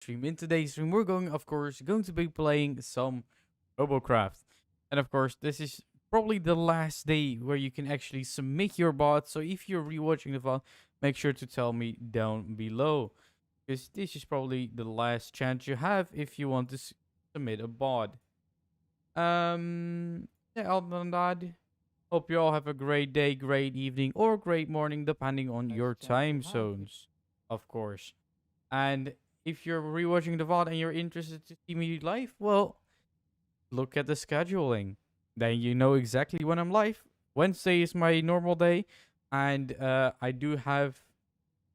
stream. In today's stream, we're going to be playing some Robocraft. And of course, this is probably the last day where you can actually submit your bot. So if you're rewatching the VOD, make sure to tell me down below. Because this is probably the last chance you have if you want to submit a bot. Yeah, other than that, hope you all have a great day, great evening, or great morning, depending on your time zones, of course. And if you're rewatching the VOD and you're interested to see me live, well, look at the scheduling. Then you know exactly when I'm live. Wednesday is my normal day, and I do have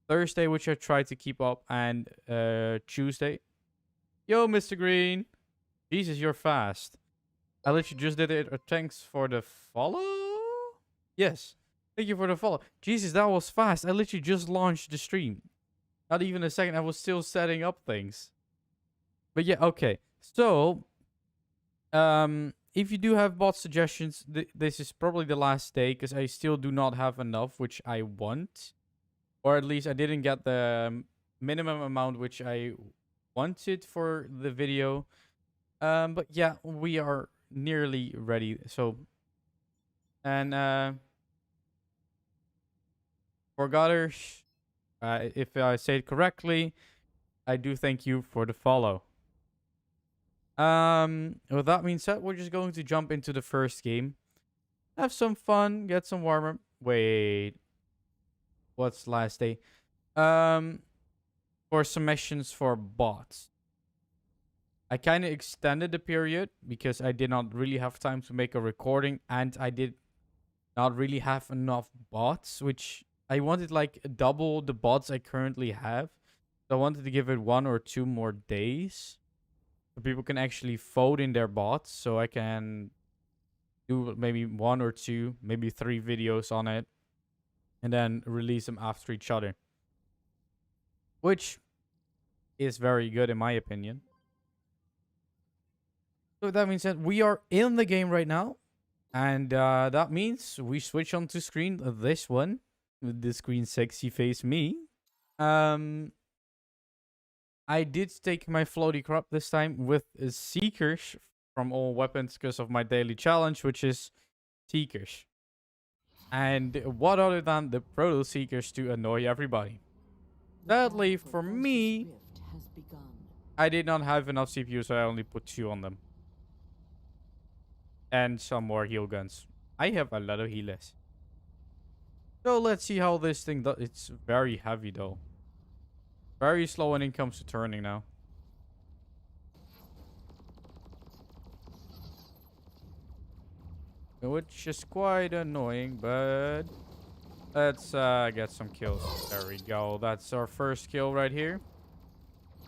Thursday, which I try to keep up, and Tuesday. Yo, Mr. Green. Jesus, you're fast. I literally just did it. Thanks for the follow? Yes. Thank you for the follow. Jesus, that was fast. I literally just launched the stream. Not even a second. I was still setting up things. But yeah, okay. So, if you do have bot suggestions, this is probably the last day because I still do not have enough, which I want. Or at least I didn't get the minimum amount which I wanted for the video. But yeah, we are nearly ready. So, and for Goddard, if I say it correctly, I do thank you for the follow. With that being said, we're just going to jump into the first game. Have some fun, get some warmer. Wait, what's last day? For submissions for bots. I kind of extended the period because I did not really have time to make a recording, and I did not really have enough bots, which I wanted like double the bots I currently have. So I wanted to give it 1 or 2 more days so people can actually vote in their bots, so I can do maybe 1 or 2, maybe 3 videos on it, and then release them after each other, which is very good in my opinion. So that means that we are in the game right now, and that means we switch on to screen this one with the screen sexy face me. I did take my floaty crop this time with seekers from all weapons because of my daily challenge, which is seekers. And what other than the proto seekers to annoy everybody? Sadly for me, I did not have enough CPU, so I only put 2 on them. And some more heal guns. I have a lot of healers. So let's see how this thing does. It's very heavy though. Very slow when it comes to turning now. Which is quite annoying, but let's get some kills. There we go. That's our first kill right here.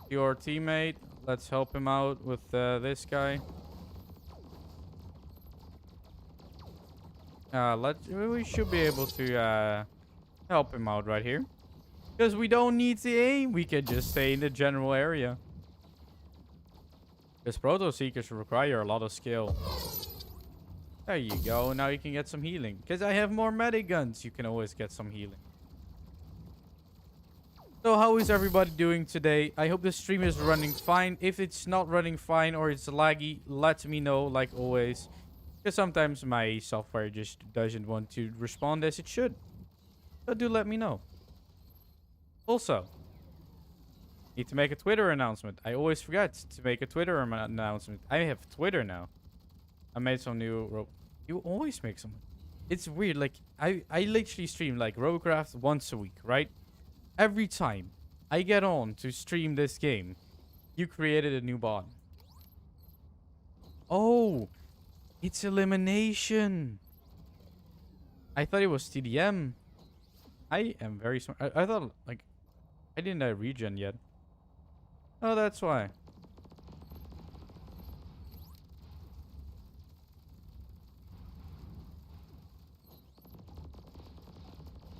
Your teammate. Let's help him out with this guy. We should be able to help him out right here. Because we don't need to aim. We can just stay in the general area. Because Proto Seekers require a lot of skill. There you go. Now you can get some healing. Because I have more medic guns. You can always get some healing. So how is everybody doing today? I hope the stream is running fine. If it's not running fine or it's laggy, let me know like always. Because sometimes my software just doesn't want to respond as it should. So do let me know. Also, need to make a Twitter announcement. I always forget to make a Twitter announcement. I have Twitter now. I made some new... You always make some... It's weird. Like, I literally stream like Robocraft once a week, right? Every time I get on to stream this game, you created a new bot. Oh... It's elimination. I thought it was TDM. I am very smart. I thought, like, I didn't regen yet. Oh, that's why.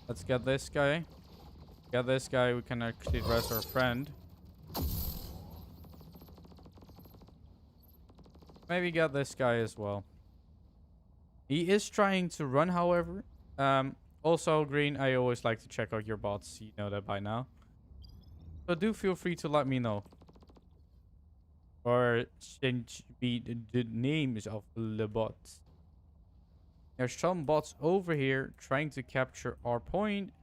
Let's get this guy. Get this guy. We can actually dress our friend. Maybe get this guy as well. He is trying to run, however. Also, Green, I always like to check out your bots. You know that by now. So do feel free to let me know. or change the names of the bots. There's some bots over here trying to capture our point,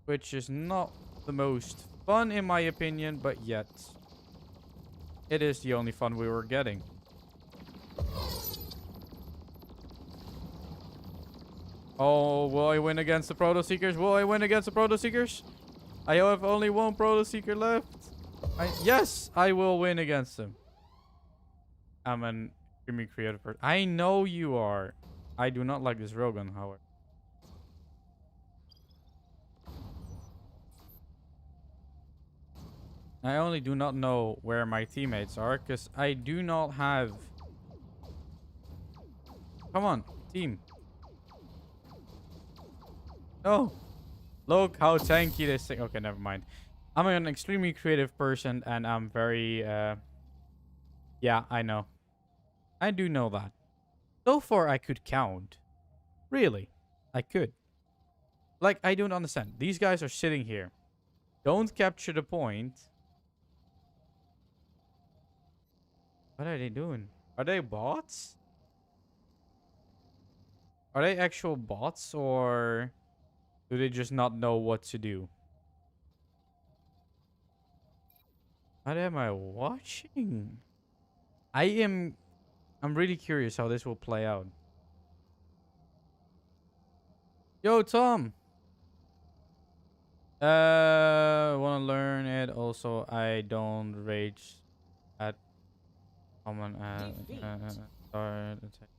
which is not the most fun in my opinion, but yet it is the only fun we were getting. Oh, will I win against the Proto Seekers? Will I win against the Proto Seekers? I have only one Proto Seeker left. Yes, I will win against them. I'm an extremely creative person. I know you are. I do not like this Rogan, however. I only do not know where my teammates are because I do not have... Come on, team. No. Look how tanky this thing... Okay, never mind. I'm an extremely creative person and I'm very... Yeah, I know. I do know that. So far, I could count. Really. I could. Like, I don't understand. These guys are sitting here. Don't capture the point. What are they doing? Are they bots? Are they actual bots or do they just not know what to do? What am I watching? I'm really curious how this will play out. Yo, Tom. Wanna learn it. Also, I don't rage at common start attack.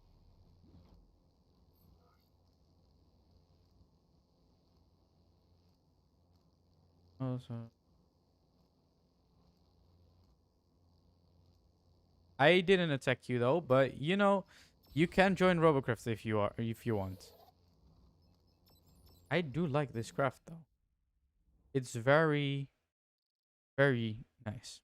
Also, I didn't attack you though, but you know, you can join Robocraft if you want. I do like this craft though. It's very, very nice.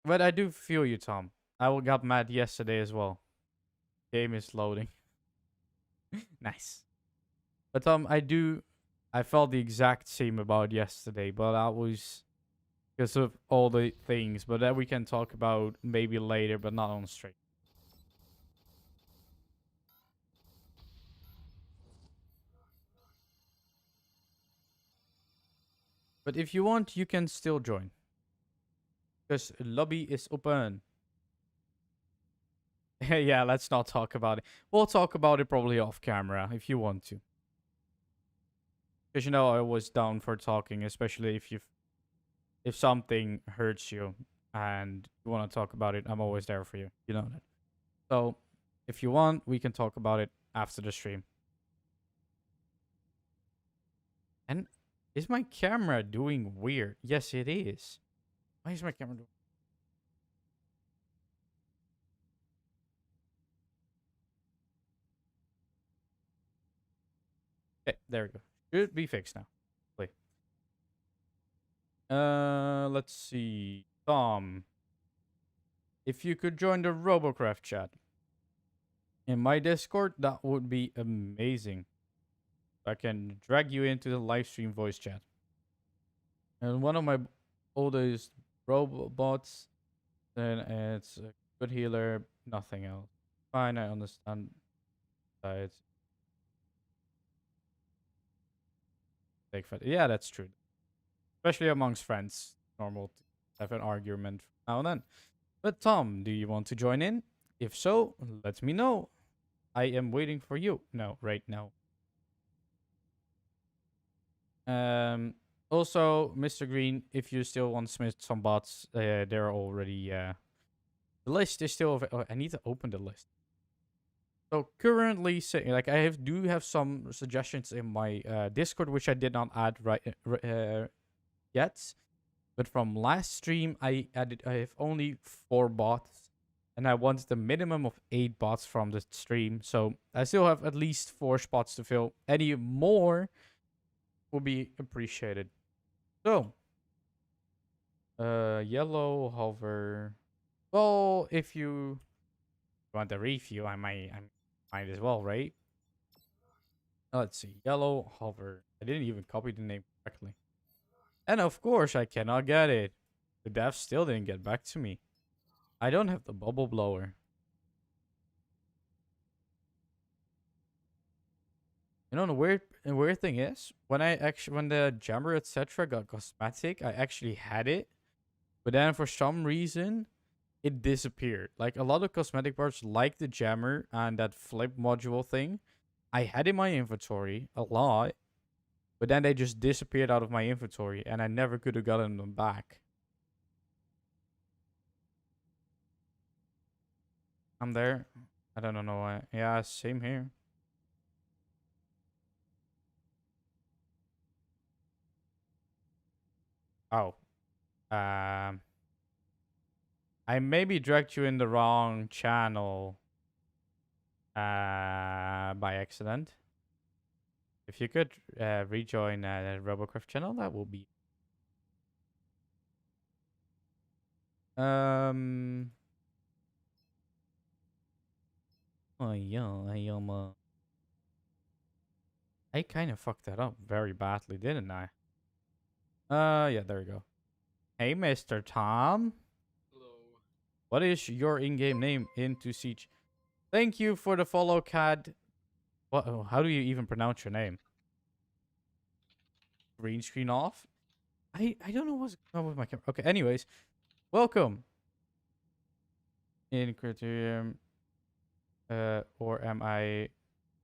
But I do feel you, Tom. Got mad yesterday as well. Game is loading. Nice. But Tom, I felt the exact same about yesterday, but that was because of all the things. But that we can talk about maybe later, but not on stream. But if you want, you can still join. Because lobby is open. Yeah, let's not talk about it. We'll talk about it probably off camera if you want to. Because you know I was down for talking, especially if something hurts you and you want to talk about it, I'm always there for you. You know that. So if you want, we can talk about it after the stream. And is my camera doing weird? Yes, it is. Why is my camera doing? Okay, there we go. Should be fixed now. Wait. Let's see. Tom, if you could join the Robocraft chat in my Discord, that would be amazing. I can drag you into the live stream voice chat. And one of my oldest robots, then it's a good healer, nothing else. Fine, I understand that it's yeah, that's true. Especially amongst friends. Normal to have an argument now and then. But Tom, do you want to join in? If so, let me know. I am waiting for you. No, right now. Um. Also, Mr. Green, if you still want to submit some bots, they're already. The list is still. Oh, I need to open the list. So currently, like do have some suggestions in my Discord, which I did not add yet. But from last stream, I have only 4 bots, and I want the minimum of 8 bots from the stream. So I still have at least 4 spots to fill. Any more will be appreciated. So, yellow hover. Well, if you want a review, I might as well, right? Let's see. Yellow hover. I didn't even copy the name correctly. And of course, I cannot get it. The dev still didn't get back to me. I don't have the bubble blower. You know, the weird thing is, when the jammer etc. got cosmetic, I actually had it, but then for some reason it disappeared. Like a lot of cosmetic parts, like the jammer and that flip module thing, I had in my inventory a lot, but then they just disappeared out of my inventory, and I never could have gotten them back. I'm there. I don't know why. Yeah, same here. Oh, um, I maybe dragged you in the wrong channel, by accident. If you could rejoin the Robocraft channel, that will be. Um. Oh yeah, I kind of fucked that up very badly, didn't I? Yeah, there we go. Hey, Mr. Tom. Hello. What is your in-game name into Siege? Thank you for the follow, Cad. What? Oh, how do you even pronounce your name? Green screen off. I don't know what's going on with my camera. Okay, anyways, welcome. In criterion, or am I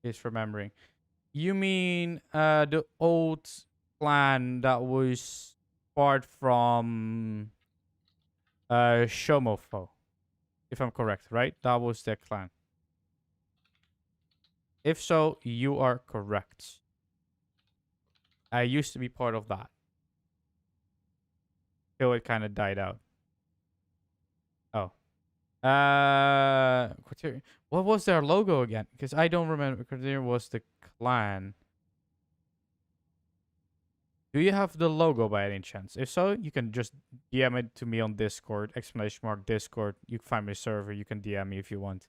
misremembering? You mean the old clan that was part from Shomofo, if I'm correct, right? That was their clan. If so, you are correct. I used to be part of that till it kind of died out. Oh. Criterion. What was their logo again? Because I don't remember. Criterion was the clan. Do you have the logo by any chance? If so, you can just DM it to me on Discord. ! Discord. You can find my server. You can DM me if you want.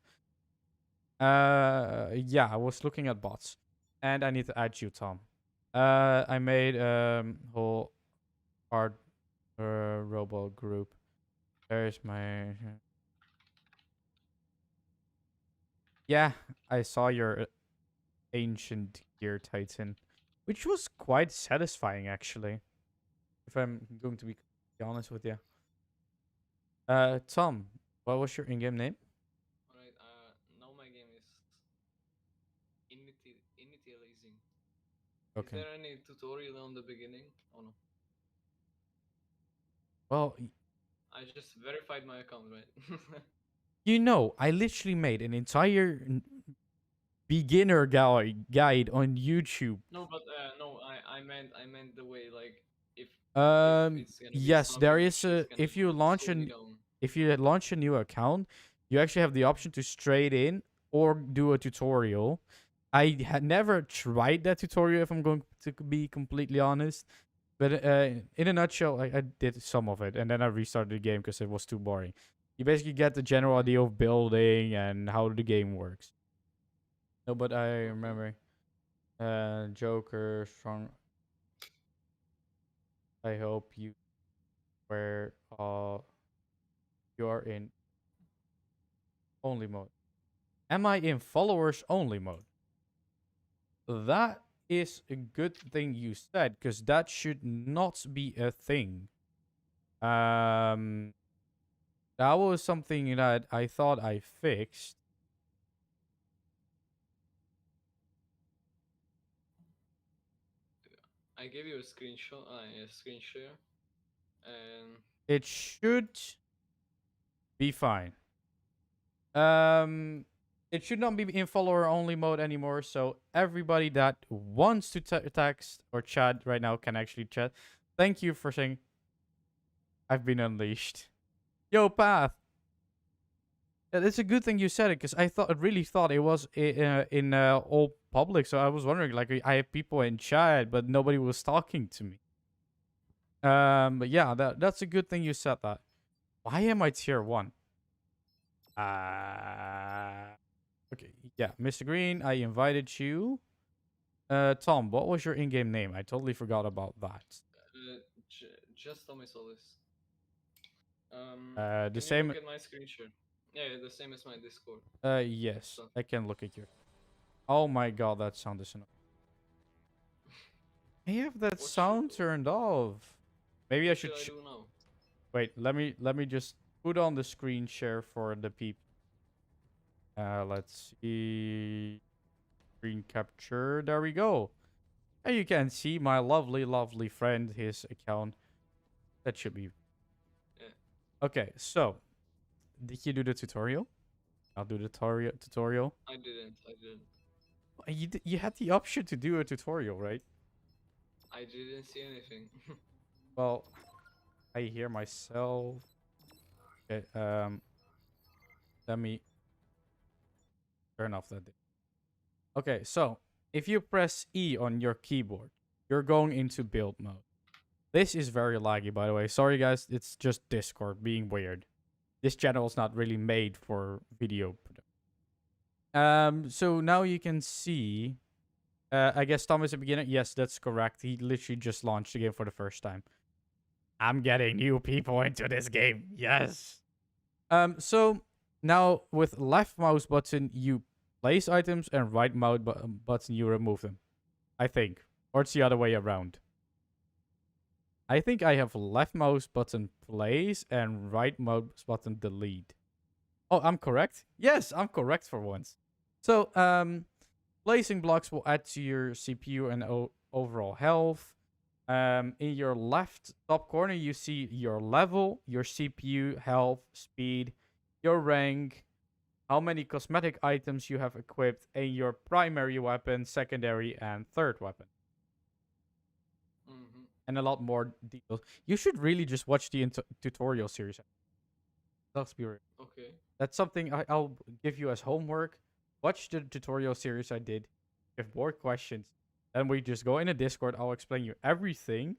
Yeah, I was looking at bots, and I need to add you, Tom. I made whole art robo group. There's my. Yeah, I saw your ancient gear Titan, which was quite satisfying actually. If I'm going to be honest with you. Tom, what was your in-game name? Alright, now my game is initializing. Is Okay. there any tutorial on the beginning? Oh no. Well, I just verified my account, right? I literally made an entire beginner guide on YouTube. No, but no, I meant the way like if it's gonna be Yes, there something is which is a gonna slow me down. if you launch a new account, you actually have the option to straight in or do a tutorial. I had never tried that tutorial, if I'm going to be completely honest. But in a nutshell, I did some of it, and then I restarted the game because it was too boring. You basically get the general idea of building and how the game works. No, but I Okay. remember Joker, strong. I hope were you are in only mode. Am I in followers only mode? That is a good thing you said, because that should not be a thing. Um, that was something that I thought I fixed. I gave you a screenshot, a screen share, and It should be fine. Um, it should not be in follower only mode anymore. So everybody that wants to text or chat right now can actually chat. Thank you for saying I've been unleashed. Yo, Path. It's a good thing you said it, because I really thought it was in all public. So I was wondering, like, I have people in chat, but nobody was talking to me. But yeah, that's a good thing you said that. Why am I tier 1? Okay, yeah, Mr. Green, I invited you. Tom, what was your in-game name? I totally forgot about that. Just Tommy Solis. The Can you same. look at my screen share? Yeah, the same as my Discord. Yes, So I can look at your. Oh my god, that sound is annoying. I have that what should sound turned off. Maybe I what should. should I do now? Wait, let me just put on the screen share for the people. Let's see. Screen capture. There we go. And you can see my lovely, lovely friend, his account. That should be. Yeah. Okay, so did you do the tutorial? I'll do the tutorial. I didn't. I didn't. You had the option to do a tutorial, right? I didn't see anything. Well, I hear myself. Okay, let me turn off that. Okay, so if you press E on your keyboard, you're going into build mode. This is very laggy, by the way. Sorry, guys. It's just Discord being weird. This channel is not really made for video production. So now you can see. I guess Tom is a beginner. Yes, that's correct. He literally just launched the game for the first time. I'm getting new people into this game. Yes. So now with left mouse button you place items and right mouse button you remove them. I think, or it's the other way around. I think I have left mouse button place and right mouse button delete. Oh, I'm correct? Yes, I'm correct for once. So, placing blocks will add to your CPU and overall health. In your left top corner, you see your level, your CPU, health, speed, your rank, how many cosmetic items you have equipped, and your primary weapon, secondary, and third weapon. And a lot more details. You should really just watch the tutorial series. Let's be real. Okay. That's something I'll give you as homework. Watch the tutorial series I did. If more questions, then we just go in a Discord. I'll explain you everything.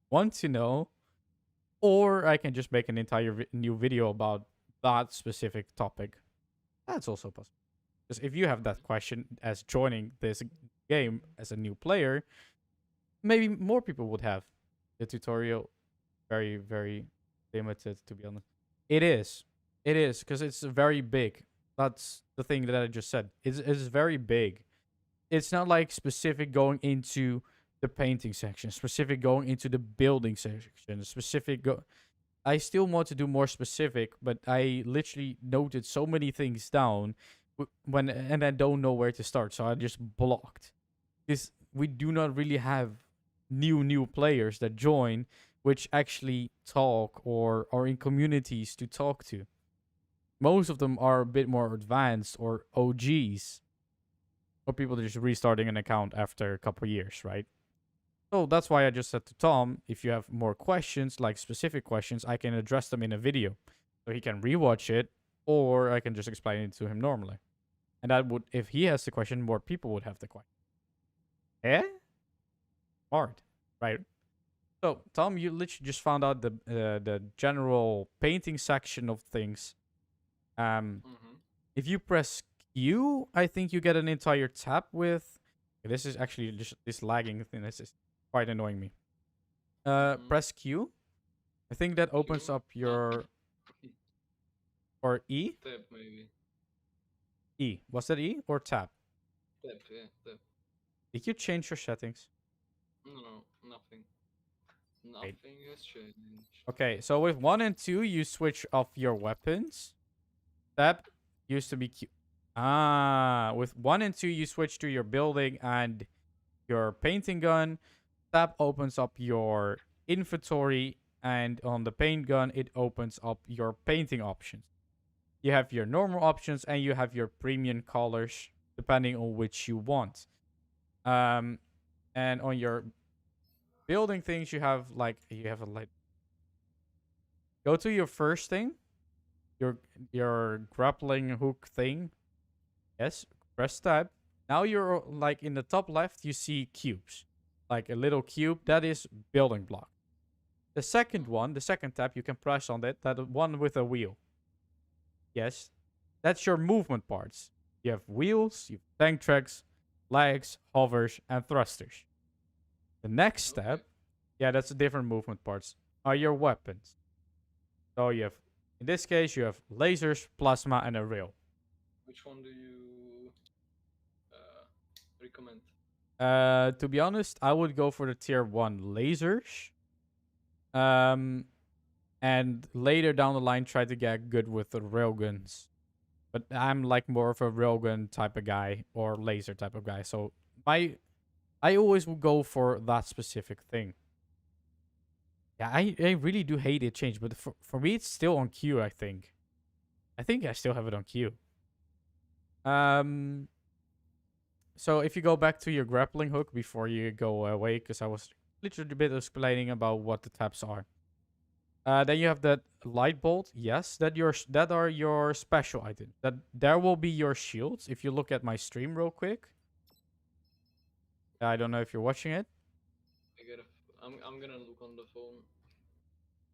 Want to know, or I can just make an entire new video about that specific topic. That's also possible. Because if you have that question as joining this game as a new player, maybe more people would have. The tutorial very, very limited, to be honest. It is. It is, because it's very big. That's the thing that I just said. It's very big. It's not like specific going into the painting section, specific going into the building section, specific I still want to do more specific, but I literally noted so many things down and I don't know where to start, so I just blocked. Because we do not really have new players that join which actually talk or are in communities to talk to. Most of them are a bit more advanced or OGs, or people that are just restarting an account after a couple years, right? So that's why I just said to Tom, if you have more questions, like specific questions, I can address them in a video. So he can rewatch it, or I can just explain it to him normally. And that would, if he has the question, more people would have the question. Eh? Smart, right? So, Tom, you literally just found out the general painting section of things. If you press Q, I think you get an entire tab with. This is actually just this lagging thing. This is quite annoying me. Press Q. I think that opens Q? up your. Or E. Tab maybe. E. Was that E or tab? Tab, yeah, tab. Did you change your settings? No, nothing. Nothing has changed. Okay, so with 1 and 2, you switch off your weapons. Tab used to be Q. With 1 and 2, you switch to your building and your painting gun. Tab opens up your inventory, and on the paint gun, it opens up your painting options. You have your normal options, and you have your premium colors, depending on which you want. And on your building things, you have a light. Go to your first thing, your grappling hook thing. Yes, press tab. Now you're like in the top left, you see cubes, like a little cube. That is building block. The second one, the second tab, you can press on that. That one with a wheel. Yes, that's your movement parts. You have wheels, you have tank tracks, legs, hovers, and thrusters. The next Okay. step, yeah, that's the different movement parts, are your weapons. So you have, in this case, you have lasers, plasma, and a rail. Which one do you recommend? To be honest, I would go for the tier 1 lasers. And later down the line, try to get good with the railguns. But I'm like more of a railgun type of guy or laser type of guy. So I always will go for that specific thing. Yeah, I really do hate it change, but for me it's still on queue, I think. I think I still have it on queue. So if you go back to your grappling hook before you go away, because I was literally a bit explaining about what the tabs are. Then you have that light bolt. Yes, that are your special items. That there will be your shields. If you look at my stream real quick. I don't know if you're watching it. I'm gonna look on the phone.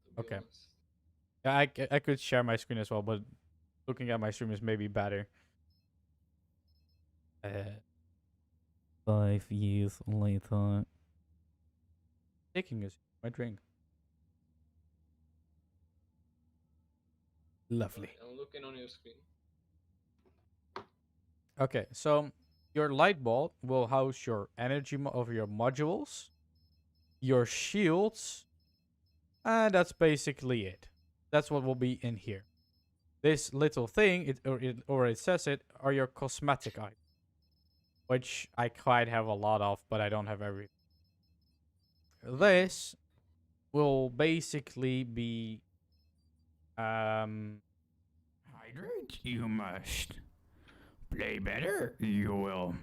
To be Okay. honest. Yeah, I could share my screen as well, but looking at my stream is maybe better. 5 years later. Taking my drink. Lovely. Right, I'm looking on your screen. Okay, so your light bolt will house your energy of your modules, your shields, and that's basically it. That's what will be in here. This little thing, it says it, are your cosmetic items, which I quite have a lot of, but I don't have everything. This will basically be hydrate. You must play better. You will.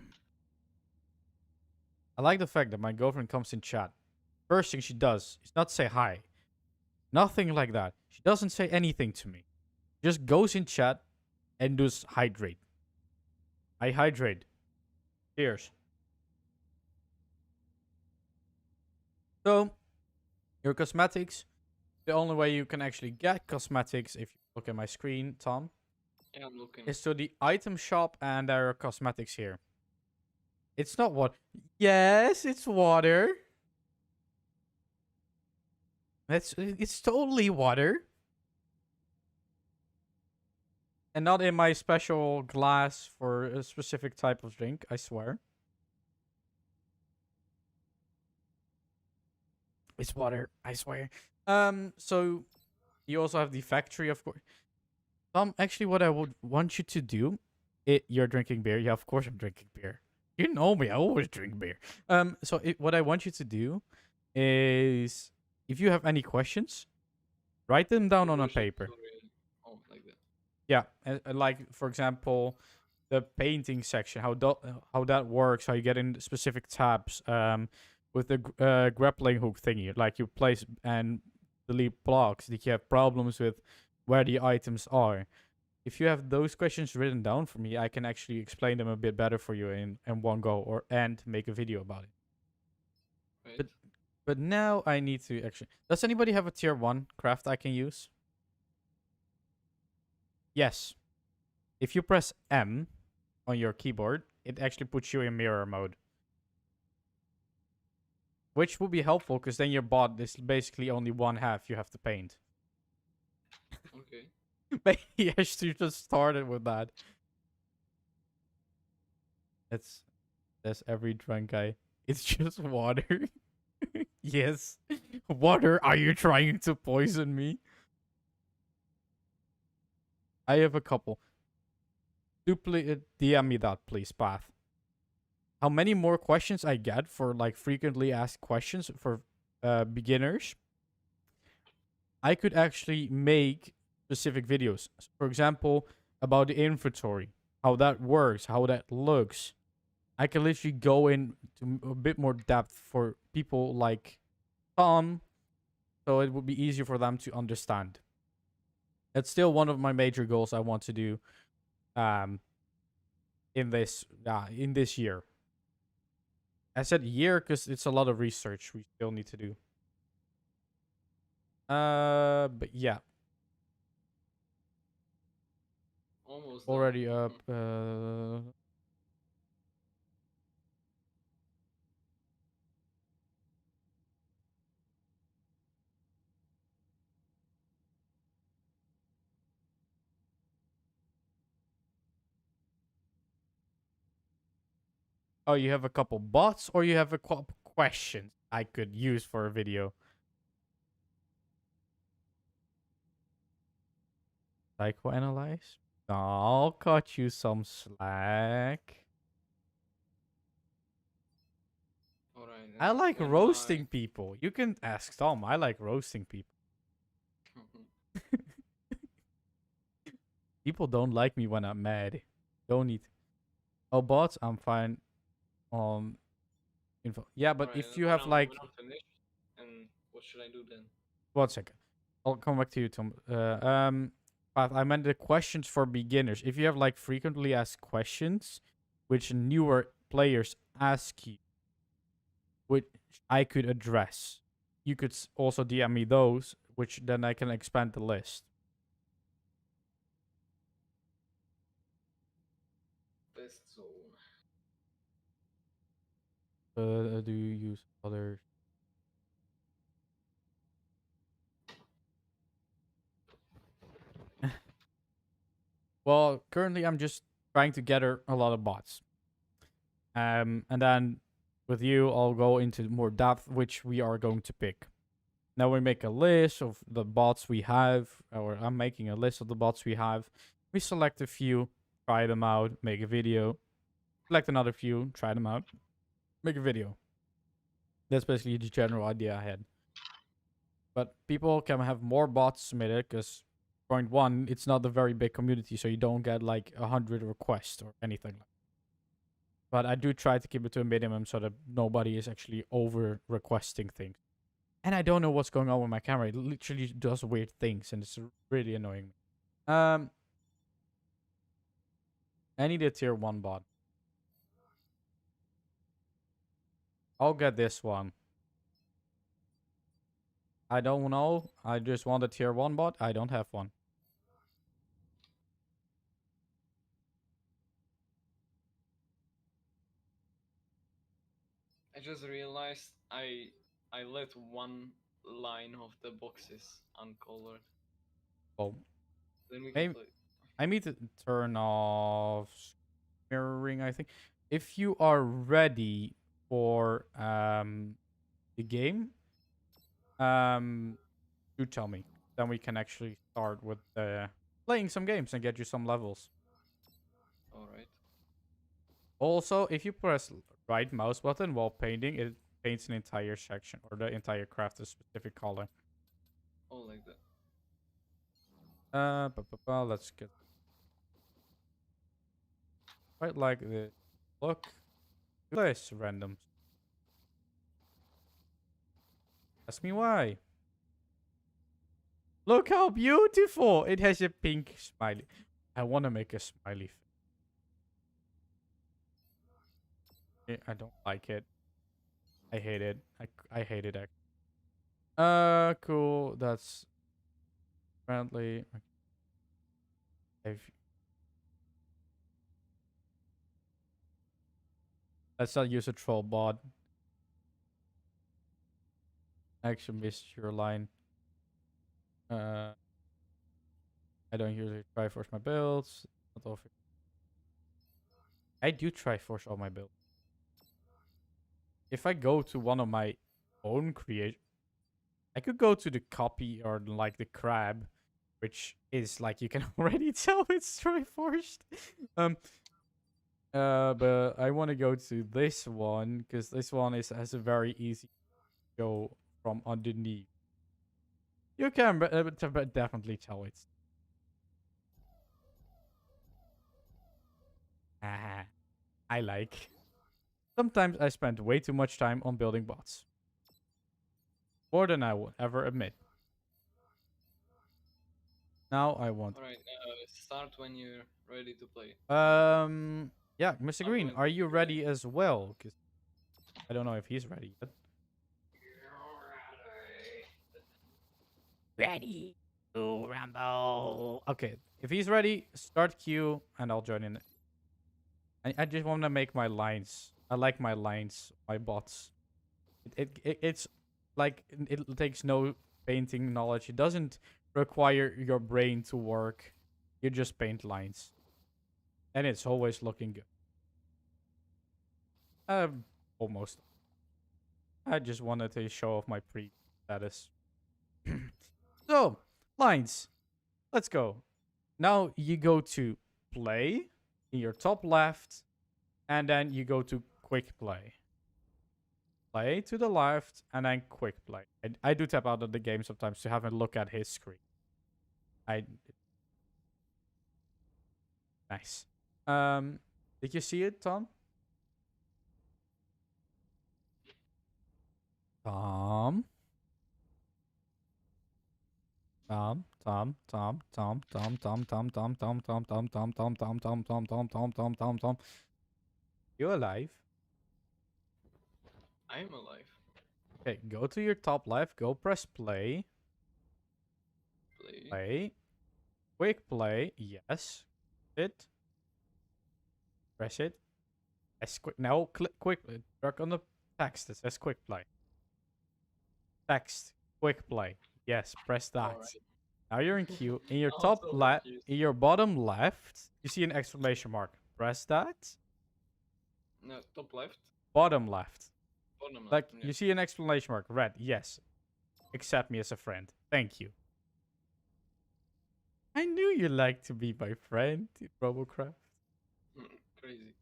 I like the fact that my girlfriend comes in chat. First thing she does is not say hi. Nothing like that. She doesn't say anything to me. Just goes in chat and does hydrate. I hydrate. Cheers. So, your cosmetics. The only way you can actually get cosmetics, if you look at my screen, Tom, Yeah, I'm looking. is to the item shop, and there are cosmetics here. It's not what. Yes, it's water. It's totally water. And not in my special glass for a specific type of drink, I swear. It's water, I swear. So you also have the factory, of course. Actually, what I would want you to do, you're drinking beer. Yeah, of course I'm drinking beer. You know me, I always drink beer. So what I want you to do is, if you have any questions, write them down on a paper. Oh, like that. Yeah, like for example, the painting section, how that works, how you get in specific tabs, with the grappling hook thingy, like you place and delete blocks. That you have problems with where the items are. If you have those questions written down for me, I can actually explain them a bit better for you in one go, and make a video about it. Right. But now I need to actually. Does anybody have a tier 1 craft I can use? Yes. If you press M on your keyboard, it actually puts you in mirror mode. Which will be helpful, because then your bot is basically only one half you have to paint. Okay. Maybe I should just started with that. That's every drunk guy. It's just water. Yes. Water, are you trying to poison me? I have a couple. DM me that, please, Path. How many more questions I get for like frequently asked questions for beginners, I could actually make specific videos. For example, about the inventory, how that works, how that looks. I can literally go into a bit more depth for people like Tom, so it would be easier for them to understand. That's still one of my major goals I want to do in this year. I said year because it's a lot of research we still need to do. But yeah. Almost Already done. up. Oh, you have a couple bots, or you have a couple questions I could use for a video. Psychoanalyze? I'll cut you some slack. Alright, I like when roasting people. You can ask Tom. I like roasting people. People don't like me when I'm mad. Don't need. Oh, bots, I'm fine. Info. Yeah, but Alright, if and you have like, when I'm finished, and what should I do then? 1 second, I'll come back to you, Tom. But I meant the questions for beginners. If you have like frequently asked questions, which newer players ask you, which I could address, you could also DM me those, which then I can expand the list. Best zone. Do you use other? Well, currently I'm just trying to gather a lot of bots. And then with you, I'll go into more depth, which we are going to pick. Now we make a list of the bots we have, or I'm making a list of the bots we have. We select a few, try them out, make a video. Select another few, try them out, make a video. That's basically the general idea I had. But people can have more bots submitted because, point one, it's not a very big community, so you don't get like 100 requests or anything like that. But I do try to keep it to a minimum so that nobody is actually over requesting things. And I don't know what's going on with my camera. It literally does weird things, and it's really annoying me. I need a tier 1 bot. I'll get this one. I don't know. I just want a tier 1 bot. I don't have one. I just realized I left one line of the boxes uncolored. Oh, Then we can maybe play. I need to turn off mirroring, I think. If you are ready for the game, do tell me. Then we can actually start with playing some games and get you some levels. Alright. Also, if you press right mouse button while painting, it paints an entire section or the entire craft a specific color. Oh, like that. Let's get quite like the look. This randoms. Ask me why. Look how beautiful! It has a pink smiley. I want to make a smiley face. I don't like it. I hate it. I hate it. Cool. That's friendly. Let's not use a troll bot. Actually missed your line. I don't usually try force my builds. Not often. I do try force all my builds. If I go to one of my own creation, I could go to the copy or like the crab, which is like you can already tell it's Triforced. But I want to go to this one because this one has a very easy go from underneath. You can definitely tell it's. Ah, I like. Sometimes I spend way too much time on building bots. More than I would ever admit. Now I want. Alright, start when you're ready to play. Yeah, Mr. I'm Green, going are to you be ready. ready as well? Because I don't know if he's ready yet. Ready to rumble. Okay, if he's ready, start queue, and I'll join in. I just want to make my lines. I like my lines, my bots. It's like it takes no painting knowledge. It doesn't require your brain to work. You just paint lines, and it's always looking good. Almost. I just wanted to show off my pre-status. So, lines. Let's go. Now you go to play in your top left, and then you go to quick play. Play to the left, and then quick play. I do tap out of the game sometimes to have a look at his screen. Nice. Did you see it, Tom? Tom. Tom. You alive? I'm alive. Okay, go to your top left. Go press play. Play. Play. Quick play. Yes. It. Press it. As quick. Now click quick. Work on the text. It says quick play. Text. Quick play. Yes. Press that. Alright. Now you're in queue. In your I'm top so left, confused. in your bottom left, you see an exclamation mark. Press that. No, top left. Bottom left. Bottom Like left. you see an exclamation mark. Red. Yes. Accept me as a friend. Thank you. I knew you'd like to be my friend, Robocraft. Crazy.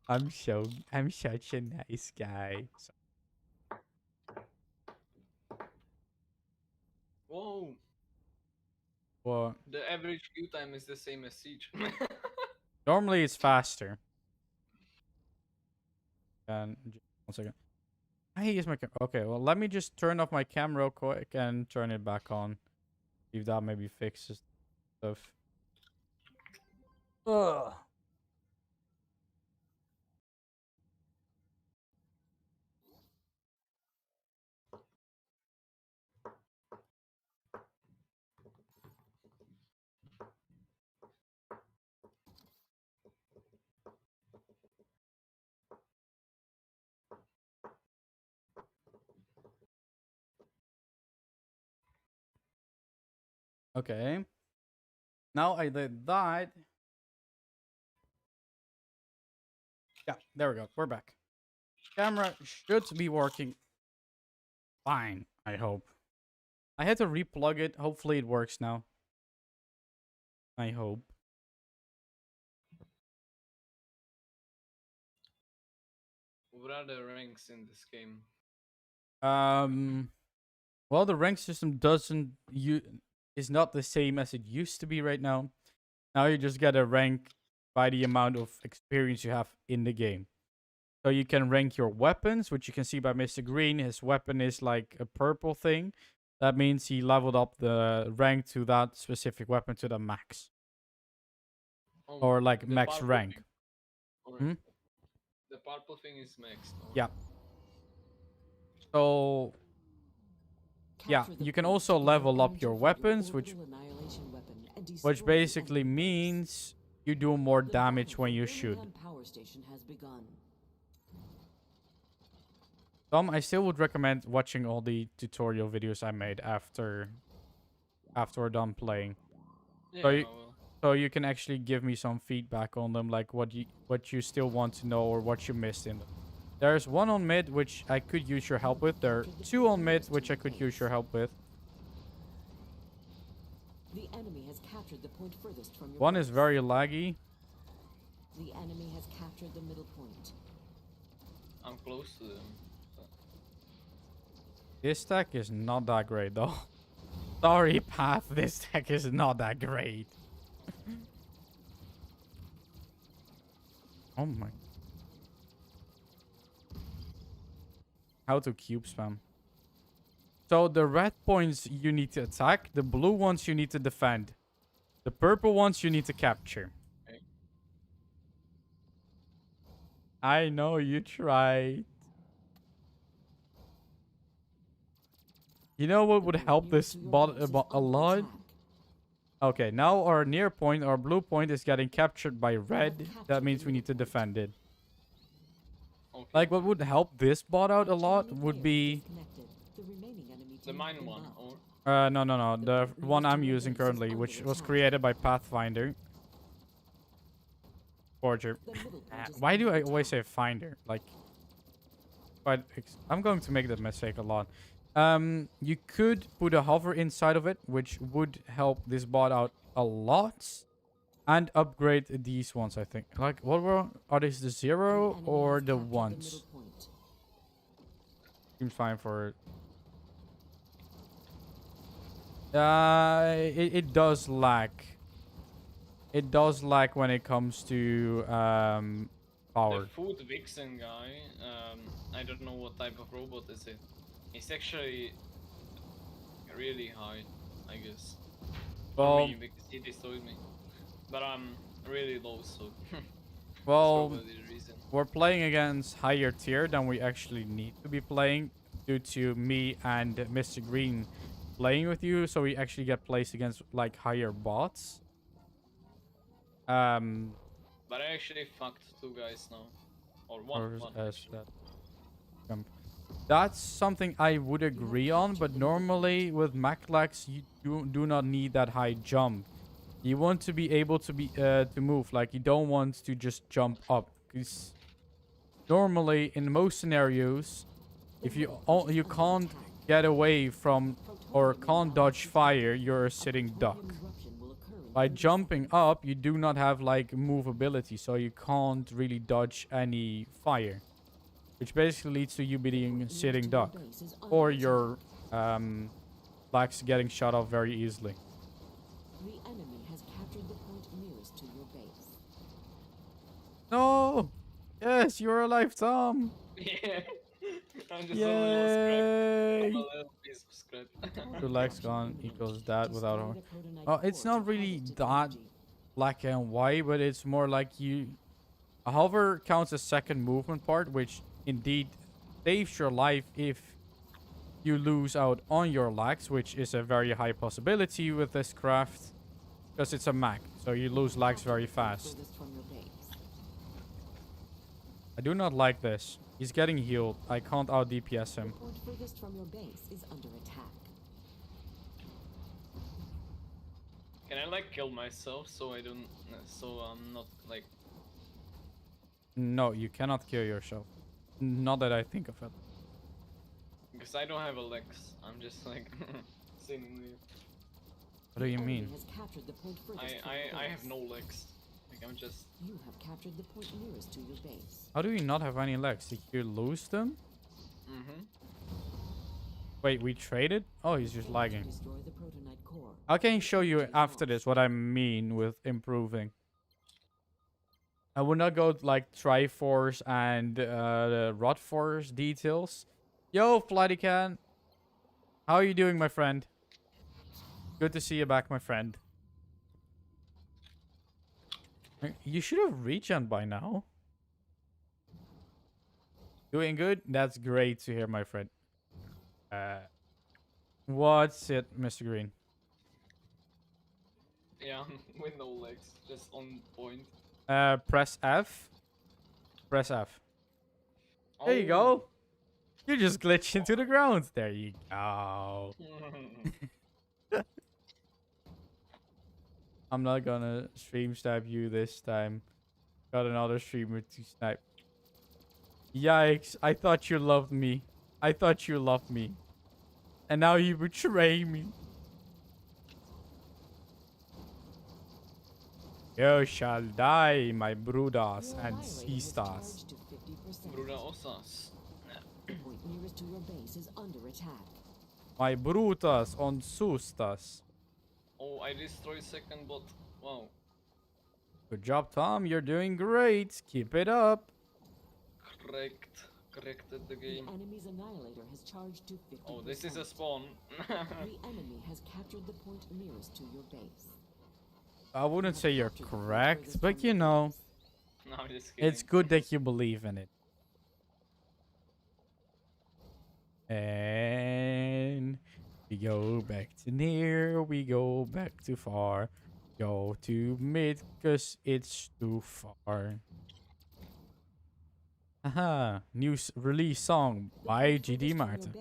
I'm such a nice guy. Whoa. Well, The average queue time is the same as Siege. normally it's faster. And 1 second. I use my camera. Okay, well let me just turn off my camera real quick and turn it back on. See if that maybe fixes stuff. Ugh. Okay. Now I did that. Yeah, there we go. We're back. Camera should be working fine, I hope. I had to replug it. Hopefully it works now. I hope. What are the ranks in this game? Well, the rank system is not the same as it used to be right now. Now you just get a rank by the amount of experience you have in the game. So you can rank your weapons, which you can see by Mr. Green. His weapon is like a purple thing. That means he leveled up the rank to that specific weapon to the max. Oh, Or like the max purple rank. thing. Alright. Hmm? The purple thing is maxed. Oh. Yeah. So yeah, you can also level up your weapons, which basically means you do more damage when you shoot. Tom, I still would recommend watching all the tutorial videos I made after we're done playing. Yeah, So I you- will. So you can actually give me some feedback on them, like what you still want to know or what you missed in them. There's one on mid which I could use your help with. There are 2 on mid which I could use your help with. The enemy has captured the point furthest from your One is base. very laggy. The enemy has captured the middle point. I'm close to them. This tech is not that great though. Sorry, Path. This tech is not that great. Oh my. How to cube spam. So the red points you need to attack. The blue ones you need to defend. The purple ones you need to capture. Okay. I know you tried. You know what would help this bot a lot? Okay, now our near point, our blue point is getting captured by red. That means we need to defend it. Okay. Like what would help this bot out a lot would be The mine one. Or no. The one I'm using currently, which was created by Pathfinder Forger. The middle point is Why do under I always attack. say finder? Like, but I'm going to make that mistake a lot. You could put a hover inside of it, which would help this bot out a lot, and upgrade these ones. I think. Like, what are these? The The 0 enemy or has the captured ones? middle point. Seems fine for. It does lag. It does lag when it comes to power. The food vixen guy, I don't know what type of robot is it. It's actually really high, I guess. For Well, me, because he destroyed me. But I'm really low, so that's well, probably the reason. we're playing against higher tier than we actually need to be playing due to me and Mr. Green playing with you, so we actually get placed against like higher bots. But I actually fucked 2 guys now. Or one actually. That's something I would agree on, but normally with Maclax you do not need that high jump. You want to be able to be to move, like you don't want to just jump up. Because normally in most scenarios, if you can't get away from or can't dodge fire, you're a sitting duck. By jumping up, you do not have like movability, so you can't really dodge any fire, which basically leads to you being a sitting duck, or your flags getting shot off very easily. The enemy has captured the point nearest to your base. No! Yes, you're alive, Tom! Yeah. I'm just a little scrap. I'm Yay! a little piece of scrap. Two legs gone equals that without Destroy her. the protonite Well, it's core to not really harvest its that energy. black and white, but it's more like you. A hover counts as second movement part, which indeed saves your life if you lose out on your lags, which is a very high possibility with this craft, because it's a Mac, so you lose lags very fast. Furthest from your base. I do not like this. He's getting healed. I can't out DPS The him. point furthest from your base is under attack. Can I like kill myself so I don't, so I'm not like. No, you cannot kill yourself. Not that I think of it. Because I don't have a legs. I'm just like sitting there. What do you The enemy mean? has captured the point furthest from your I have base. no legs. Like I'm just. You have captured the point nearest to your base. How do you not have any legs? Did you lose them? Mm-hmm. Wait, we traded? Oh, he's just lagging. Destroy the protonite core. I can show you after this what I mean with improving. I would not go like Triforce and the Rod Force details. Yo, Flightycan. How are you doing, my friend? Good to see you back, my friend. You should have regen by now. Doing good? That's great to hear, my friend. What's it, Mr. Green? Yeah, with no legs, just on point. Press F. Press F. There you go. You just glitch into the ground. There you go. I'm not gonna stream snipe you this time. Got another streamer to snipe. Yikes. I thought you loved me. I thought you loved me. And now you betray me. You shall die, my brudas Your and annihilator has sisters. charged to 50%. Bruda osas. The point nearest to your base is under attack. My brutas on sustas. Oh, I destroyed second bot. Wow. Good job, Tom. You're doing great. Keep it up. Corrected the The game. enemy's annihilator has charged to 50%. Oh, this is a spawn. The enemy has captured the point nearest to your base. I wouldn't say you're correct, but you know, No, I'm just kidding. it's good that you believe in it. And we go back to near, we go back to far. Go to mid, cause it's too far. Haha, release song by GDMaarten.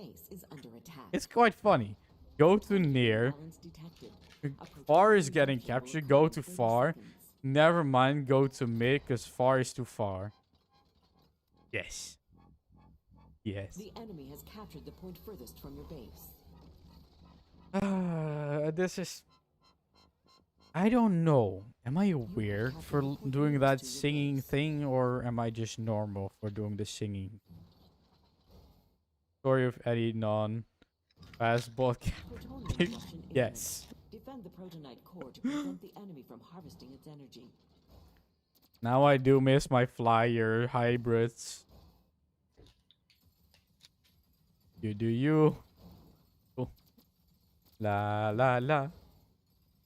It's quite funny. Go to near. Far is getting captured. Go to far. Never mind, go to mid, because far is too far. Yes. Yes. The enemy has captured the point furthest from your base. This is... I don't know. Am I weird for doing that singing thing, or am I just normal for doing the singing? Story of Eddie Non. Fastball. Plutonium injection Yes. imminent. Defend the protonite core to prevent the enemy from harvesting its energy. Now I do miss my flyer hybrids. You do you. Oh. La la la.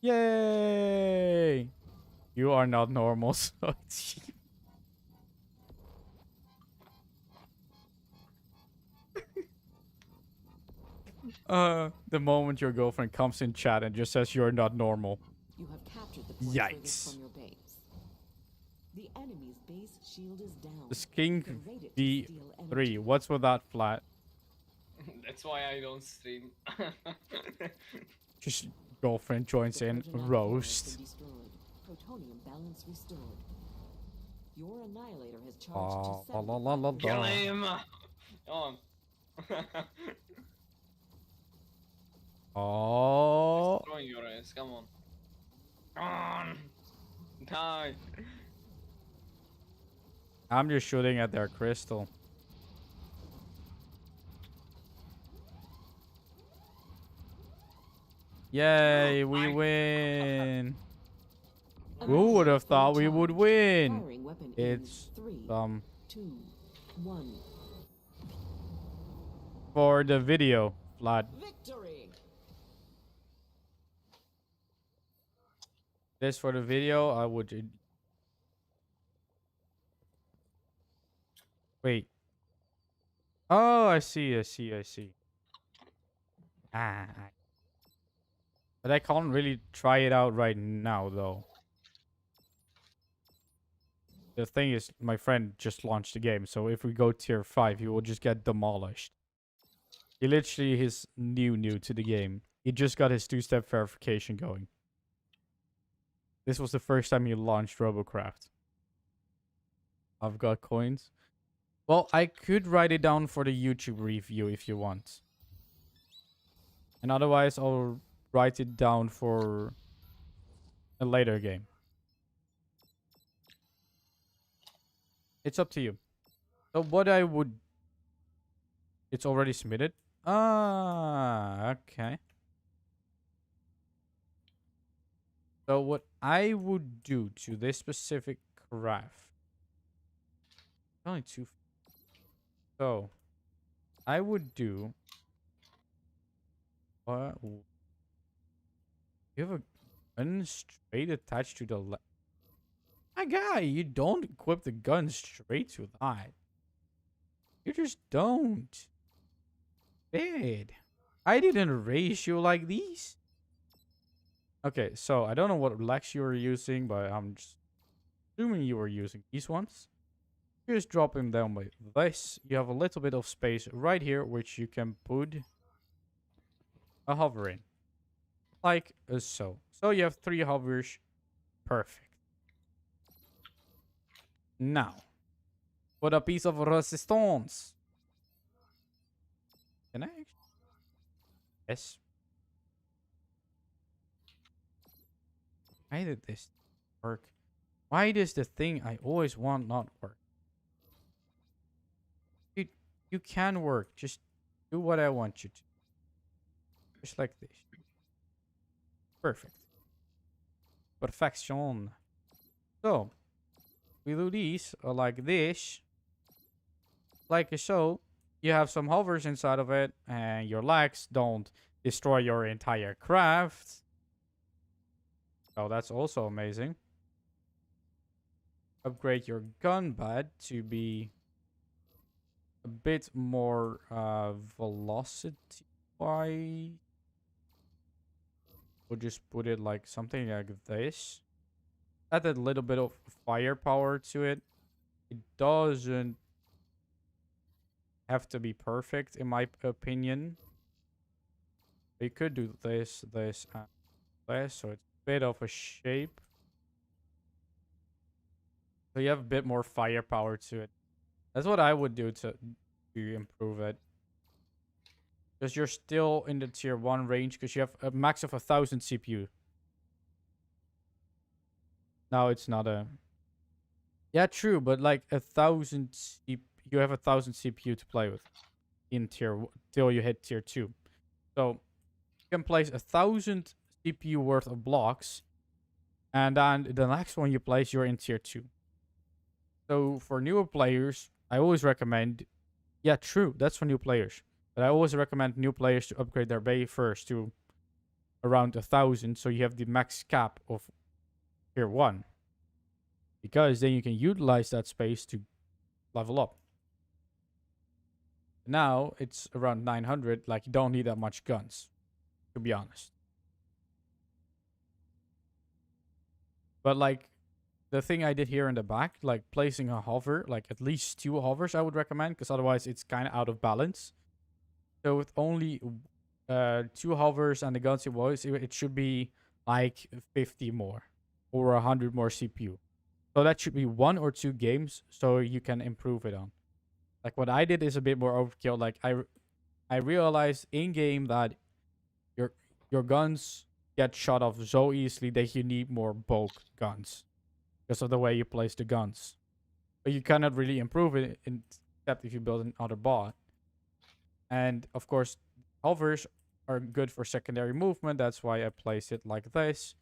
Yay! You are not normal, so it's you. The moment your girlfriend comes in chat and just says you're not normal. You have captured the point Yikes. furthest from your base. The enemy's base shield is down. This King Raid it to steal D3. energy. What's with that flat? That's why I don't stream. Just girlfriend joins in. The protonite core has Roast. been destroyed. Plutonium balance restored. Your annihilator has charged Oh, to la 70. la la la Kill la. him! Come on. Oh. Destroying your ass, come on. Come on! Die! I'm just shooting at their crystal. Yay, we my- win. An Who would have asset thought fully we would charged. win? Firing weapon in It's 3, 2, 1. for the video, Vlad. Victory! This for the video, I would. Wait. Oh, I see. But I can't really try it out right now, though. The thing is, my friend just launched the game, so if we go tier 5, he will just get demolished. He literally is new to the game. He just got his 2-step verification going. This was the first time he launched Robocraft. I've got coins. Well, I could write it down for the YouTube review if you want. And otherwise, I'll write it down for a later game. It's up to you. So what I would... It's already submitted? Ah, okay. So what I would do to this specific craft... Only 2... So, I would do... You have a gun straight attached to the left. My guy, you don't equip the gun straight to that. You just don't. Bad. I didn't raise you like these. Okay, so I don't know what legs you were using, but I'm just assuming you were using these ones. Just drop them down by this. You have a little bit of space right here, which you can put a hover in. Like so. So you have 3 hovers. Perfect. Now, put a piece of resistance. Can I actually? Yes. Why did this work? Why does the thing I always want not work? You can work. Just do what I want you to. Just like this. Perfect. Perfection. So, we do these like this. Like so. You have some hovers inside of it, and your legs don't destroy your entire craft. Oh, that's also amazing. Upgrade your gun bud to be a bit more velocity wise. We'll just put it like something like this. Add a little bit of firepower to it. It doesn't have to be perfect in my opinion. You could do this, and this, so it's a bit of a shape. So you have a bit more firepower to it. That's what I would do to improve it. Because you're still in the tier 1 range because you have a max of 1,000 CPU. Now it's not a... Yeah, true, but like 1,000 you have 1,000 CPU to play with in till you hit tier 2. So you can place 1,000 CPU worth of blocks, and then the next one you place, you're in tier 2. So for newer players, I always recommend... Yeah, true, that's for new players. But I always recommend new players to upgrade their bay first to around 1,000, so you have the max cap of tier 1. Because then you can utilize that space to level up. Now it's around 900, like you don't need that much guns, to be honest. But like the thing I did here in the back, like placing a hover, like at least 2 hovers I would recommend, because otherwise it's kind of out of balance. So with only 2 hovers and the guns it should be like 50 more or 100 more CPU. So that should be 1 or 2 games so you can improve it on. Like what I did is a bit more overkill. Like I realized in game that your guns get shot off so easily that you need more bulk guns because of the way you place the guns. But you cannot really improve it except if you build another bot. And of course, hovers are good for secondary movement. That's why I place it like this.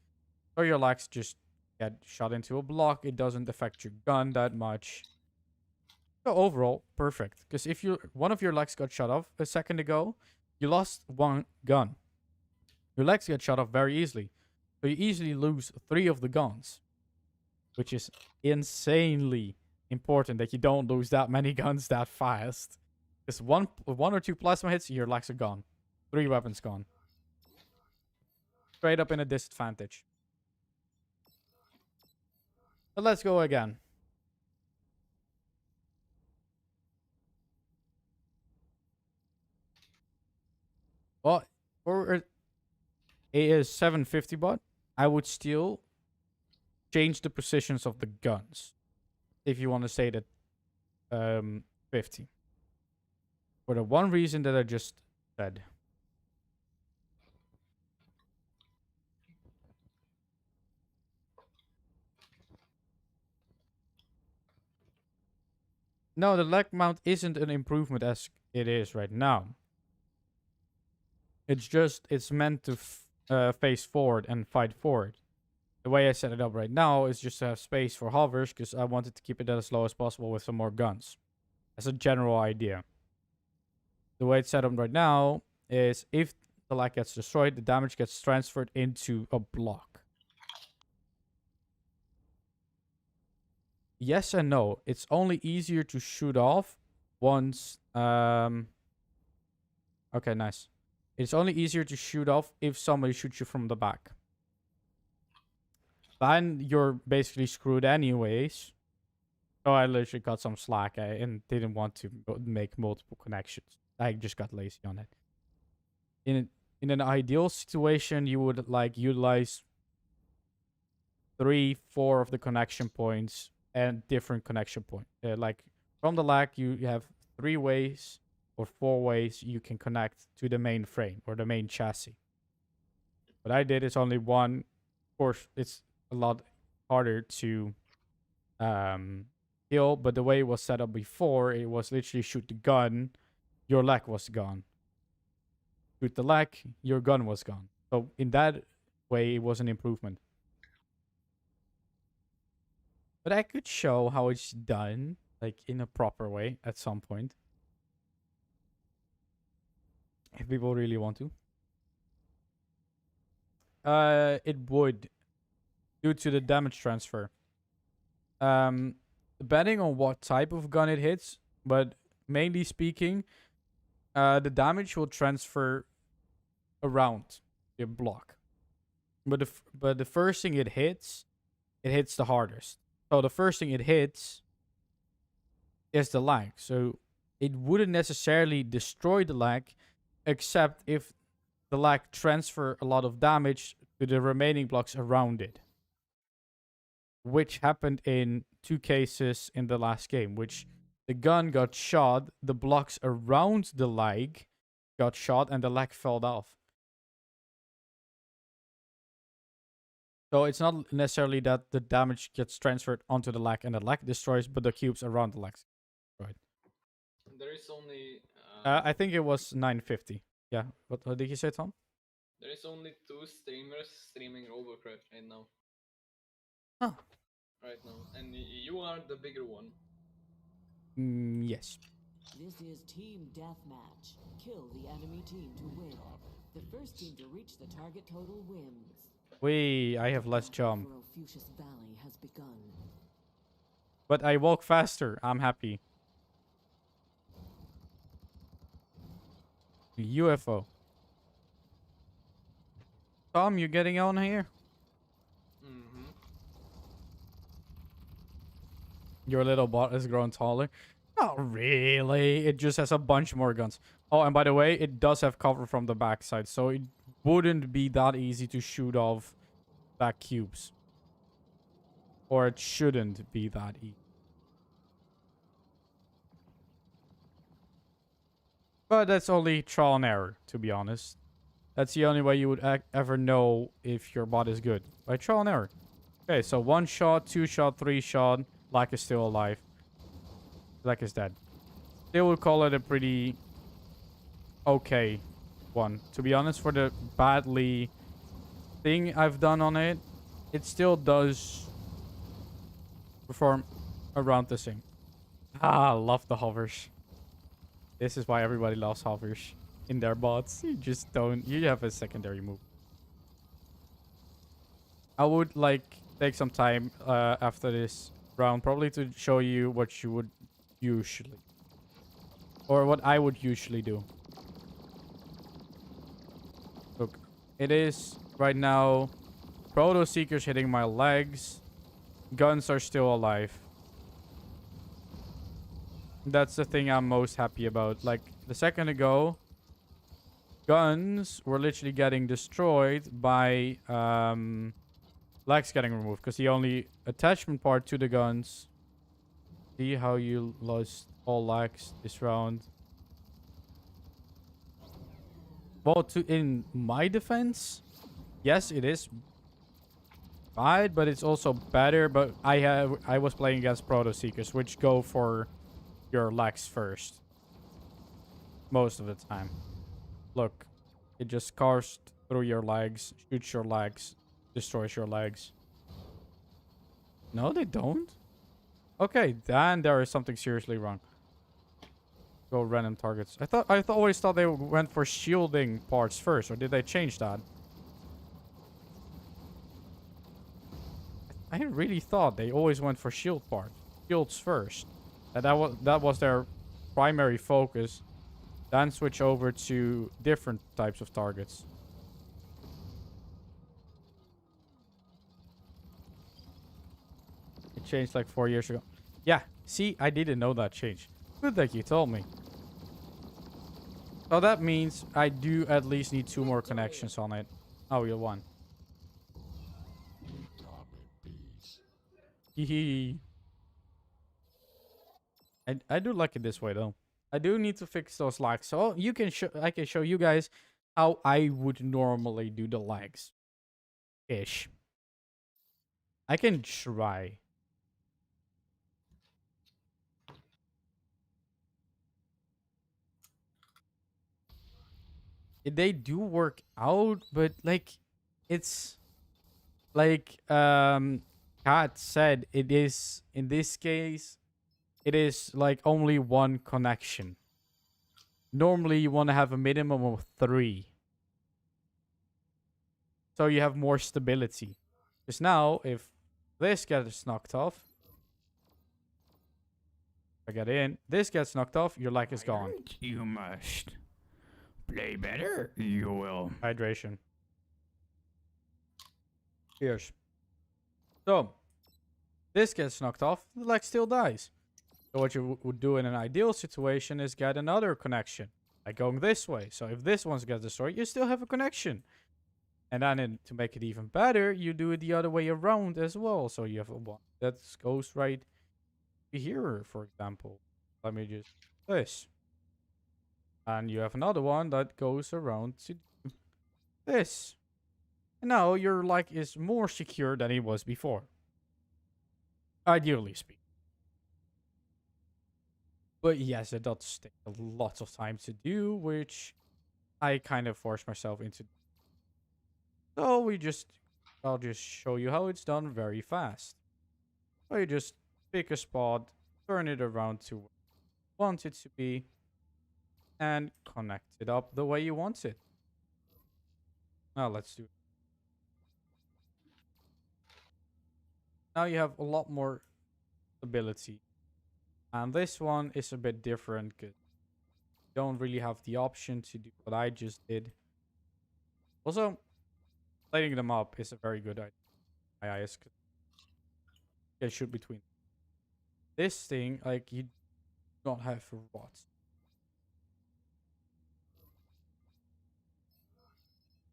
So your legs just get shot into a block. It doesn't affect your gun that much. So overall, perfect. Because if one of your legs got shot off a second ago, you lost 1 gun. Your legs get shot off very easily. So you easily lose 3 of the guns. Which is insanely important that you don't lose that many guns that fast. Because one or 2 plasma hits, your legs are gone. 3 weapons gone. Straight up in a disadvantage. But let's go again. Well, for a 750 bot, I would still change the positions of the guns. If you want to say that 50. For the one reason that I just said. No, the leg mount isn't an improvement as it is right now. It's meant to face forward and fight forward. The way I set it up right now is just to have space for hovers because I wanted to keep it as low as possible with some more guns. As a general idea. The way it's set up right now is if the lag gets destroyed, the damage gets transferred into a block. Yes and no. It's only easier to shoot off once... Okay, nice. It's only easier to shoot off if somebody shoots you from the back. Then you're basically screwed anyways. So I literally got some slack and didn't want to make multiple connections. I just got lazy on it. In an ideal situation, you would like utilize 3, 4 of the connection points and different connection points. Like from the lag, you have 3 ways or 4 ways you can connect to the main frame or the main chassis. What I did is only 1. Of course, it's a lot harder to kill, but the way it was set up before, it was literally shoot the gun, your leg was gone. Shoot the leg, your gun was gone. So in that way, it was an improvement. But I could show how it's done, like in a proper way at some point. If people really want to. It would, due to the damage transfer. Depending on what type of gun it hits, but mainly speaking, the damage will transfer around the block. But the first thing it hits the hardest. So the first thing it hits is the lag. So it wouldn't necessarily destroy the lag, except if the lag transfer a lot of damage to the remaining blocks around it. which happened in 2 cases in the last game, which the gun got shot, the blocks around the leg got shot, and the leg fell off. So it's not necessarily that the damage gets transferred onto the leg and the leg destroys, but the cubes around the legs. Right. There is only. I think it was 950. Yeah. What did you say, Tom? There is only 2 streamers streaming Robocraft right now. Huh. Right now, and you are the bigger one. Yes. This is team deathmatch. Kill the enemy team to win. The first team to reach the target total wins. I have less jump. Ferocious Valley has begun. But I walk faster. I'm happy. UFO. Tom, you getting on here? Mm-hmm. Your little bot has grown taller. Not really. It just has a bunch more guns. Oh, and by the way, it does have cover from the backside, so it wouldn't be that easy to shoot off back cubes. Or it shouldn't be that easy. But that's only trial and error, to be honest. That's the only way you would ever know if your bot is good. By trial and error. Okay, so 1 shot, 2 shot, 3 shot. Lack is still alive. Lack is dead. They would call it a pretty okay one. To be honest, for the badly thing I've done on it, it still does perform around the same. I love the hovers. This is why everybody loves hovers in their bots. You just don't. You have a secondary move. I would like take some time after this round probably to show you what you would usually, or what I would usually do. Look, it is right now Proto Seekers hitting my legs. Guns are still alive. That's the thing I'm most happy about. Like, the second ago, guns were literally getting destroyed by legs getting removed. Because the only attachment part to the guns... See how you lost all legs this round. Well, in my defense, yes, it is bad, but it's also better. But I was playing against Proto Seekers, which go for your legs first most of the time. Look, it just cars through your legs, shoots your legs, destroys your legs. No, they don't. Okay, then there is something seriously wrong. Go random targets. I always thought they went for shielding parts first, or did they change that? I really thought they always went for shields first. And that was their primary focus. Then switch over to different types of targets. It changed like 4 years ago. Yeah, see, I didn't know that change. Good that you told me. So that means I do at least need 2 more connections on it. Oh, you won. Hehe. I do like it this way though. I do need to fix those lags. So I can show you guys how I would normally do the lags. Ish. I can try. They do work out, but like it's like Kat said, it is in this case it is like only 1 connection. Normally you want to have a minimum of 3. So you have more stability. Because now if this gets knocked off, I get in, this gets knocked off, your leg is gone. You must play better. You will. Hydration. Cheers. So, this gets knocked off, the leg still dies. So what you would do in an ideal situation is get another connection. Like going this way. So if this one gets destroyed, you still have a connection. And then to make it even better, you do it the other way around as well. So you have a one that goes right here, for example. Let me just this. And you have another one that goes around to this. And now your like is more secure than it was before. Ideally speaking. But yes, it does take a lot of time to do, which I kind of force myself into. So I'll just show you how it's done very fast. So you just pick a spot, turn it around to where you want it to be, and connect it up the way you want it. Now let's do it. Now you have a lot more stability. And this one is a bit different because you don't really have the option to do what I just did. Also, lighting them up is a very good idea. I ask. It should between this thing, like you don't have rods.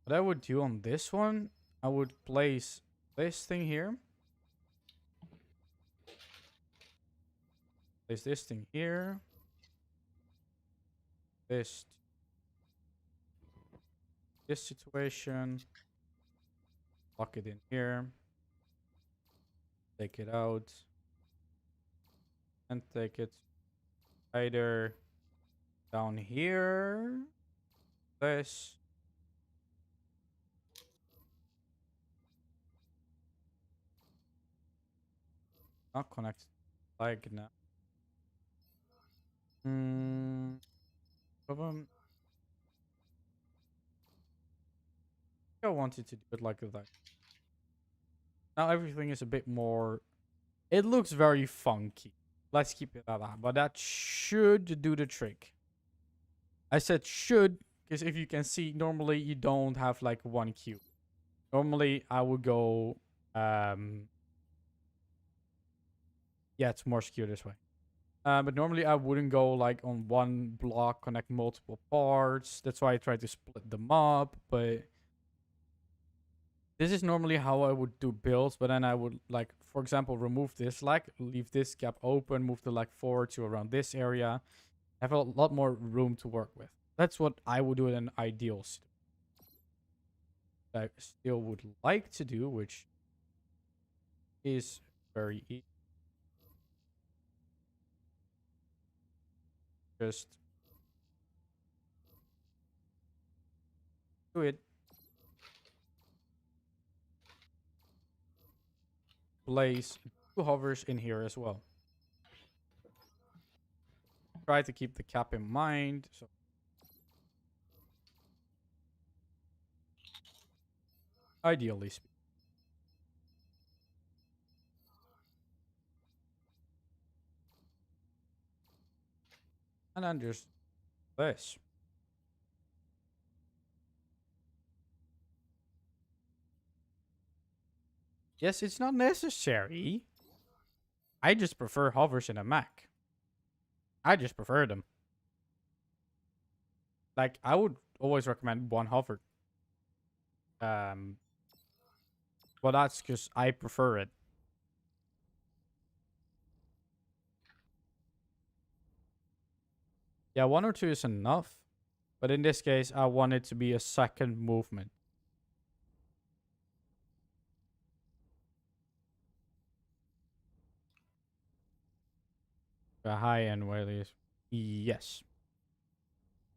What I would do on this one, I would place this thing here. Place this thing here. This situation. Lock it in here. Take it out. And take it either down here. This. Not connected like now. Problem. I wanted to do it like that. Now everything is a bit more. It looks very funky. Let's keep it at that. But that should do the trick. I said should because if you can see, normally you don't have like one cube. Normally I would go. Yeah, it's more secure this way. But normally I wouldn't go like on one block, connect multiple parts. That's why I try to split them up. But this is normally how I would do builds. But then I would like, for example, remove this leg, leave this gap open, move the leg forward to around this area. Have a lot more room to work with. That's what I would do in an ideal state. I still would like to do, which is very easy. Just do it. Place 2 hovers in here as well. Try to keep the cap in mind. So ideally speaking. And then just this. Yes, it's not necessary. I just prefer hovers in a Mac. I just prefer them. Like, I would always recommend one hover. But that's because I prefer it. Yeah, 1 or 2 is enough. But in this case, I want it to be a second movement. A high-end wireless. Yes.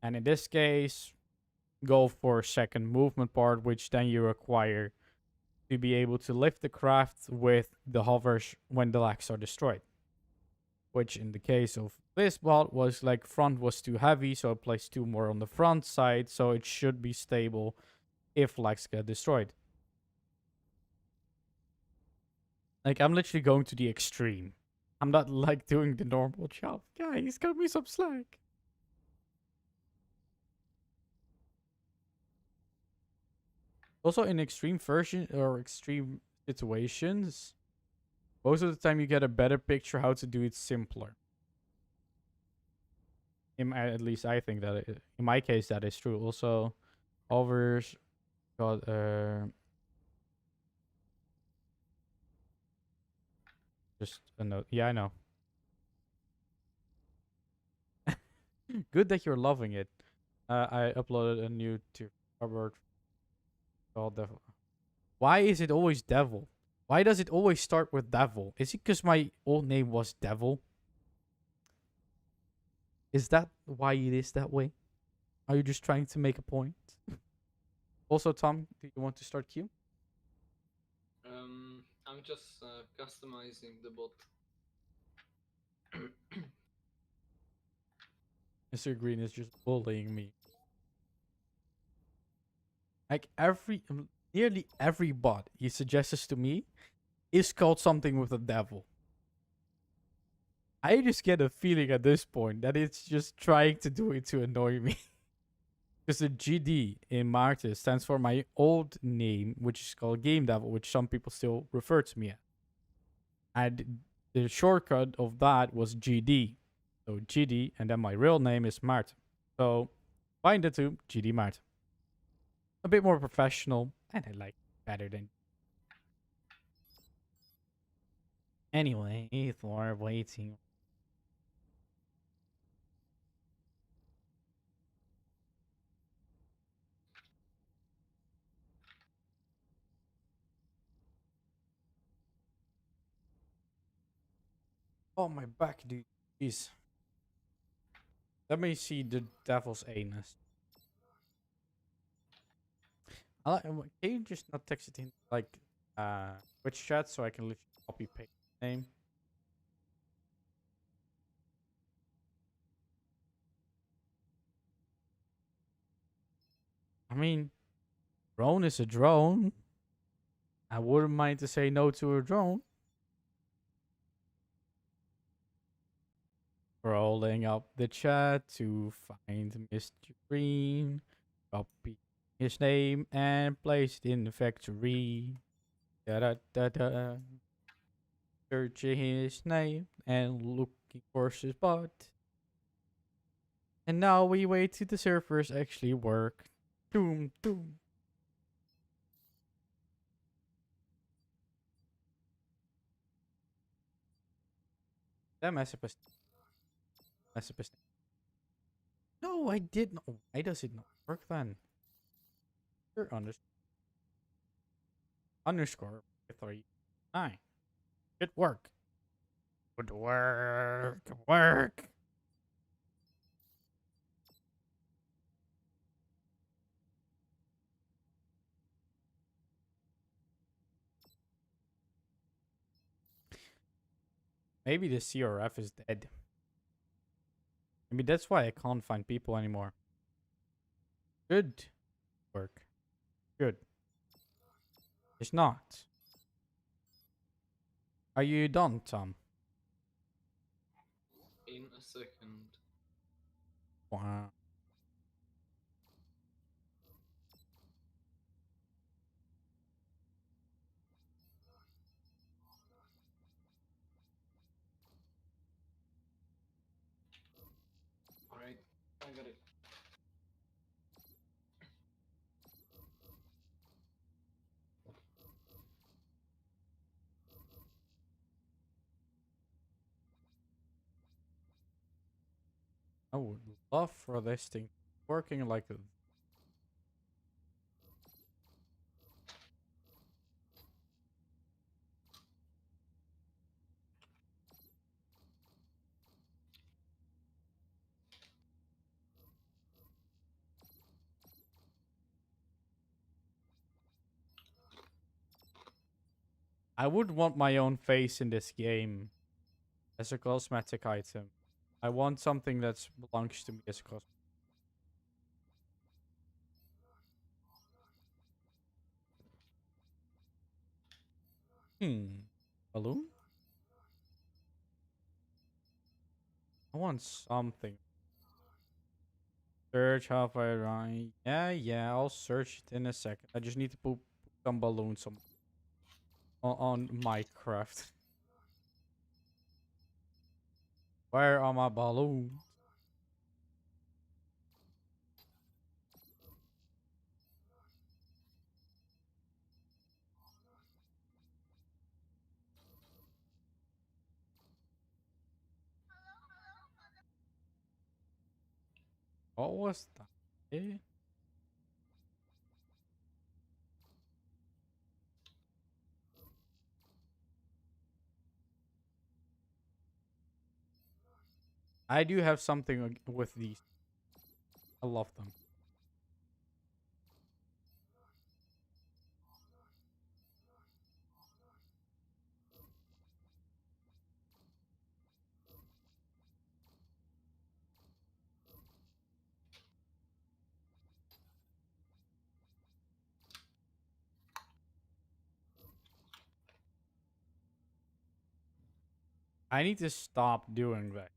And in this case, go for a second movement part, which then you require to be able to lift the craft with the hovers when the legs are destroyed. Which in the case of this bot was like front was too heavy, so I placed 2 more on the front side, so it should be stable if legs get destroyed. Like, I'm literally going to the extreme. I'm not like doing the normal job. Guys, cut me some slack. Also, in extreme version or extreme situations, most of the time you get a better picture how to do it simpler. At least I think that in my case that is true. Also, hovers God, just a note. Yeah, I know. Good that you're loving it. I uploaded a new to Robert called Devil. Why is it always Devil? Why does it always start with Devil? Is it because my old name was Devil? Is that why it is that way? Are you just trying to make a point? Also, Tom, do you want to start Q? I'm just customizing the bot. Mr. Green is just bullying me. Like nearly every bot he suggests to me is called something with a devil. I just get a feeling at this point that it's just trying to do it to annoy me. Because the GD in Maarten stands for my old name, which is called Game Devil, which some people still refer to me as. And the shortcut of that was GD. So GD, and then my real name is Maarten. So find the two, GDMaarten. A bit more professional, and I like it better than. Anyway, for waiting. Oh, my back, dude. Jeez. Let me see the devil's anus. Can you just not text it in like which chat so I can literally copy paste the name? I mean, drone is a drone. I wouldn't mind to say no to a drone. Scrolling up the chat to find Mr. Green, copy his name and place it in the factory. Da da da da. Searching his name and looking for his spot. And now we wait till the servers actually work. Doom, doom. That Massipus. No, I did not. Why does it not work then? Sure, underscore 3 9. Good work. Good work. Work. Maybe the CRF is dead. Maybe that's why I can't find people anymore. Good work. Good. It's not. Are you done, Tom? In a second. Wow. Alright, I got it. I would love for this thing working like a. I would want my own face in this game as a cosmetic item. I want something that belongs to me as a cosmetic. Balloon? I want something. Search halfway right. Yeah, I'll search it in a second. I just need to put some balloons on Minecraft. Where are my balloons? What was that? Eh? I do have something with these. I love them. I need to stop doing that.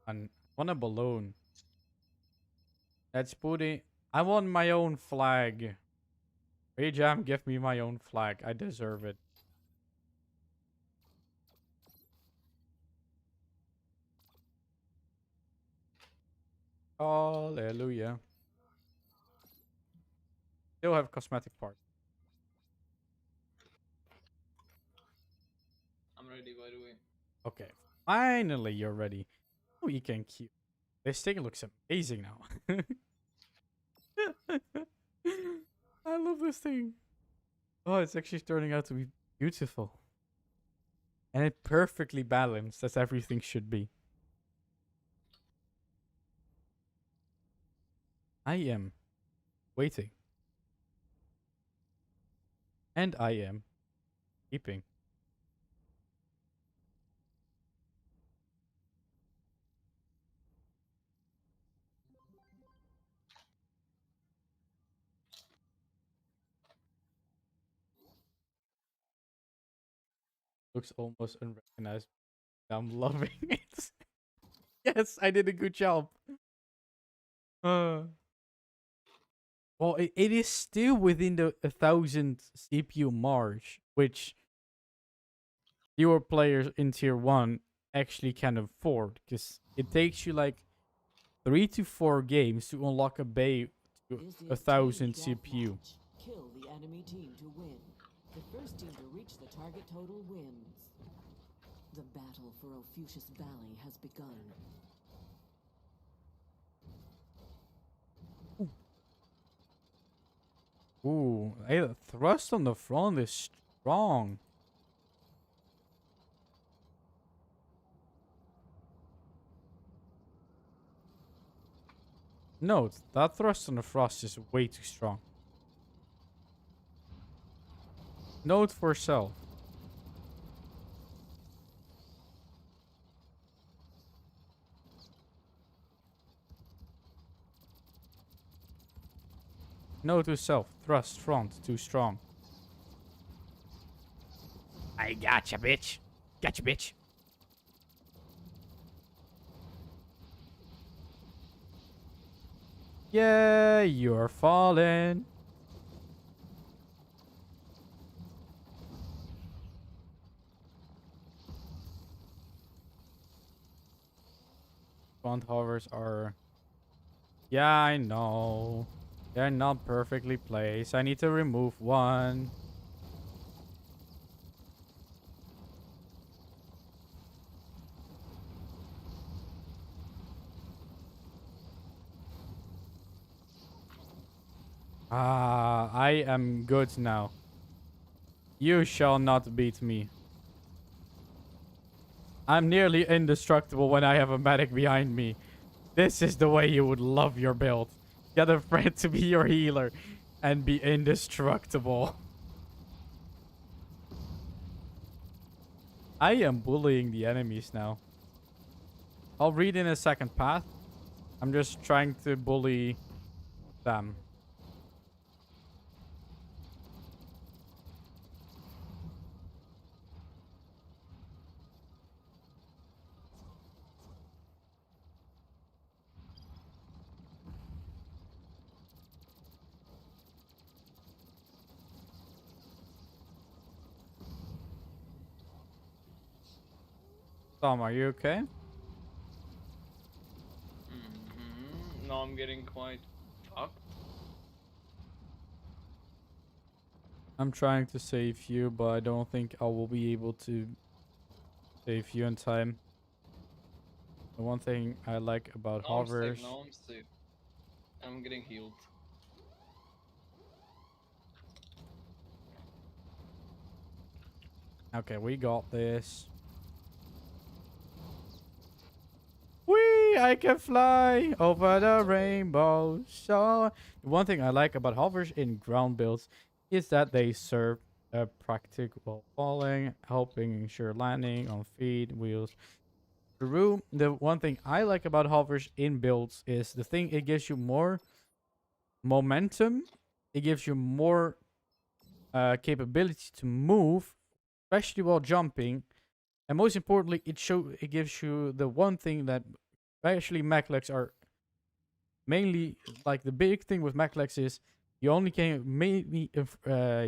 And want a balloon. Let's put it. I want my own flag. Hey Jam, give me my own flag. I deserve it. Hallelujah. Still have cosmetic part. I'm ready, by the way. Okay. Finally, you're ready. Oh, you can cute. This thing looks amazing now. I love this thing. Oh, it's actually turning out to be beautiful. And it perfectly balanced as everything should be. I am waiting. And I am keeping. Looks almost unrecognizable. I'm loving it. Yes, I did a good job. Uh, well, it is still within the 1,000 CPU march, which fewer players in tier 1 actually can afford. Because it takes you like 3 to 4 games to unlock a bay to This is 1,000 team CPU. deathmatch. Kill the enemy team to win. The first team to reach the target total wins. The battle for Ophusius Valley has begun. Ooh, hey, the thrust on the front is strong. Note, that thrust on the frost is way too strong. Note for self. Note to self. Thrust front too strong. I gotcha, bitch. Gotcha, bitch. Yeah, you're falling. Front hovers are... Yeah, I know. They're not perfectly placed. I need to remove one. Ah, I am good now. You shall not beat me. I'm nearly indestructible when I have a medic behind me. This is the way you would love your build. Get a friend to be your healer and be indestructible. I am bullying the enemies now. I'll read in a second path. I'm just trying to bully them. Tom, are you okay? No, I'm getting quite fucked. I'm trying to save you, but I don't think I will be able to save you in time. The one thing I like about Now I'm safe, hovers. now I'm safe. I'm getting healed. Okay, we got this. Whee! I can fly over the rainbow. So, one thing I like about hovers in ground builds is that they serve a practical falling, helping ensure landing on feet, wheels. The one thing I like about hovers in builds is the thing it gives you more momentum. It gives you more capability to move, especially while jumping. And most importantly, it gives you the one thing that actually mechlex are mainly like. The big thing with mechlex is you only can maybe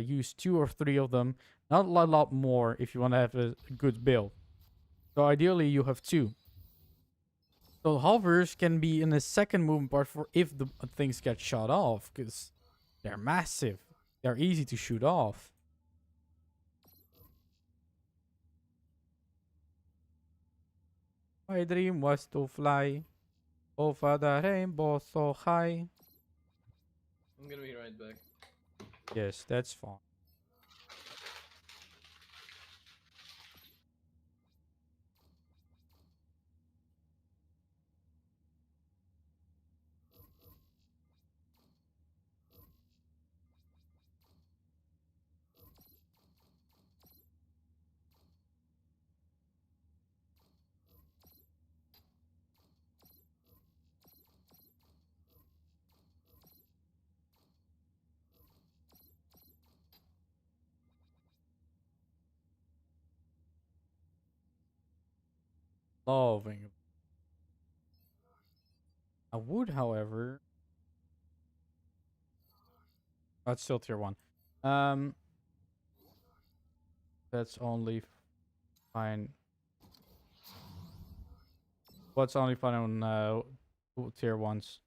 use 2 or 3 of them, not a lot more if you want to have a good build. So ideally you have 2. So hovers can be in the second movement part for if the things get shot off, because they're massive. They're easy to shoot off. My dream was to fly over the rainbow so high. I'm gonna be right back. Yes, that's fine. Loving. I would, however, that's still tier 1. Um, that's only fine. What's only fine on tier 1s?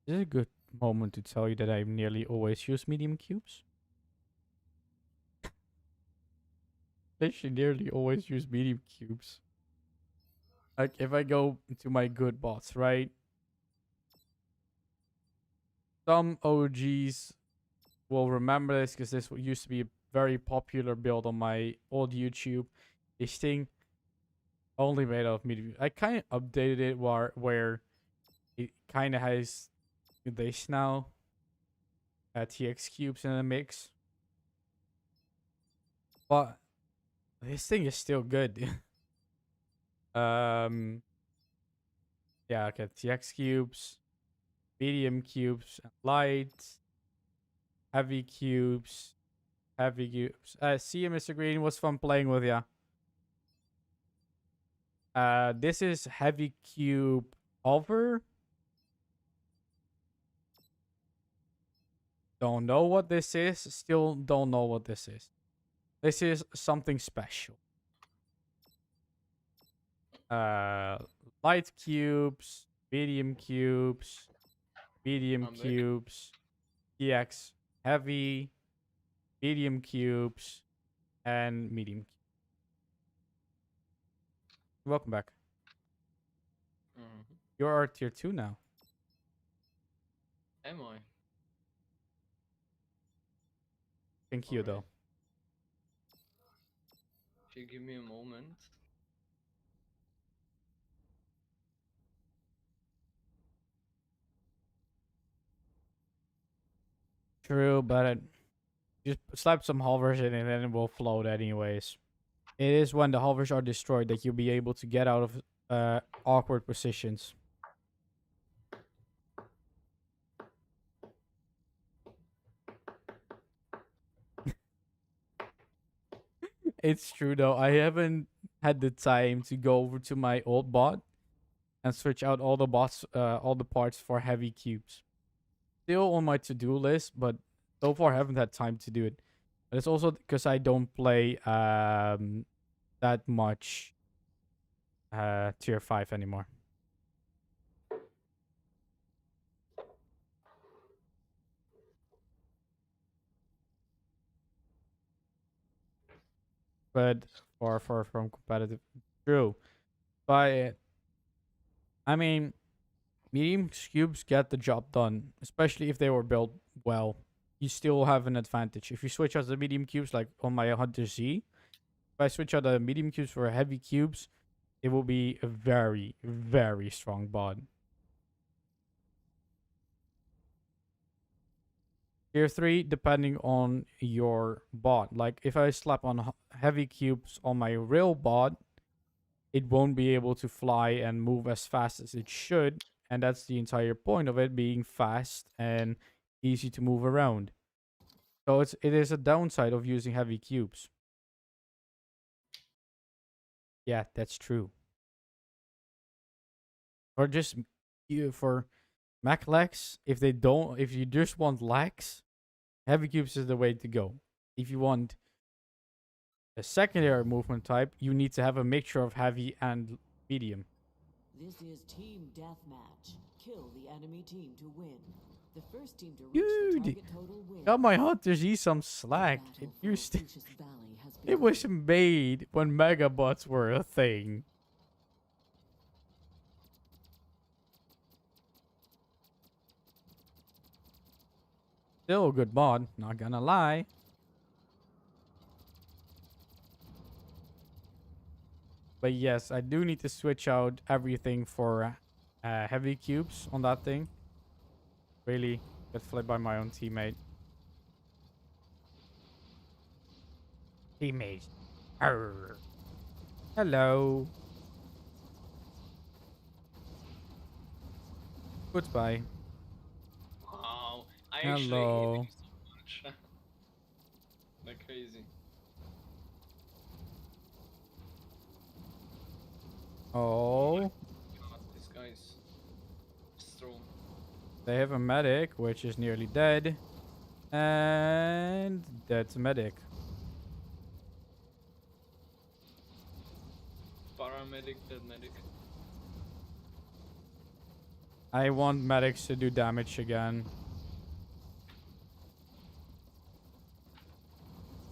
This is a good moment to tell you that I nearly always use medium cubes. I should nearly always use medium cubes. Like if I go to my good bots, right? Some OGs will remember this because this used to be a very popular build on my old YouTube. This thing only made out of medium. I kind of updated it where it kind of has this now. TX cubes in the mix. But this thing is still good. um yeah, okay, TX cubes, medium cubes, light, heavy cubes, heavy cubes. See you, Mr. Green. Was fun playing with ya. This is heavy cube over. Don't know what this is. Still don't know what this is. This is something special. Uh, light cubes, medium cubes, medium I'm back. cubes, TX heavy, medium cubes, and medium. Welcome back. Mhm. You're tier 2 now. Am I? Thank you, though. Alright. If you give me a moment. True, but just slap some hovers in it and it will float anyways. It is when the hovers are destroyed that you'll be able to get out of awkward positions. It's true though. I haven't had the time to go over to my old bot and switch out all the all the parts for heavy cubes. Still on my to-do list, but so far I haven't had time to do it. But it's also because I don't play that much tier 5 anymore. but far from competitive. True, but I mean, medium cubes get the job done, especially if they were built well. You still have an advantage. If you switch out the medium cubes, like on my Hunter Z, if I switch out the medium cubes for heavy cubes, it will be a very, very strong bot. Tier 3, depending on your bot. Like, if I slap on heavy cubes on my real bot, it won't be able to fly and move as fast as it should. And that's the entire point of it being fast and easy to move around. So it is a downside of using heavy cubes. Yeah, that's true. Or just for mech legs, if you just want legs, heavy cubes is the way to go. If you want a secondary movement type, you need to have a mixture of heavy and medium. This is team deathmatch. Kill the enemy team to win. The first team to reach the Dude, target total wins. got my Hunter Z some slack. It was made when megabots were a thing. Still a good mod, not gonna lie. But yes, I do need to switch out everything for heavy cubes on that thing. Really get flipped by my own teammate. Teammates. Arr. Hello. Goodbye. Wow, I actually Hello. hate him so much. Like crazy. Oh, God, this guy's strong. they have a medic, which is nearly dead. And that's a medic. Paramedic, dead medic. I want medics to do damage again.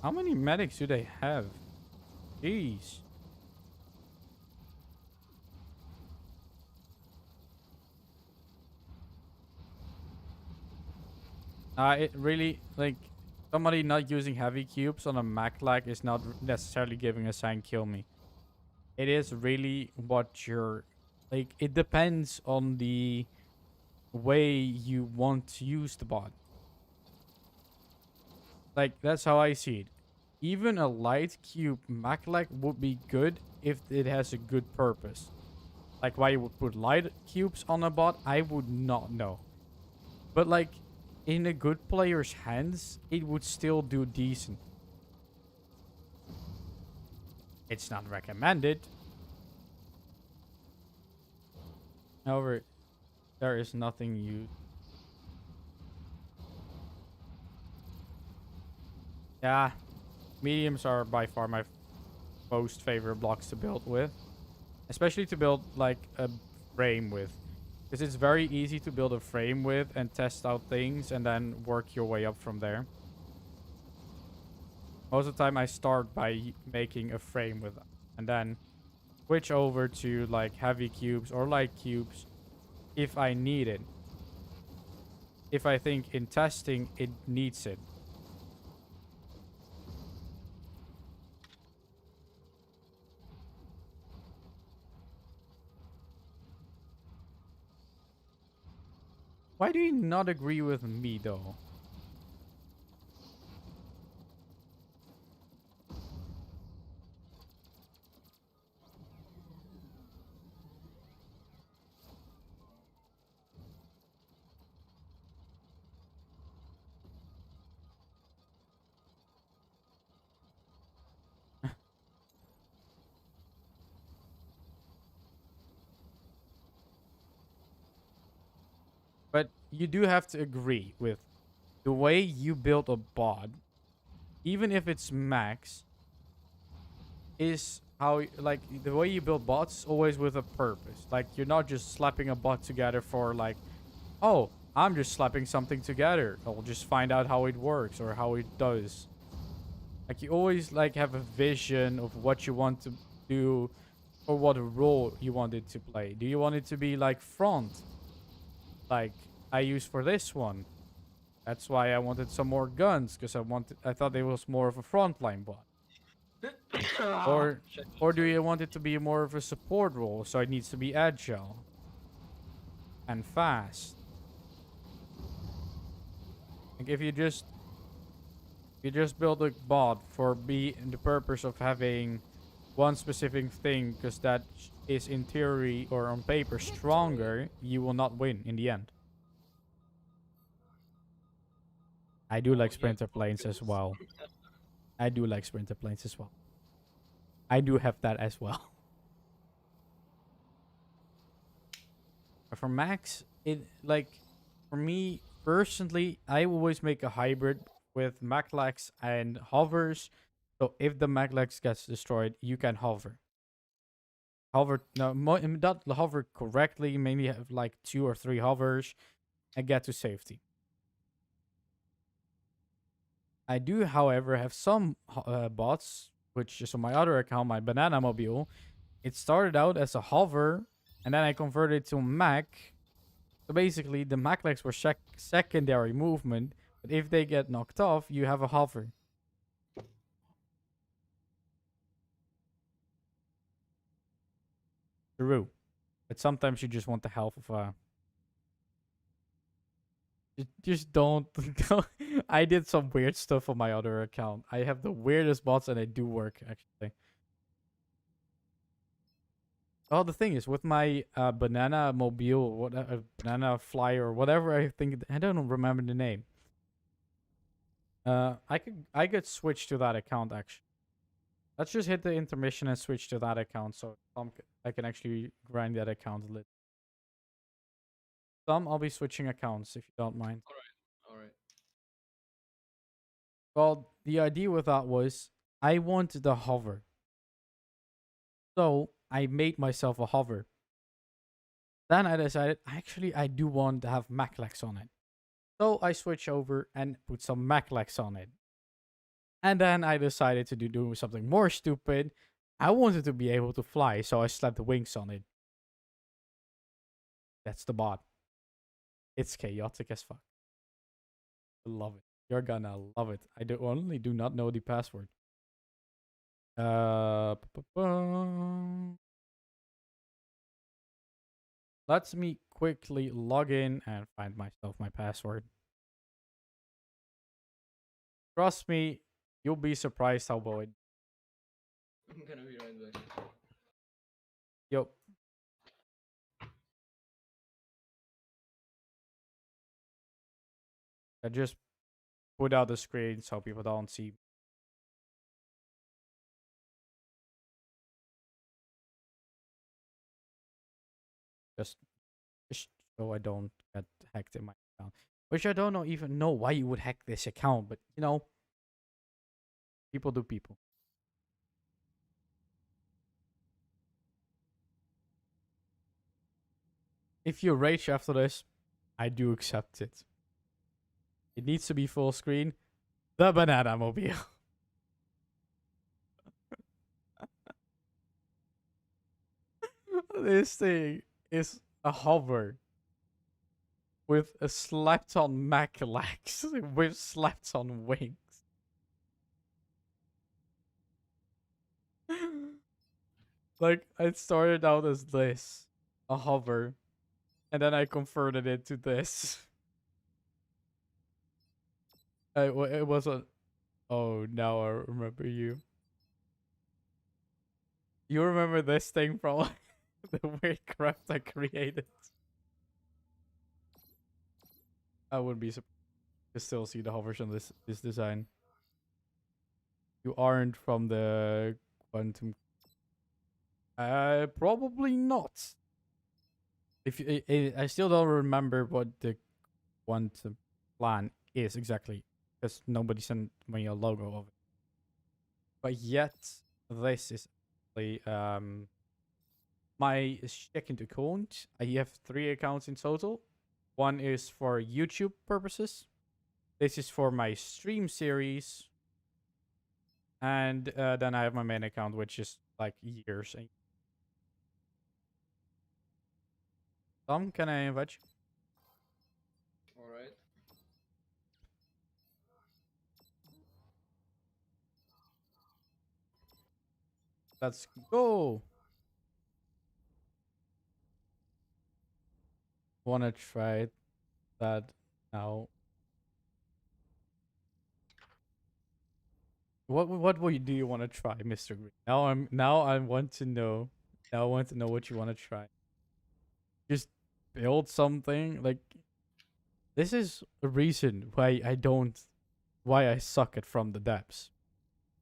How many medics do they have? Jeez. It really, like, somebody not using heavy cubes on a Mac lag is not necessarily giving a sign kill me. It is really what you're, like, it depends on the way you want to use the bot. Like, that's how I see it. Even a light cube Mac lag would be good if it has a good purpose. Like, why you would put light cubes on a bot, I would not know. But, like, in a good player's hands, it would still do decent. It's not recommended. However, there is nothing you... Yeah, mediums are by far my most favorite blocks to build with. Especially to build, like, a frame with. Because it's very easy to build a frame with and test out things and then work your way up from there. Most of the time I start by making a frame with them. And then switch over to like heavy cubes or light cubes if I need it. If I think in testing it needs it. Why do you not agree with me, though? But you do have to agree with the way you build a bot, even if it's max, is how, like, the way you build bots is always with a purpose. Like, you're not just slapping a bot together for like, oh, I'm just slapping something together. I'll just find out how it works or how it does. Like you always like have a vision of what you want to do or what role you want it to play. Do you want it to be like front, like I use for this one? That's why I wanted some more guns, because I thought it was more of a frontline bot. Or Shit, or do sorry. you want it to be more of a support role, so it needs to be agile and fast? Like if you just build a bot for the purpose of having one specific thing, because that is in theory or on paper stronger, you will not win in the end. I do like Oh, yeah, sprinter planes as focus. well. I do like sprinter planes as well. I do have that as well. But for Max, it like for me personally, I always make a hybrid with Maclax and hovers. So if the Maclax gets destroyed, you can hover. Hover, no, not hover correctly. Maybe have like 2 or 3 hovers and get to safety. I do, however, have some bots, which is on my other account, my Banana Mobile. It started out as a hover, and then I converted it to Mac. So basically, the Mac legs were secondary movement, but if they get knocked off, you have a hover. True. But sometimes you just want the help of a. Just don't. I did some weird stuff on my other account. I have the weirdest bots, and they do work actually. Oh, the thing is, with my banana mobile, what banana flyer or whatever, I don't remember the name. I could switch to that account actually. Let's just hit the intermission and switch to that account, so I can actually grind that account a little. I'll be switching accounts if you don't mind. All right. Well, the idea with that was I wanted a hover, so I made myself a hover. Then I decided actually I do want to have Maclex on it. So I switch over and put some Maclex on it. And then I decided to do something more stupid. I wanted to be able to fly, so I slapped the wings on it. That's the bot. It's chaotic as fuck. I love it. You're gonna love it. I do not know the password. Let me quickly log in and find myself my password. Trust me, you'll be surprised how well it. I'm gonna be right back. Yo. I just put out the screen so people don't see. Just, just so I don't get hacked in my account. Which I don't even know why you would hack this account, but you know, people do people. If you rage after this, I do accept it. It needs to be full screen. The banana mobile. This thing is a hover with a slapped on Mac legs with slapped on wings. Like it started out as this, a hover, and then I converted it to this. It was a. Oh, now I remember you. You remember this thing from the weird craft I created? I wouldn't be surprised to still see the hovers on this design. You aren't from the quantum. Probably not. If I still don't remember what the quantum plan is exactly, because nobody sent me a logo of it. But yet, this is actually my second account. I have 3 accounts in total. One is for YouTube purposes. This is for my stream series. And then I have my main account, which is like years. Tom, can I invite you? Alright. Let's go. Wanna try that now? What do you want to try, Mr. Green? Now I want to know. Now I want to know what you want to try. Just build something like this is a reason why I suck at From the Depths.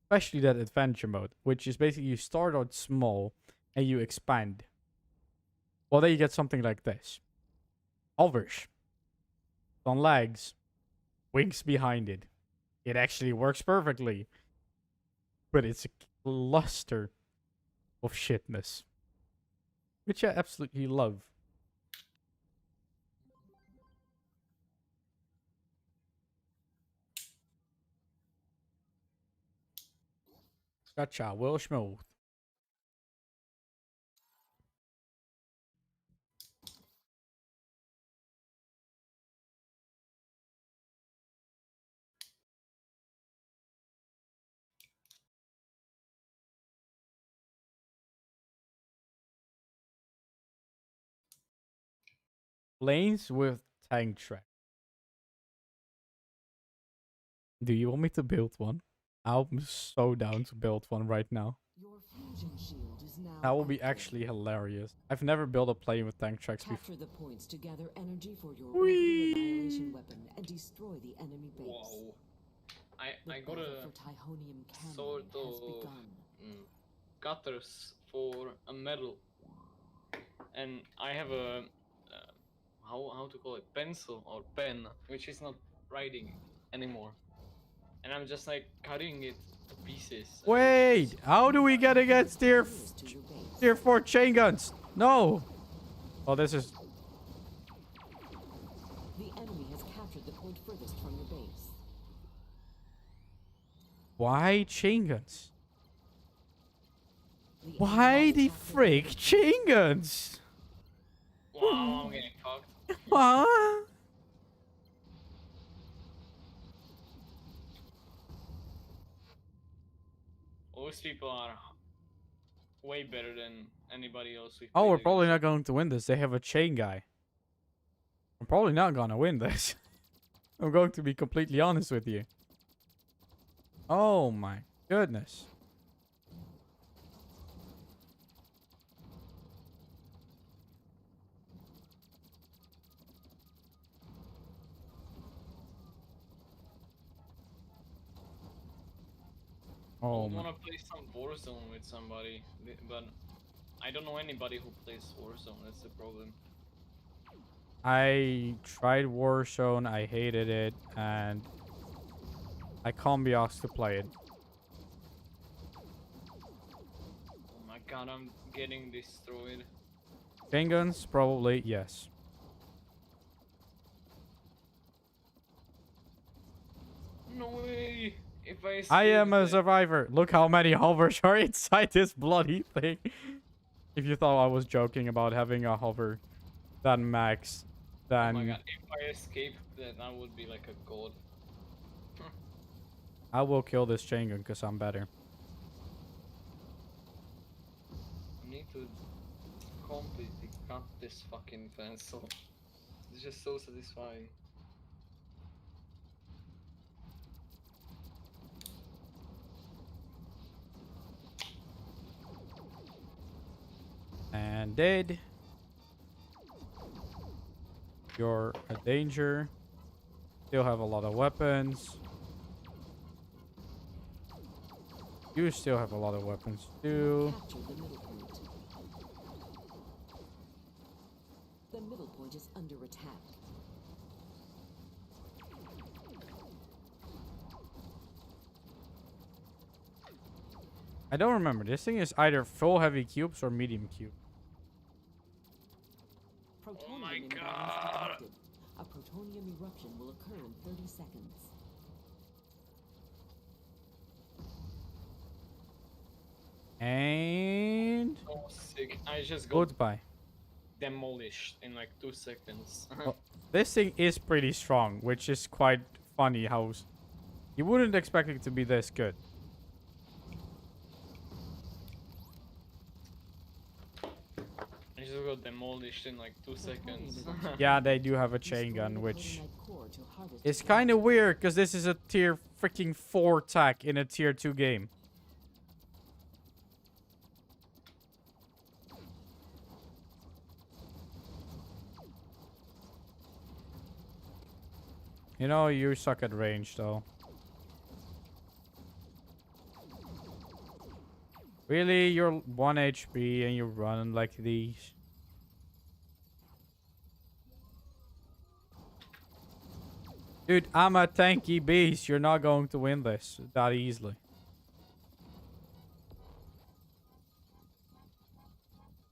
Especially that adventure mode, which is basically you start out small and you expand. Well, then you get something like this. Hovers. On legs. Wings behind it. It actually works perfectly. But it's a cluster of shitness. Which I absolutely love. Gotcha, Will Smooth. Lanes with tank track. Do you want me to build one? I'm so down to build one right now. Your fusion shield is now That will be active. actually hilarious. I've never built a plane with tank tracks before. Capture the points to gather energy for your Whee! orbital annihilation weapon and destroy the enemy base. Whoa. The I got battle a for Tihonium Canyon sort has of begun. cutters for a medal, and I have a how to call it, pencil or pen, which is not writing anymore, and I'm just like cutting it to pieces. and Wait, it's how do we get against tier Clears to your base. tier 4 chain guns? No. Oh, this is The enemy has captured the point furthest from your base. why chain guns? The Why enemy the has captured frick the- chain guns? Wow, I'm getting fucked. Huh? Those people are way better than anybody else we've Oh, played we're probably against. not going to win this. They have a chain guy. I'm probably not gonna win this. I'm going to be completely honest with you. Oh my goodness. I Oh would my. want to play some Warzone with somebody, but I don't know anybody who plays Warzone. That's the problem. I tried Warzone, I hated it, and I can't be asked to play it. Oh my god, I'm getting destroyed. Chain guns? Probably, yes. No way! If I I escape am a that- survivor. Look how many hovers are inside this bloody thing. If you thought I was joking about having a hover that max, Oh my then god, if I escape that, I would be like a god. I will kill this chain gun because I'm better. I need to completely cut this fucking pencil. It's just so satisfying. And dead. You're a danger. Still have a lot of weapons. You still have a lot of weapons too. Capture the middle point. The middle point is under attack. I don't remember. This thing is either full heavy cubes or medium cube. Protonium my imbalance God. detected. A protonium eruption will occur in 30 seconds. I just got Goodbye. demolished in like 2 seconds. Oh, this thing is pretty strong, which is quite funny how you wouldn't expect it to be this good. I just got demolished in like 2 seconds. Yeah, they do have a chain gun, which is kind of weird because this is a tier freaking 4 tech in a tier 2 game. You know, you suck at range, though. Really? You're 1 HP and you're running like these? Dude, I'm a tanky beast. You're not going to win this that easily.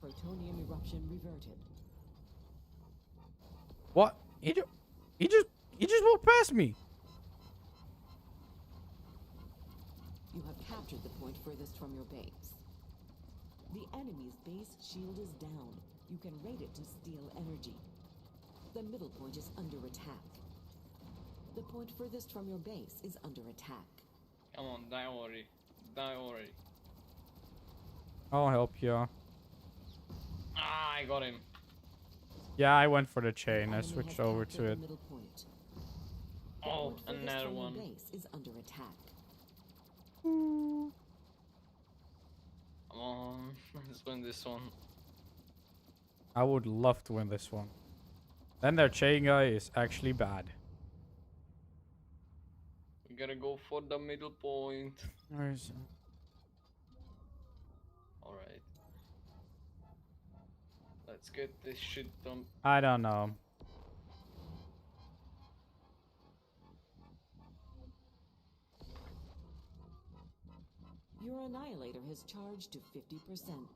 Plutonium eruption reverted. What? He just walked past me. You have captured the point furthest from your base. The enemy's base shield is down. You can raid it to steal energy. The middle point is under attack. The point furthest from your base is under attack. Come on, die already. Die already. I'll help you. Ah, I got him. Yeah, I went for the The chain. I enemy switched has over captured to the it. middle point. The Oh, point furthest another from your one. base is under attack. Come on, let's win this one. I would love to win this one. Then their chain guy is actually bad. We gotta go for the middle point. Where's... Alright. Let's get this shit done. I don't know. Your annihilator has charged to 50%.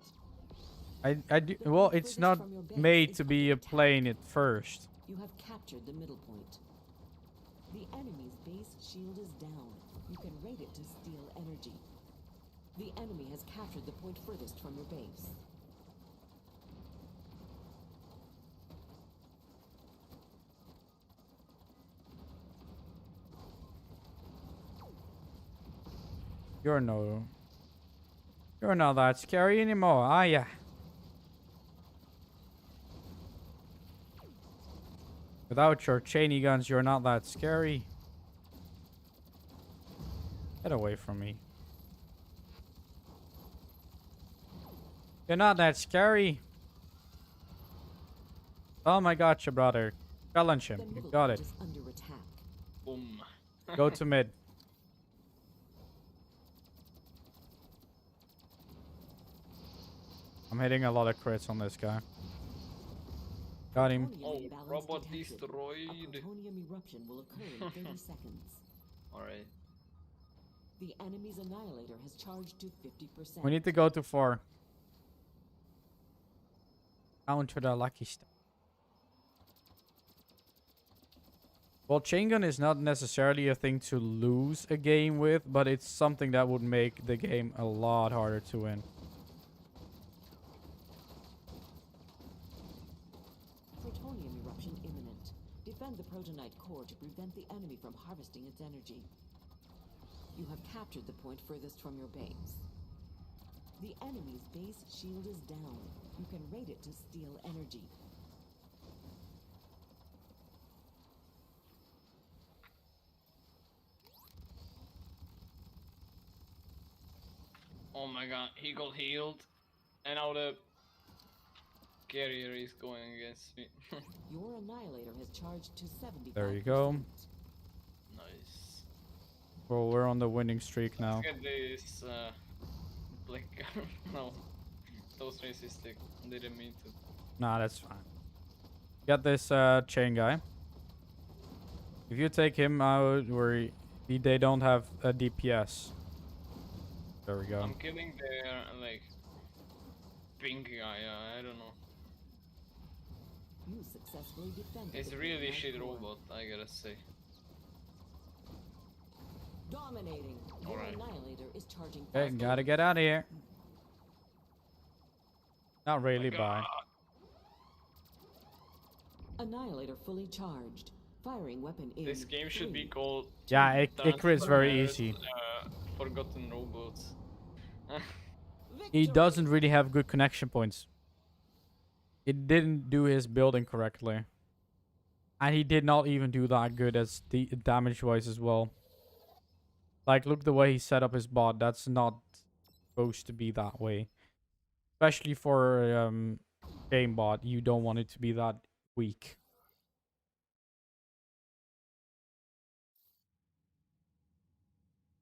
I do, well, it's not made to be a plane at first. You have captured the middle point. The enemy's base shield is down. You can raid it to steal energy. The enemy has captured the point furthest from your base. You're not that scary anymore, are ya? Without your chainy guns, you're not that scary. Get away from me. You're not that scary. Oh my god, your brother. Challenge him. The You middle got point it. is under attack. Boom. Go to mid. I'm hitting a lot of crits on this guy. Got him. Plutonium Oh, imbalance robot detected. destroyed. A plutonium eruption will occur in 30 seconds. Alright. The enemy's annihilator has charged to 50%. We need to go to 4. Counter the lucky star. Well, chain gun is not necessarily a thing to lose a game with, but it's something that would make the game a lot harder to win. Plutonium eruption imminent. Defend the protonite core to prevent the enemy from harvesting its energy. You have captured the point furthest from your base. The enemy's base shield is down. You can raid it to steal energy. Oh my god, he got healed. And now the carrier is going against me. Your annihilator has charged to 75%. There you go. Nice. Well, we're on the winning streak now. Let's get this black no. Those racistic. Didn't mean to. Nah, that's fine. Got this chain guy. If you take him out where they don't have a DPS. There we go. I'm killing their like pink guy, I don't know. You successfully defended It's the really protonite shit core. robot, I gotta say. Dominating. Your Alright. annihilator is charging Okay, faster. gotta get out of here. Not really, Like, but Annihilator fully charged. Firing weapon in. this game should be 3, called yeah, it crits very Transformers, easy. Forgotten Robots. He Victory! doesn't really have good connection points. It didn't do his building correctly. And he did not even do that good as the damage-wise as well. Like, look the way he set up his bot. That's not supposed to be that way. Especially for game bot. You don't want it to be that weak.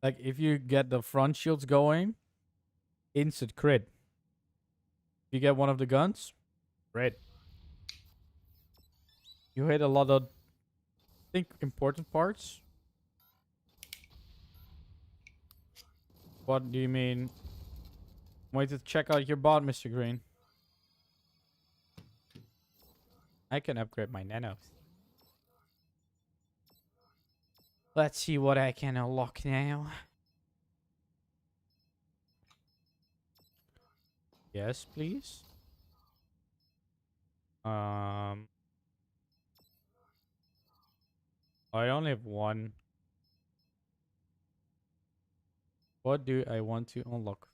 Like, if you get the front shields going, instant crit. If you get one of the guns, crit. You hit a lot of, I think, important parts. What do you mean? Wait to check out your bot, Mr. Green. I can upgrade my nanos. Let's see what I can unlock now. Yes, please. I only have one. What do I want to unlock?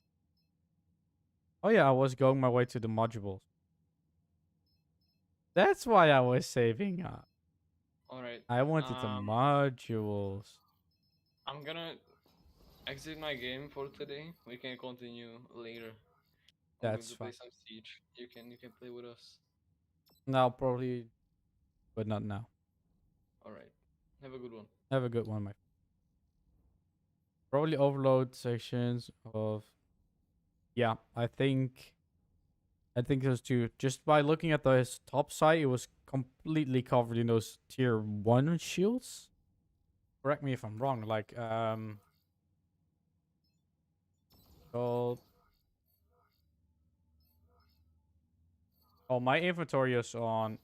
Oh yeah, I was going my way to the modules. That's why I was saving up. Alright. I wanted the modules. I'm gonna exit my game for today. We can continue later. I'm That's going to play fine. some Siege. You can play with us. No, probably, but not now. Alright. Have a good one. Have a good one, my. Probably overload sections of. Yeah, I think those two. Just by looking at the top side, it was completely covered in those tier 1 shields. Correct me if I'm wrong. Like gold. Oh, my inventory is on.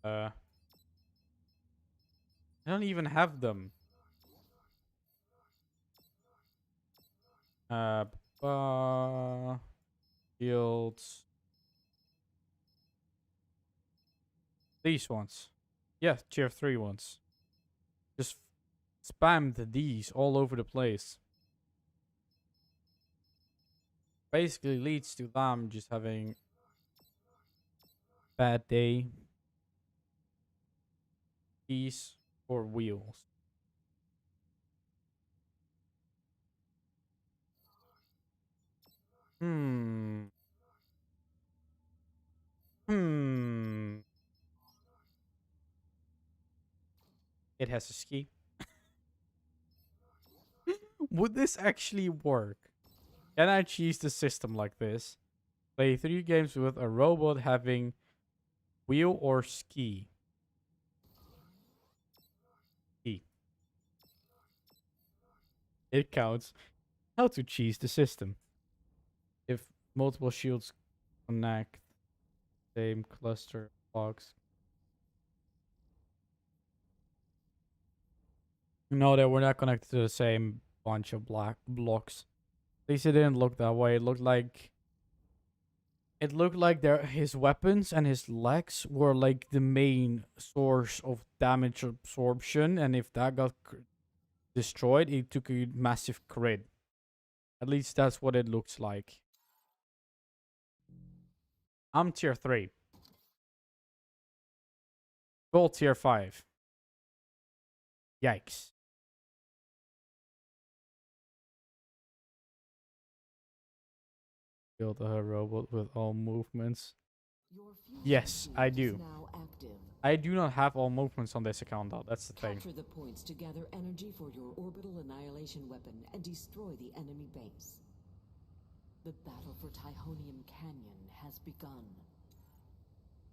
I don't even have them. Uh, shields. These ones. Yeah, tier 3 ones. Just spammed these all over the place. Basically leads to them just having bad day. Keys or wheels. Hmm. It has a ski. Would this actually work? Can I cheese the system like this? Play 3 games with a robot having wheel or ski. E. It counts. How to cheese the system. If multiple shields connect same cluster blocks. No, they were not connected to the same bunch of black blocks. At least it didn't look that way. It looked like his weapons and his legs were like the main source of damage absorption, and if that got destroyed, it took a massive crit. At least that's what it looks like. I'm tier 3. Gold tier 5. Yikes. Build a robot with all movements. Your fusion Yes, I shield is do. now active. I do not have all movements on this account though. That's the thing. Capture the points to gather energy for your orbital annihilation weapon and destroy the enemy base. The battle for Tyhonium Canyon has begun.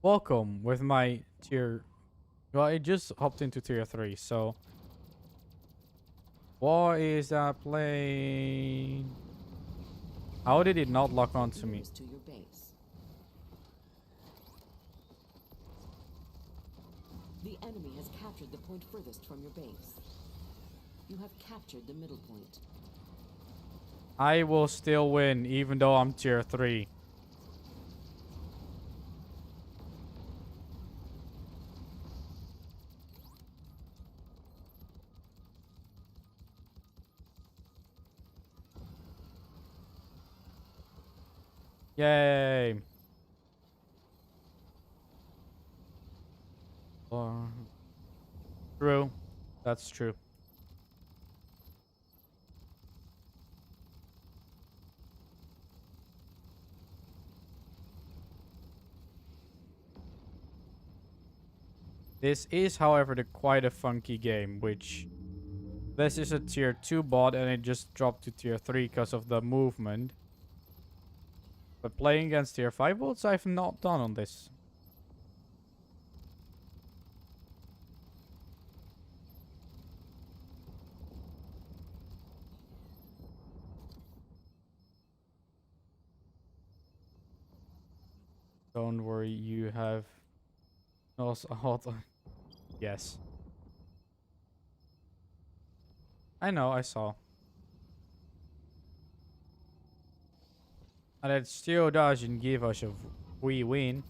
Welcome with my tier. Well, I just hopped into tier 3, so. What is that plane? How did it not lock onto me? To your base. The enemy has captured the point furthest from your base. You have captured the middle point. I will still win, even though I'm tier 3. Yay. True. That's true. This is, however, quite a funky game, which this is a tier 2 bot and it just dropped to tier 3 because of the movement. But playing against tier 5 bots, I've not done on this. Don't worry, you have also hot. Yes. I know, I saw. And it still doesn't give us a free win.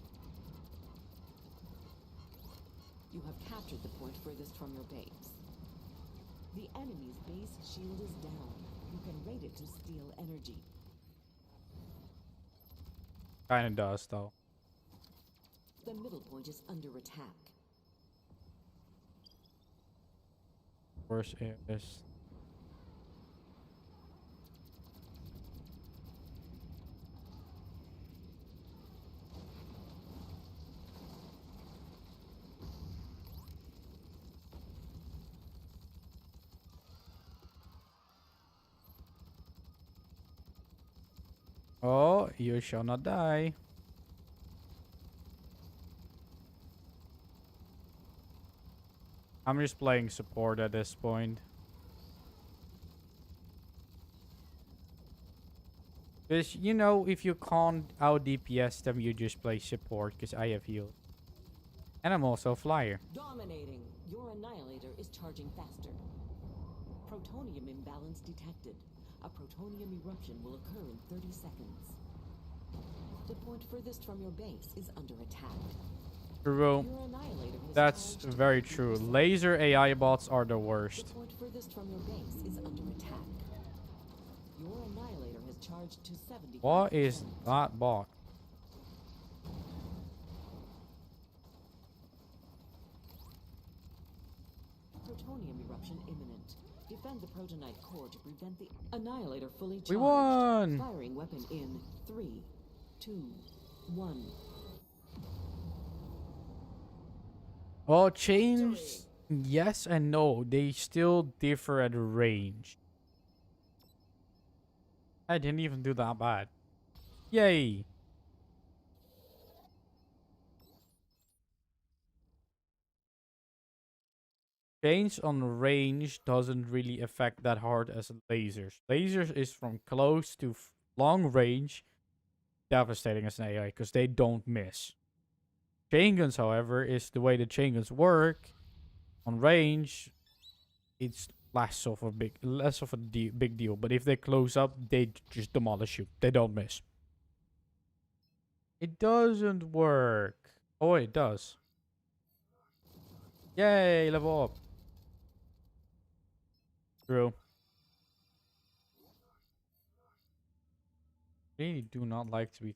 You have captured the point furthest from your base. The enemy's base shield is down. You can raid it to steal energy. Kinda does, though. The middle point is under attack. Worst is. Oh, you shall not die. I'm just playing support at this point. Because, you know, if you can't out DPS them, you just play support, because I have healed. And I'm also a flyer. Dominating. Your annihilator is charging faster. Protonium imbalance detected. A protonium eruption will occur in 30 seconds. The point furthest from your base is under attack. True. Your annihilator has That's charged very 50%. true. Laser AI bots are the The worst. point furthest from your base is under attack. Your annihilator has charged to 70%. What is that bot? Protonium eruption imminent. Defend the protonite core to prevent the annihilator fully charged. We won! Firing weapon in 3, 2, 1. Well, chains, yes and no. They still differ at range. I didn't even do that bad. Yay! Chains on range doesn't really affect that hard as lasers. Lasers is from close to long range, devastating as an AI because they don't miss. Chain guns, however, is the way the chain guns work. On range, it's less of a big deal. But if they close up, they just demolish you. They don't miss. It doesn't work. Oh, it does. Yay, level up. True. Really do not like to be.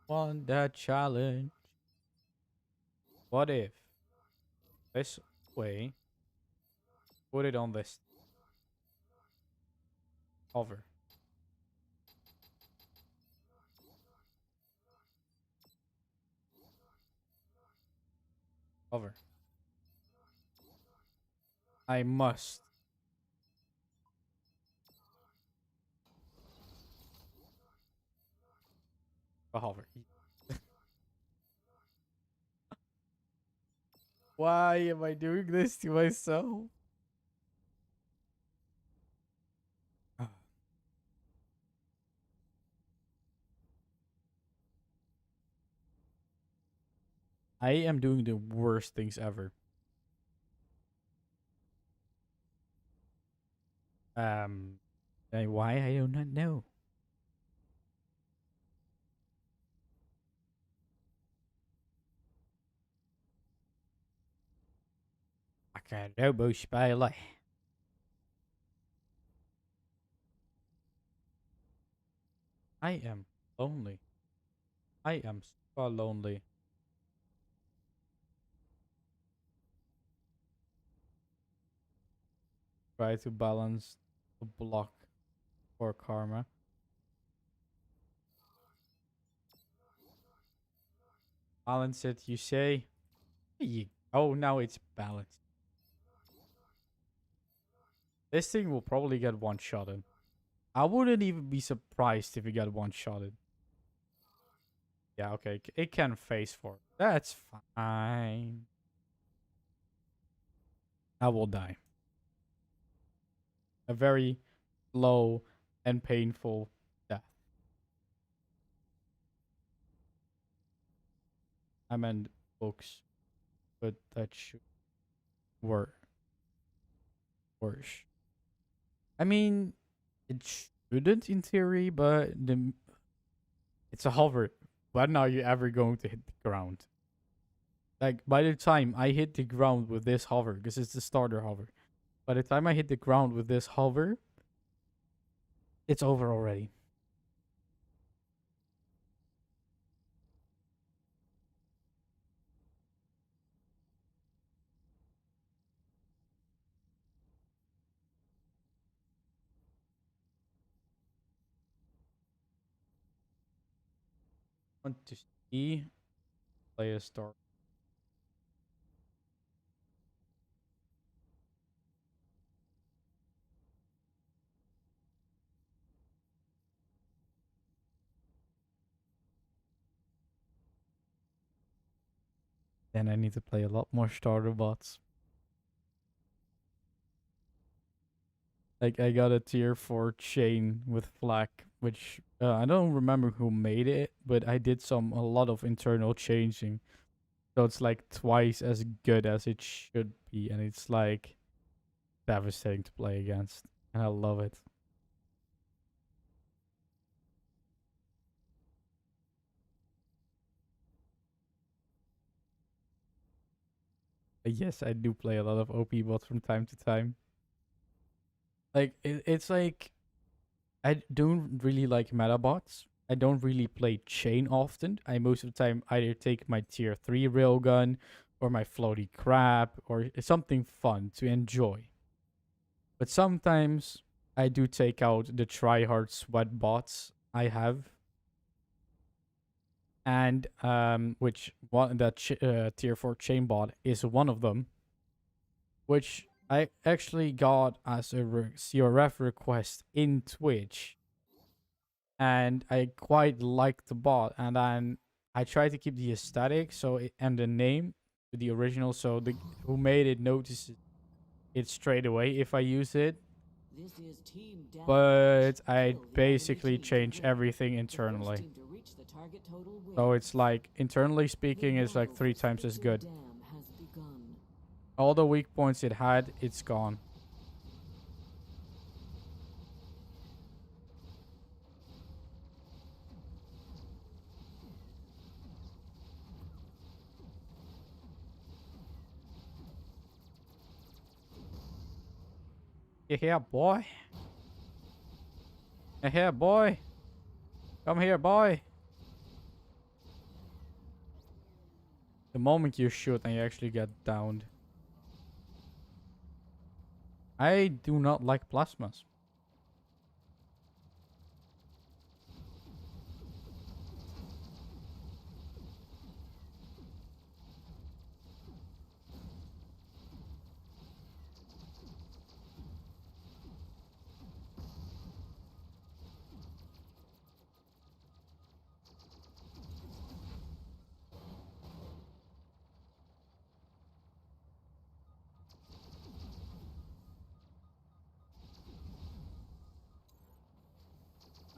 Won that challenge. What if this way, put it on this hover. Hover. I must. Hover. Why am I doing this to myself? I am doing the worst things ever. Why I do not know. Ik kan Robo spelen. I am lonely. I am so lonely. Try to balance the block for karma. Balance it, you say? Oh, now it's balanced. This thing will probably get one-shotted. I wouldn't even be surprised if it got one-shotted. Yeah, okay. It can phase forward. That's fine. I will die. A very slow and painful death. I meant books, but that should work worse. I mean, it shouldn't in theory, but it's a hover. When are you ever going to hit the ground? Like, by the time I hit the ground with this hover, because it's the starter hover, by the time I hit the ground with this hover, it's over already. Want to see play a star. Then I need to play a lot more starter bots. Like, I got a tier 4 chain with flak, which I don't remember who made it, but I did a lot of internal changing. So it's like twice as good as it should be, and it's like devastating to play against. And I love it. Yes, I do play a lot of OP bots from time to time. Like, it's like I don't really like meta bots. I don't really play chain often. I most of the time either take my tier 3 railgun or my floaty crab or something fun to enjoy. But sometimes I do take out the tryhard sweat bots I have. And which one that tier 4 chain bot is one of them, which I actually got as a CRF request in Twitch, and I quite liked the bot. And then I tried to keep the aesthetic and the name to the original, so the who made it notices it straight away if I use it. But I basically changed everything internally. So it's like, internally speaking, it's like 3 times as good. All the weak points it had, it's gone. You here, boy? You here, boy? Come here, boy. The moment you shoot and you actually get downed. I do not like plasmas.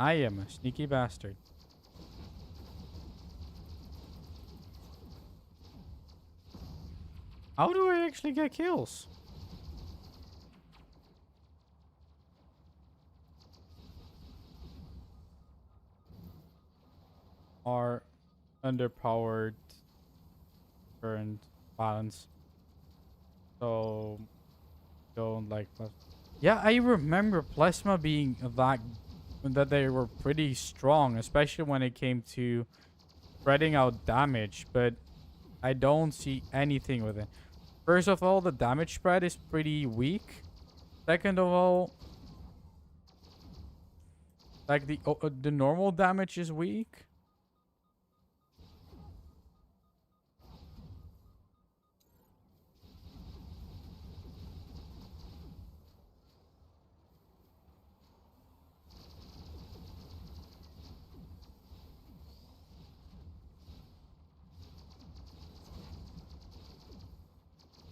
I am a sneaky bastard. How do I actually get kills? are underpowered current balance. So don't like plasma. Yeah, I remember plasma being that they were pretty strong, especially when it came to spreading out damage, but I don't see anything with it. First of all, the damage spread is pretty weak. Second of all, like the normal damage is weak.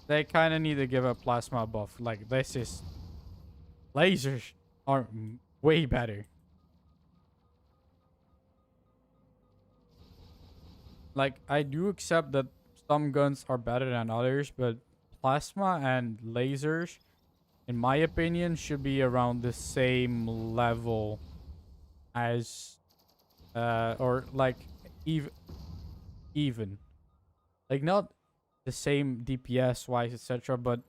They kind of need to give a plasma buff. Like this is lasers are way better. Like I do accept that some guns are better than others, but plasma and lasers, in my opinion, should be around the same level as or like even like not the same DPS wise, etc. But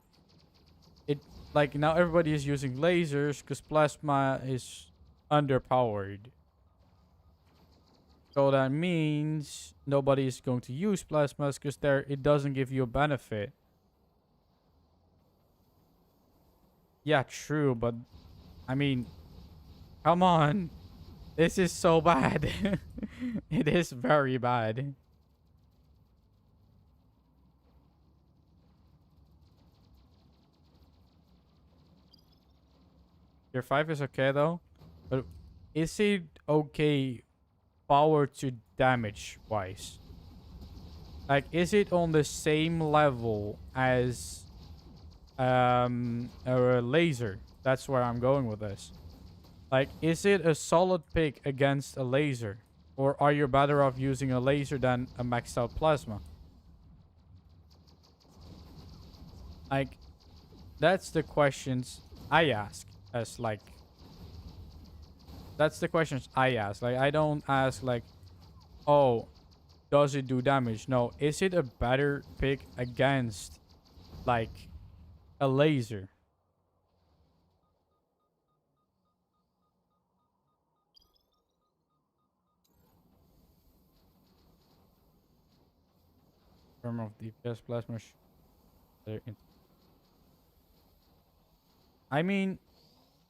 it like now everybody is using lasers because plasma is underpowered. So that means nobody is going to use plasmas because it doesn't give you a benefit. Yeah, true, but I mean, come on. This is so bad. It is very bad. Your 5 is okay though, but is it okay power to damage wise? Like, is it on the same level as a laser? That's where I'm going with this. Like, is it a solid pick against a laser? Or are you better off using a laser than a maxed out plasma? Like, that's the questions I ask as like... That's the questions I ask. Like, I don't ask like, oh, does it do damage? No, is it a better pick against like a laser? Term of DPS plasma. I mean,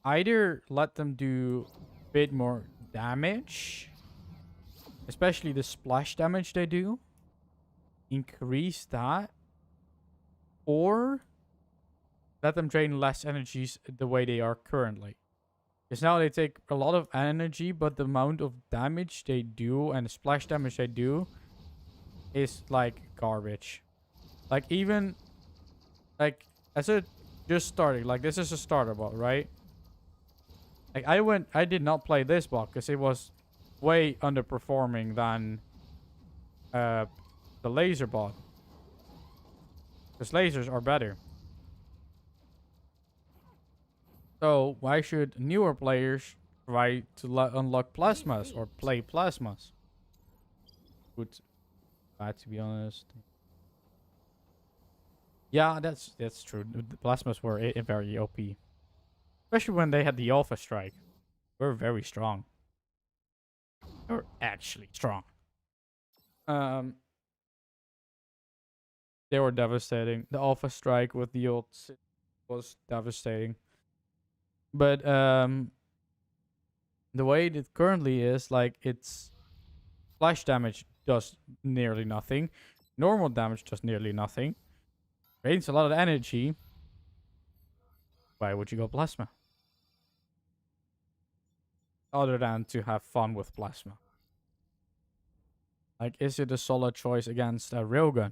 either let them do a bit more damage, especially the splash damage they do, increase that, or let them drain less energies the way they are currently. Because now they take a lot of energy, but the amount of damage they do and the splash damage they do is like garbage. Like even like as it just started, like this is a starter bot, right? Like I did not play this bot because it was way underperforming than the laser bot. Because lasers are better. So why should newer players try to unlock plasmas or play plasmas? Good, bad to be honest. Yeah, that's true. The plasmas were very OP, especially when they had the Alpha Strike. We're very strong. We're actually strong. They were devastating. The Alpha Strike with the old was devastating. But the way it currently is, like, it's splash damage does nearly nothing. Normal damage does nearly nothing. Drains a lot of energy. Why would you go plasma? Other than to have fun with plasma. Like, is it a solid choice against a railgun?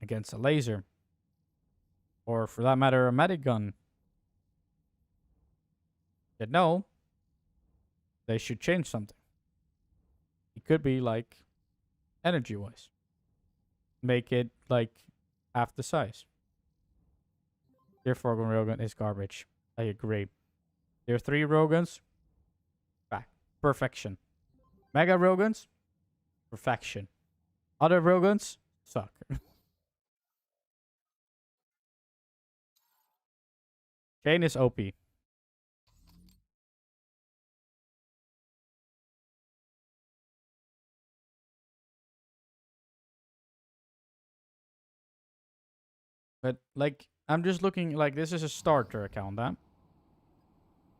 Against a laser? Or for that matter, a medic gun? Yet no. They should change something. It could be like energy wise. Make it like half the size. Tier 4 railgun is garbage. I agree. Tier 3 railguns, back. Perfection. Mega railguns, perfection. Other railguns suck. Chain is OP. But like, I'm just looking like this is a starter account, huh?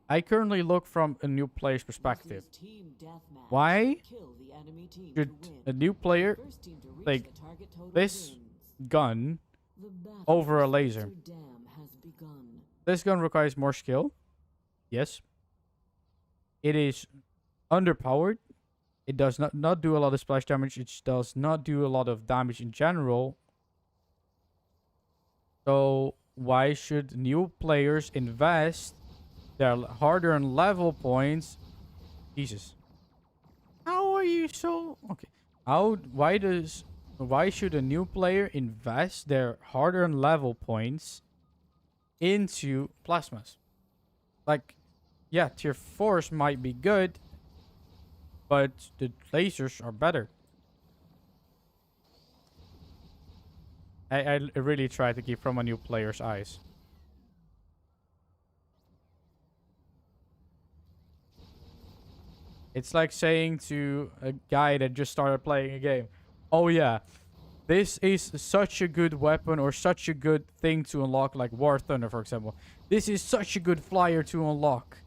I currently look from a new player's perspective. This is team deathmatch. Why Kill the enemy team should to win. a new player First team to reach take the target total this wins. gun The battle over a for laser? Spencer Dam has begun. This gun requires more skill. Yes. It is underpowered. It does not do a lot of splash damage. It does not do a lot of damage in general. So why should new players invest their hard-earned level points? Jesus. How are you so okay? Why should a new player invest their hard-earned level points into plasmas? Like, yeah, tier 4s might be good, but the lasers are better. I really try to keep from a new player's eyes. It's like saying to a guy that just started playing a game, oh yeah, this is such a good weapon or such a good thing to unlock, like War Thunder, for example. This is such a good flyer to unlock.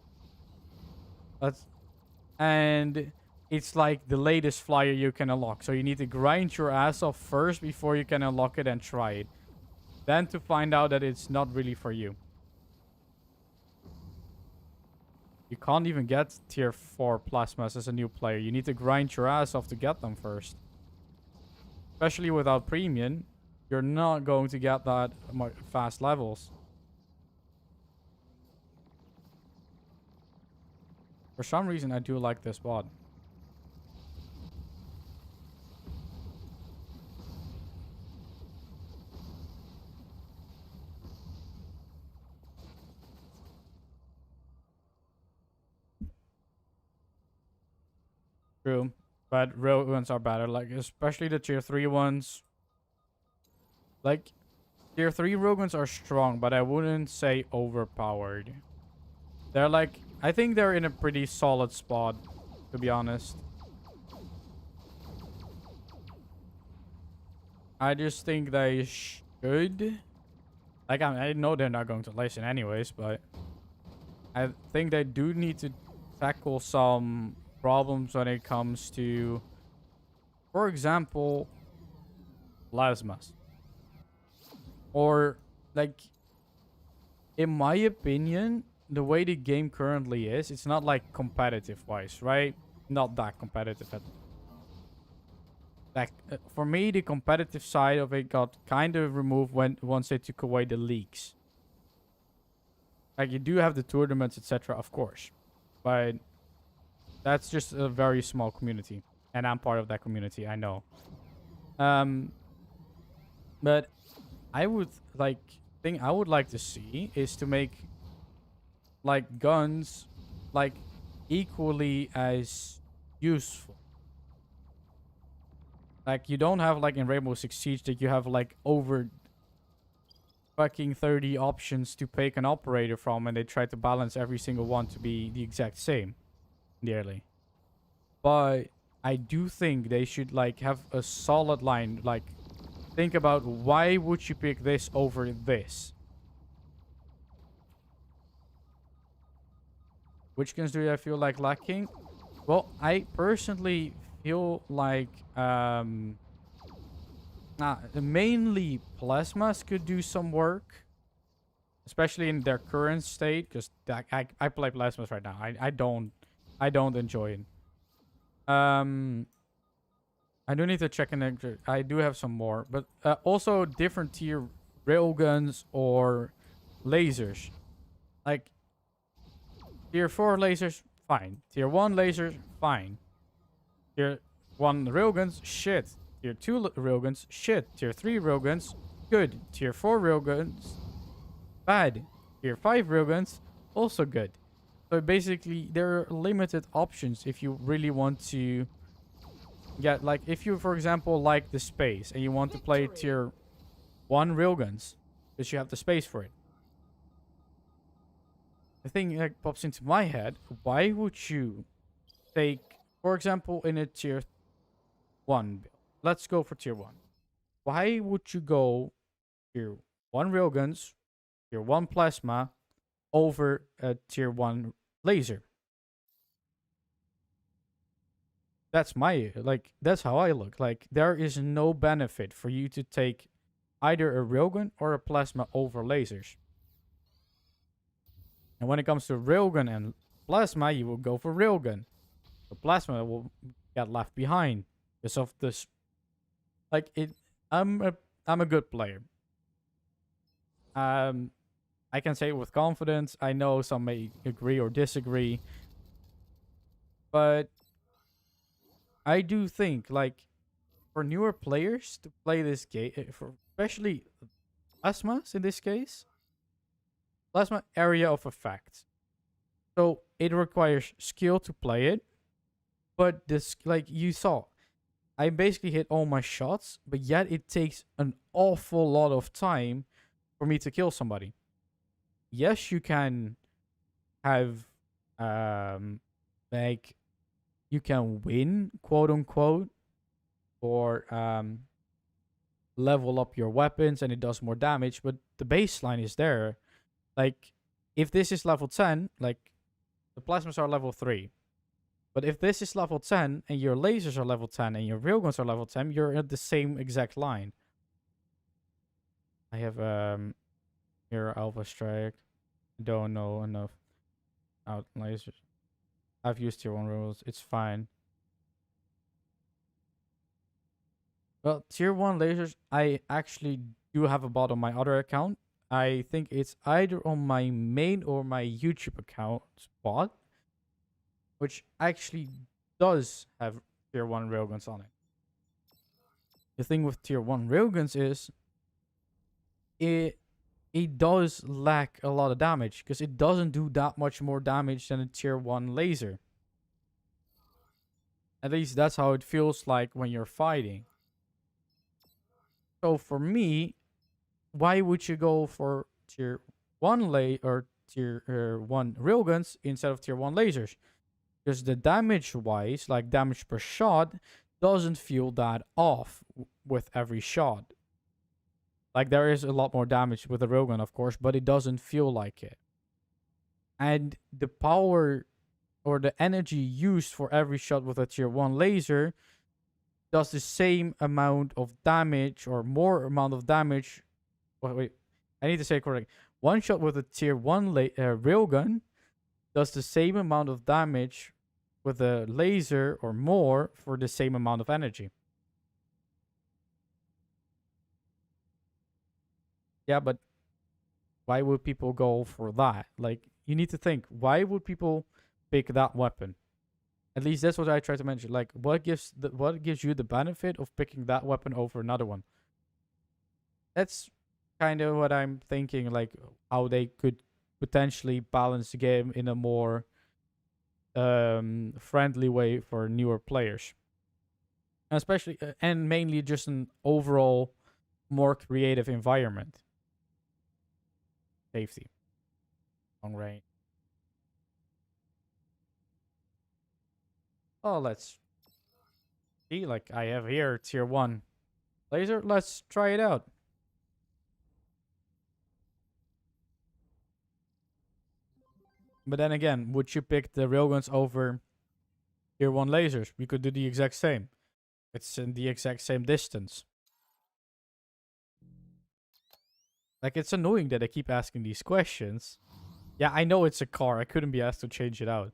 And it's like the latest flyer you can unlock. So you need to grind your ass off first before you can unlock it and try it. Then to find out that it's not really for you. You can't even get tier 4 plasmas as a new player. You need to grind your ass off to get them first. Especially without premium, you're not going to get that fast levels. For some reason, I do like this mod. True. But real ones are better, like especially the tier 3 ones. Like, tier 3 roguns are strong, but I wouldn't say overpowered. They're like, I think they're in a pretty solid spot, to be honest. I just think they should. Like, I know they're not going to listen anyways, but I think they do need to tackle some problems when it comes to, for example, plasmas. Or, like, in my opinion, the way the game currently is, it's not like competitive-wise, right? Not that competitive at all. Like, for me, the competitive side of it got kind of removed once they took away the leagues. Like, you do have the tournaments, etc., of course. But that's just a very small community. And I'm part of that community, I know. But I would thing I would like to see is to make like guns like equally as useful. Like, you don't have like in Rainbow Six Siege that you have like over fucking 30 options to pick an operator from, and they try to balance every single one to be the exact same nearly. But I do think they should like have a solid line. Like, think about why would you pick this over this? Which guns do I feel like lacking? Well, I personally feel like mainly plasmas could do some work, especially in their current state, because I play plasmas right now. I don't enjoy it. I do need to check in. I do have some more, but also different tier railguns or lasers. Like, tier 4 lasers, fine. Tier 1 lasers, fine. Tier 1 railguns, shit. Tier 2 railguns, shit. Tier 3 railguns, good. Tier 4 railguns, bad. Tier 5 railguns, also good. So basically, there are limited options if you really want to Yeah, like if you, for example, like the space and you want to play Victory. tier 1 railguns, because you have the space for it. The thing that pops into my head, why would you take, for example, in a tier 1 build? Let's go for tier 1. Why would you go tier 1 railguns, tier 1 plasma, over a tier 1 laser? That's my, like, that's how I look. Like, there is no benefit for you to take either a railgun or a plasma over lasers. And when it comes to railgun and plasma, you will go for railgun. The plasma will get left behind because of this. Like, it, I'm a good player. I can say it with confidence. I know some may agree or disagree, but I do think, like, for newer players to play this game, for especially plasmas in this case, plasma area of effect. So it requires skill to play it, but this, like you saw, I basically hit all my shots, but yet it takes an awful lot of time for me to kill somebody. Yes, you can have, like, you can win, quote unquote, or level up your weapons and it does more damage, but the baseline is there. Like, if this is level 10, like, the plasmas are level 3. But if this is level 10 and your lasers are level 10 and your railguns are level 10, you're at the same exact line. I have here Alpha Strike. Don't know enough out lasers. I've used tier 1 rules. It's fine. Well, tier 1 lasers, I actually do have a bot on my other account. I think it's either on my main or my YouTube account bot, which actually does have tier 1 railguns on it. The thing with tier 1 railguns is it does lack a lot of damage because it doesn't do that much more damage than a tier 1 laser. At least that's how it feels like when you're fighting. So for me, why would you go for tier 1 or tier 1 railguns instead of tier 1 lasers? Because the damage wise, like damage per shot, doesn't feel that off with every shot. Like, there is a lot more damage with a railgun, of course, but it doesn't feel like it. And the power or the energy used for every shot with a tier 1 laser does the same amount of damage or more amount of damage. Wait, I need to say it correctly. One shot with a tier 1 railgun does the same amount of damage with a laser or more for the same amount of energy. Yeah, but why would people go for that? Like, you need to think, why would people pick that weapon? At least that's what I try to mention. Like, what gives you the benefit of picking that weapon over another one? That's kind of what I'm thinking, like how they could potentially balance the game in a more friendly way for newer players. And especially and mainly just an overall more creative environment. Safety. Long range. Oh, let's see. Like, I have here tier 1 laser. Let's try it out. But then again, would you pick the railguns over tier 1 lasers? We could do the exact same. It's in the exact same distance. Like, it's annoying that I keep asking these questions. Yeah, I know it's a car. I couldn't be asked to change it out.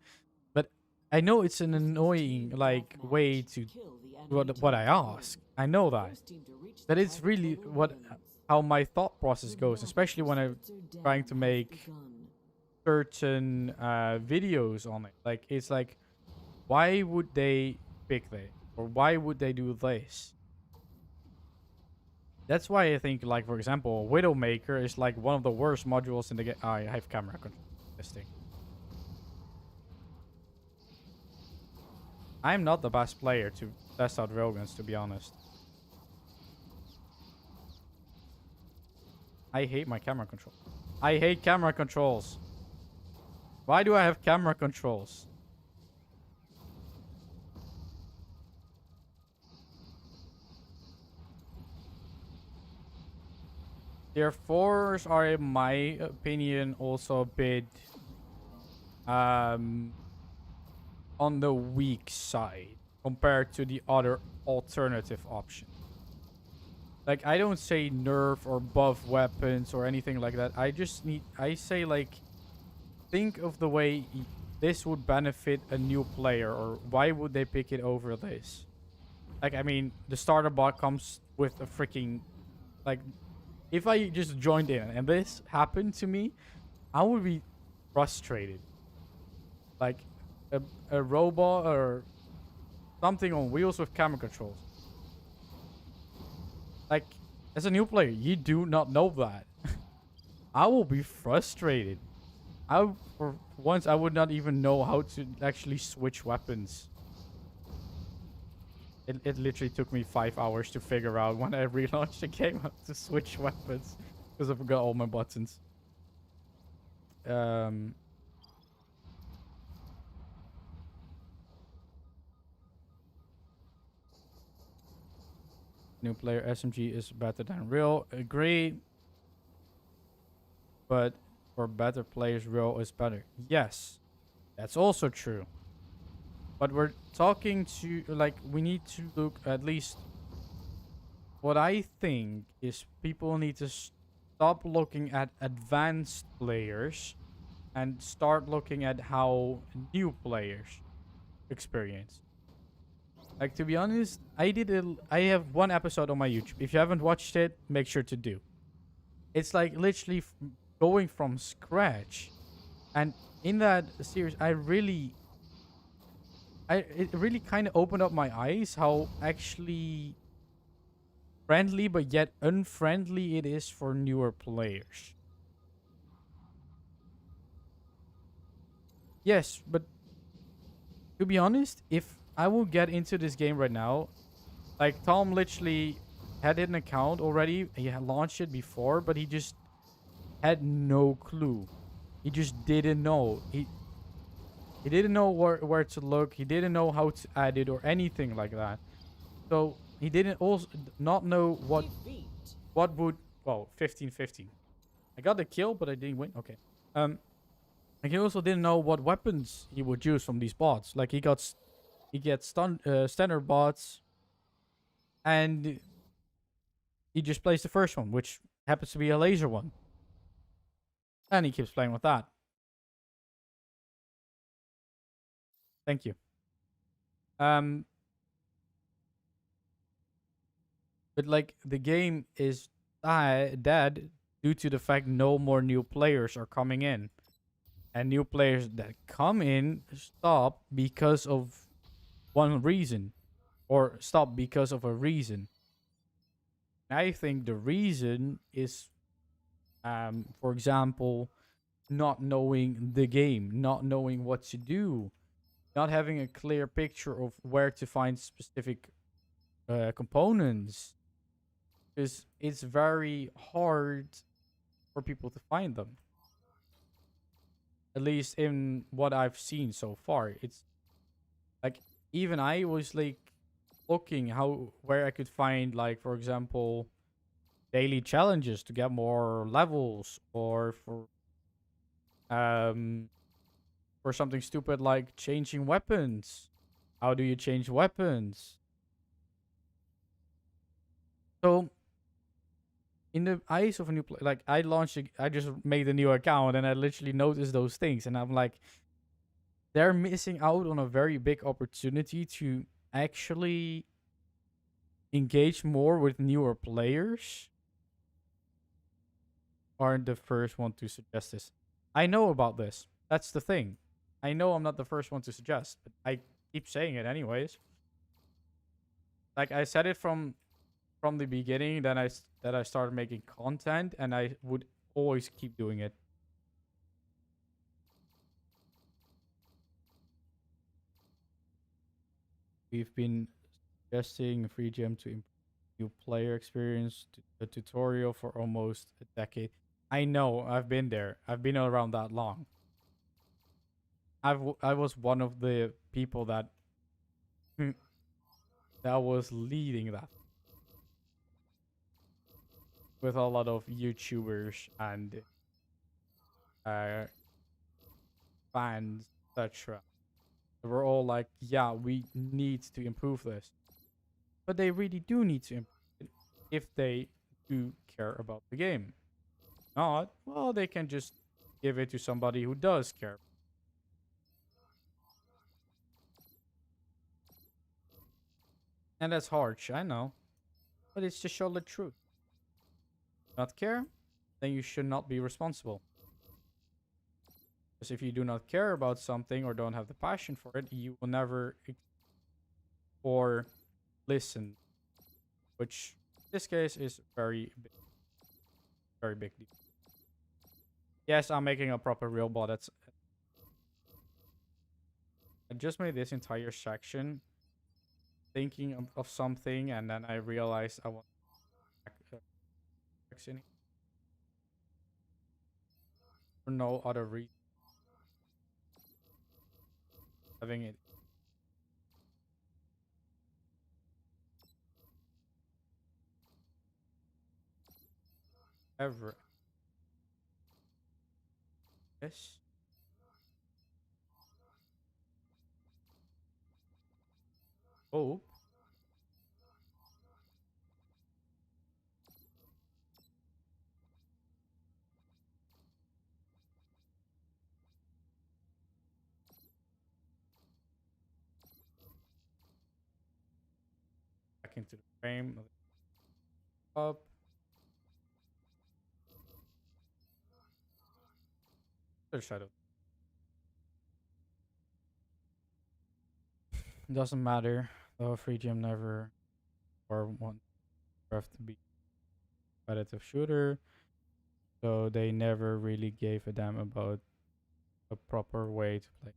But I know it's an annoying, like, way to what I ask. I know that. But it's really how my thought process goes, especially when I'm trying to make certain videos on it. Like, it's like, why would they pick that? Or why would they do this? That's why I think, like, for example, Widowmaker is like one of the worst modules in the game. I have camera control this thing. I'm not the best player to test out railguns, to be honest. I hate my camera control. I hate camera controls. Why do I have camera controls? Tier 4s are, in my opinion, also a bit on the weak side compared to the other alternative option. Like, I don't say nerf or buff weapons or anything like that. I say, like, think of the way this would benefit a new player, or why would they pick it over this? Like, I mean, the starter bot comes with a freaking, like, if I just joined in and this happened to me, I would be frustrated. Like, a robot or something on wheels with camera controls. Like, as a new player, you do not know that. I will be frustrated. For once, I would not even know how to actually switch weapons. It literally took me 5 hours to figure out when I relaunched the game how to switch weapons. Because I forgot all my buttons. New player SMG is better than real. Agree. But for better players, real is better. Yes. That's also true. But we're talking to, like, we need to look at least. What I think is people need to stop looking at advanced players and start looking at how new players experience. Like, to be honest, I have one episode on my YouTube. If you haven't watched it, make sure to do. It's like literally going from scratch. And in that series, it really kind of opened up my eyes how actually friendly but yet unfriendly it is for newer players. Yes, but to be honest, if I will get into this game right now, like Tom literally had an account already. He had launched it before, but he just had no clue. He just didn't know. He didn't know where to look. He didn't know how to add it or anything like that. So he didn't also not know what would, well, 15-15. I got the kill, but I didn't win. Okay. And he also didn't know what weapons he would use from these bots. Like he gets standard bots, and he just plays the first one, which happens to be a laser one, and he keeps playing with that. Thank you. But like the game is dead due to the fact no more new players are coming in. And new players that come in stop because of one reason. Or stop because of a reason. I think the reason is, for example, not knowing the game, not knowing what to do, not having a clear picture of where to find specific components. Because it's very hard for people to find them. At least in what I've seen so far. It's like, even I was like looking where I could find, like, for example, daily challenges to get more levels, or for something stupid like changing weapons. How do you change weapons? So in the eyes of a new player, like I just made a new account and I literally noticed those things, and I'm like, they're missing out on a very big opportunity to actually engage more with newer players. Aren't the first one to suggest this. I know about this. That's the thing. I know I'm not the first one to suggest, but I keep saying it anyways. Like I said it from the beginning, that I started making content, and I would always keep doing it. we've been suggesting free gem to improve new player experience, the tutorial for almost a decade. I know, I've been there. I've been around that long. I was one of the people that that was leading that with a lot of YouTubers and uh, fans, etc. They were all like, "Yeah, we need to improve this," but they really do need to improve it if they do care about the game. Not, well, they can just give it to somebody who does care. And that's harsh, I know, but it's to show the truth. Not care, then you should not be responsible. Because if you do not care about something or don't have the passion for it, you will never or listen, which in this case is very big deal. Yes, I'm making a proper real bot. I just made this entire section thinking of something, and then I realized I want in for no other reason. Having it ever. Yes. Oh. Back into the frame. Up. Other shadow. Doesn't matter. The free gem never or want Craft to be competitive shooter. So they never really gave a damn about a proper way to play.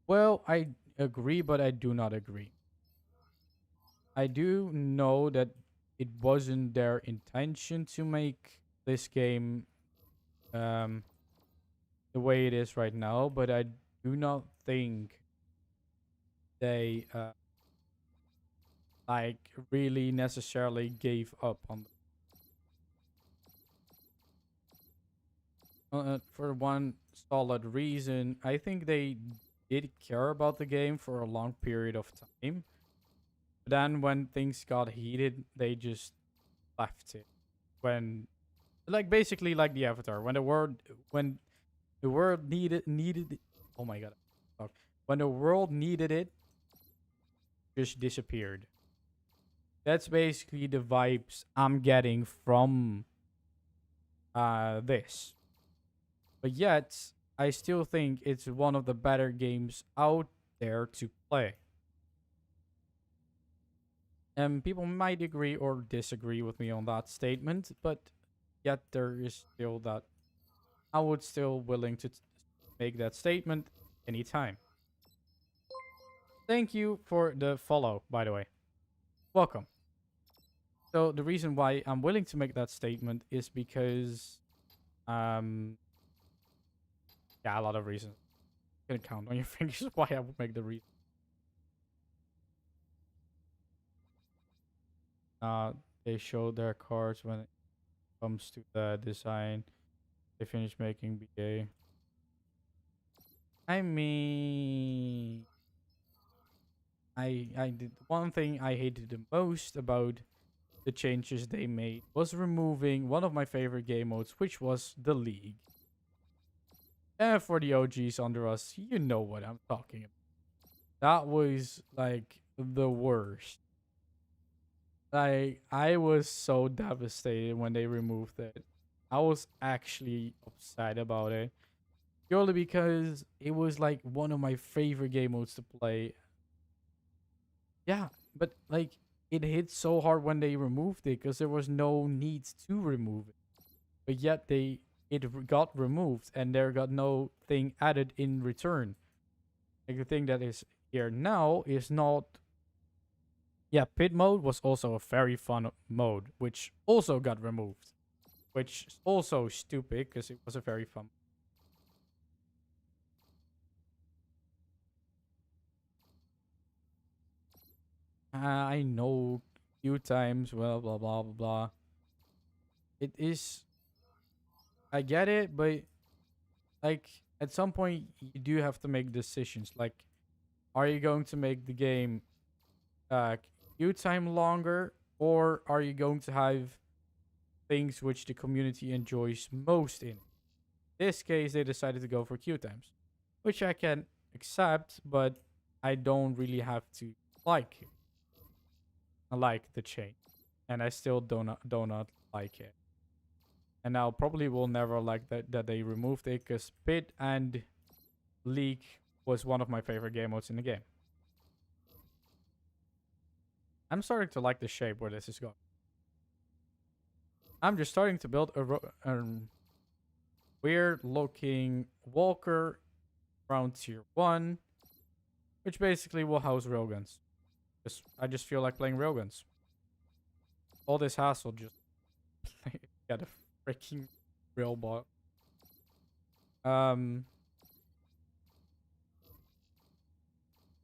Well, I agree, but I do not agree. I do know that it wasn't their intention to make this game the way it is right now, but I do not think they like really necessarily gave up on for one solid reason. I think they did care about the game for a long period of time. But then when things got heated, they just left it. When like basically like the Avatar, when the world needed oh my god. Fuck. When the world needed it, just disappeared. That's basically the vibes I'm getting from this. But yet, I still think it's one of the better games out there to play. And people might agree or disagree with me on that statement, but yet there is still that I would still willing to make that statement anytime. Thank you for the follow, by the way. Welcome. So the reason why I'm willing to make that statement is because yeah, a lot of reasons. You can count on your fingers why I would make the reason. They show their cards when it comes to the design. They finish making BA. I mean, I did one thing I hated the most about the changes they made was removing one of my favorite game modes, which was the League. And for the OGs under us, you know what I'm talking about. That was like the worst. I was so devastated when they removed it. I was actually upset about it. Purely because it was like one of my favorite game modes to play. Yeah, but like it hit so hard when they removed it because there was no need to remove it. But yet got removed and there got no thing added in return. Like the thing that is here now is not Yeah, pit mode was also a very fun mode, which also got removed, which is also stupid because it was a very fun. I know few times, well, blah blah blah blah. It is, I get it, but like at some point you do have to make decisions. Like, are you going to make the game uh queue time longer, or are you going to have things which the community enjoys most in? This case, they decided to go for queue times, which I can accept, but I don't really have to like it. I like the change, and I still do not like it. And now probably will never like that they removed it, because Pit and League was one of my favorite game modes in the game. I'm starting to like the shape where this is going. I'm just starting to build a weird looking walker around tier 1, which basically will house railguns. I just feel like playing railguns. All this hassle, just get a freaking railbot. But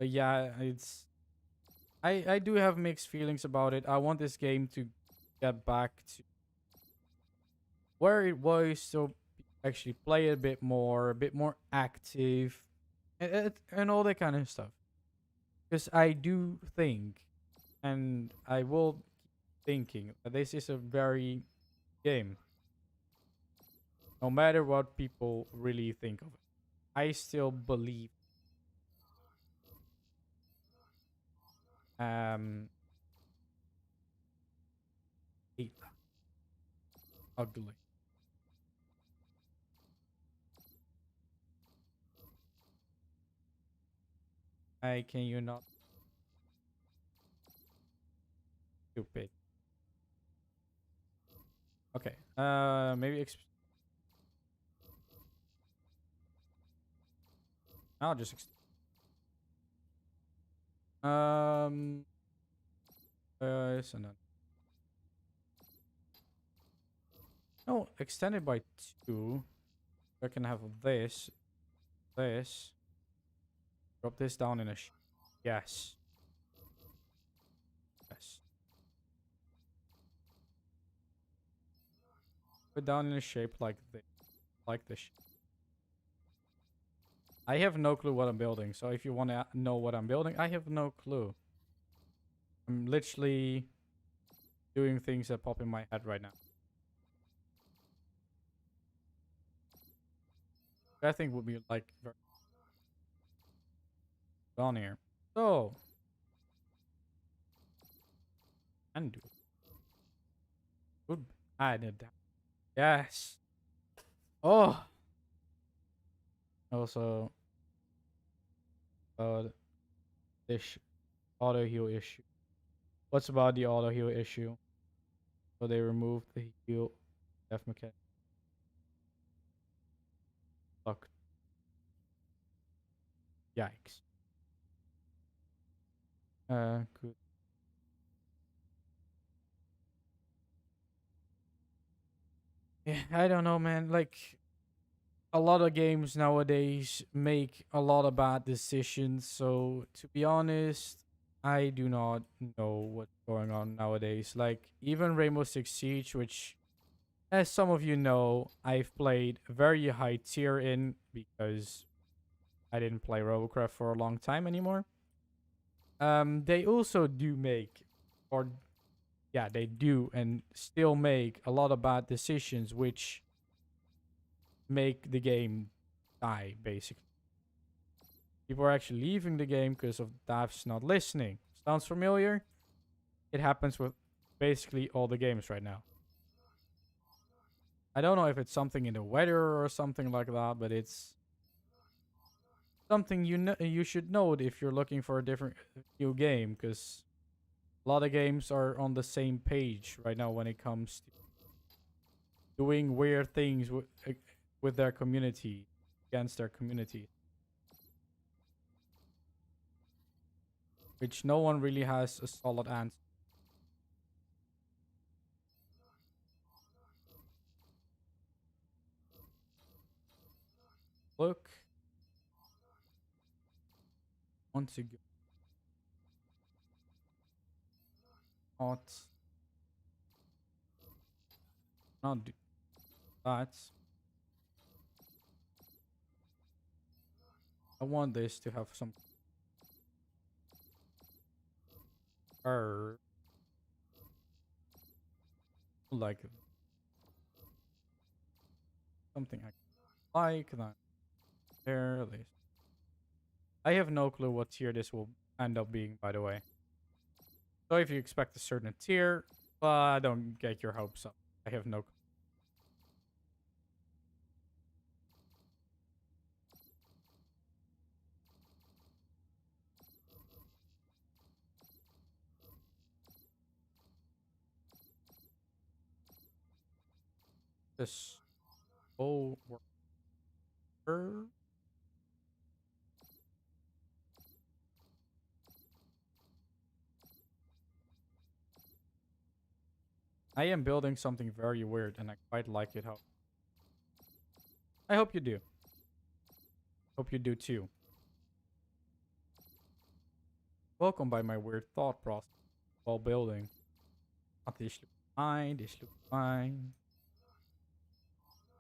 yeah, I do have mixed feelings about it. I want this game to get back to where it was, so actually play a bit more active, and all that kind of stuff. Because I do think, and I will keep thinking, that this is a very game. No matter what people really think of it, I still believe. Um, hate that. Ugly. I can you not stupid. Okay. Maybe I'll just so no. No, extended by 2. I can have this. Drop this down in a yes. Yes. Put down in a shape like this. Like this. I have no clue what I'm building, so if you want to know what I'm building, I have no clue. I'm literally doing things that pop in my head right now. I think would be like very down here. So, undo. Good. Added that. Yes. Oh. Also, this auto heal issue. What's about the auto heal issue? So they removed the heal death mechanic. Fuck. Yikes. Good. Yeah, I don't know, man. Like, a lot of games nowadays make a lot of bad decisions. So, to be honest, I do not know what's going on nowadays. Like, even Rainbow Six Siege, which, as some of you know, I've played very high tier in because I didn't play Robocraft for a long time anymore. They also do make, or yeah, they do and still make a lot of bad decisions, which make the game die, basically. People are actually leaving the game because of devs not listening. Sounds familiar? It happens with basically all the games right now. I don't know if it's something in the weather or something like that, but it's something you should note if you're looking for a different new game, because a lot of games are on the same page right now when it comes to doing weird things with their community, against their community. which no one really has a solid answer. Look. Once again. Not do that. I want this to have some curve. Like something I like that. There, this. I have no clue what tier this will end up being, by the way. So if you expect a certain tier, don't get your hopes up. I have no clue. This whole worker. I am building something very weird and I quite like it. I hope you do. Hope you do too. Welcome by my weird thought process while building. This looks fine. This looks fine.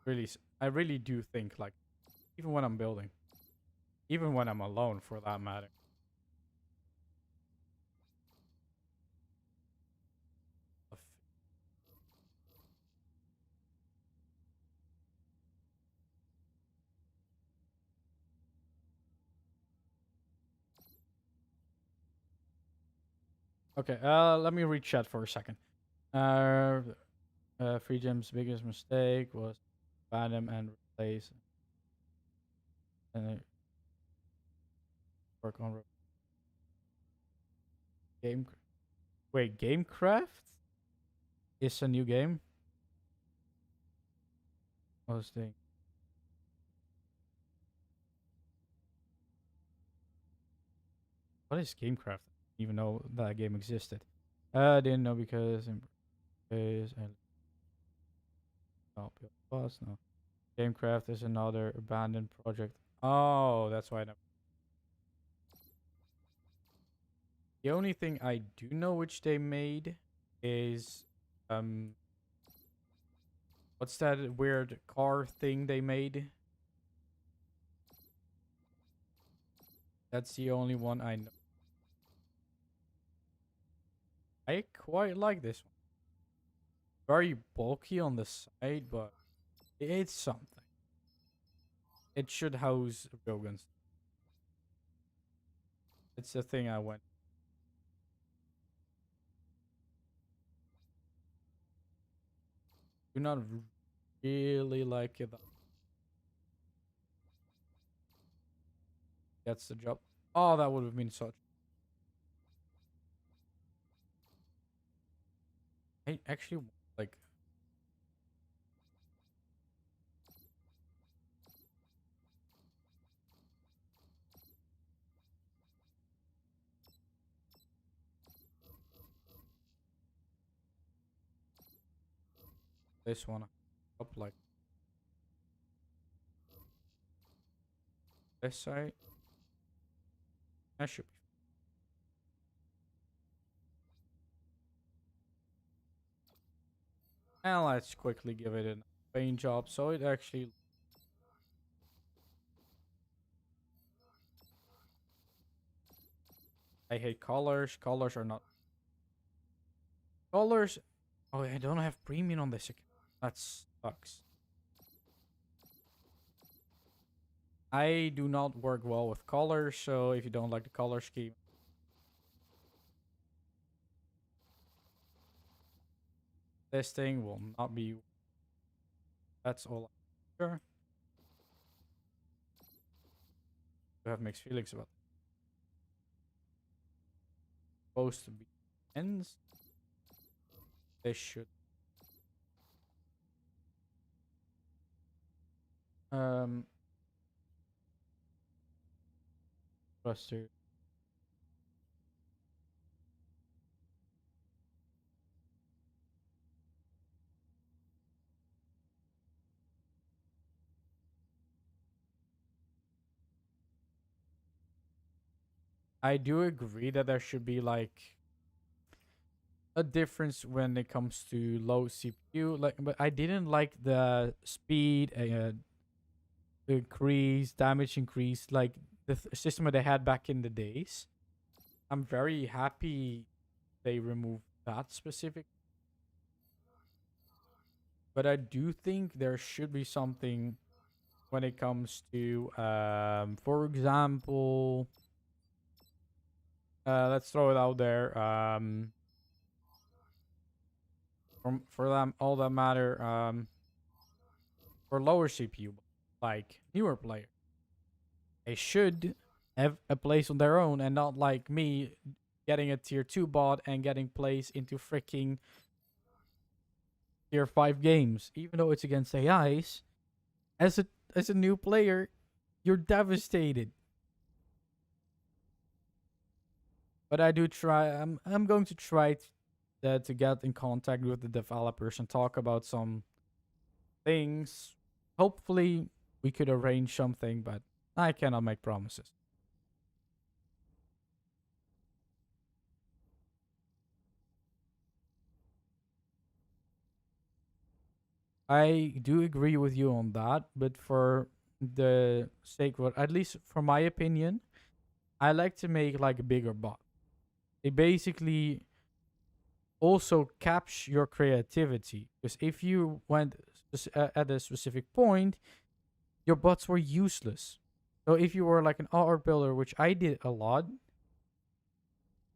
Really, I really do think like, even when I'm building, even when I'm alone, for that matter. Okay, let me read chat for a second. Free Gem's biggest mistake was ban him and replace and work on game. Wait, Gamecraft is a new game. Was the what is Gamecraft? I didn't even know that game existed. I didn't know because and boss no. Gamecraft is another abandoned project. Oh, that's why I never. The only thing I do know which they made is what's that weird car thing they made? That's the only one I know. I quite like this one. Very bulky on the side, but it's something. It should house Rogan's. It's the thing I went. Do not really like it. That's the job. Oh, that would have been such. I actually like this one up like this side. That should be. And let's quickly give it a paint job so it actually. I hate colors. Colors are not. Colors. Oh, I don't have premium on this account. That sucks. I do not work well with colors, so if you don't like the color scheme, this thing will not be. That's all. Sure. You have mixed feelings about it. Supposed to be ends. They should. Um. Cluster. I do agree that there should be like a difference when it comes to low CPU. Like, but I didn't like the speed increase, damage increase, like the system that they had back in the days. I'm very happy they removed that specific. But I do think there should be something when it comes to, for example, let's throw it out there. For them, all that matter, for lower CPU, like newer players, they should have a place on their own and not like me getting a tier 2 bot and getting placed into freaking tier 5 games, even though it's against AIs. As a new player, you're devastated. But I do try. I'm going to try to get in contact with the developers and talk about some things. Hopefully, we could arrange something, but I cannot make promises. I do agree with you on that, but for the sake of, at least for my opinion, I like to make like a bigger bot. It basically also caps your creativity, because if you went at a specific point, your bots were useless. So if you were like an art builder, which I did a lot,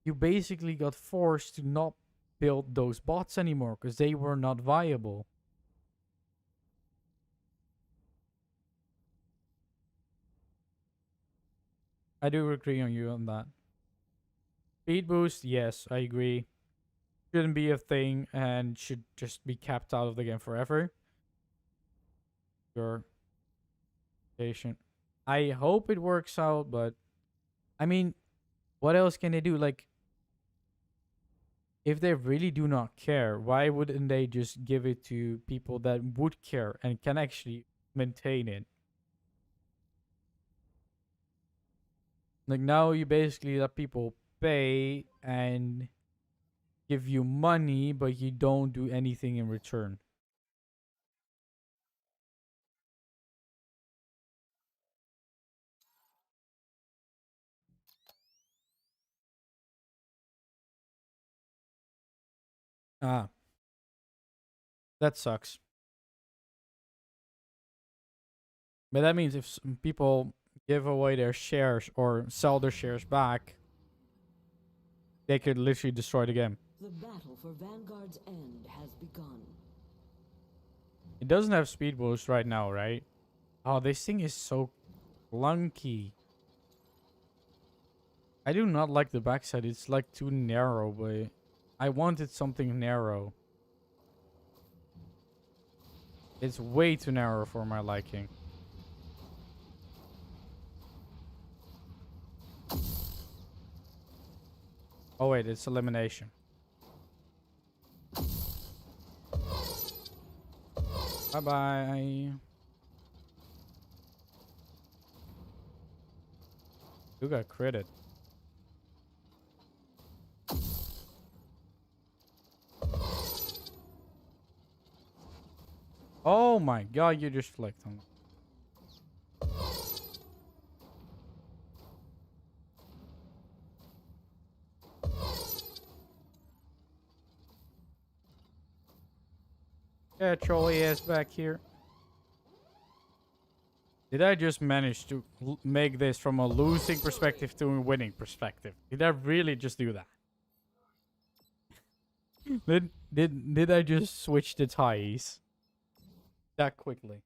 you basically got forced to not build those bots anymore because they were not viable. I do agree on you on that. Speed boost, yes, I agree. Shouldn't be a thing and should just be capped out of the game forever. Your patient. I hope it works out, but I mean, what else can they do? Like, if they really do not care, why wouldn't they just give it to people that would care and can actually maintain it? Like, now you basically let people pay and give you money, but you don't do anything in return. Ah, that sucks. But that means if people give away their shares or sell their shares back, they could literally destroy the game. The battle for Vanguard's end has begun. It doesn't have speed boost right now, right? Oh, this thing is so clunky. I do not like the backside. It's like too narrow, but I wanted something narrow. It's way too narrow for my liking. Oh wait, it's elimination. Bye bye. You got credit. Oh my god, you just flicked on. Yeah, trolley ass back here. Did I just manage to make this from a losing perspective to a winning perspective? Did I really just do that? Did I just switch the ties that quickly?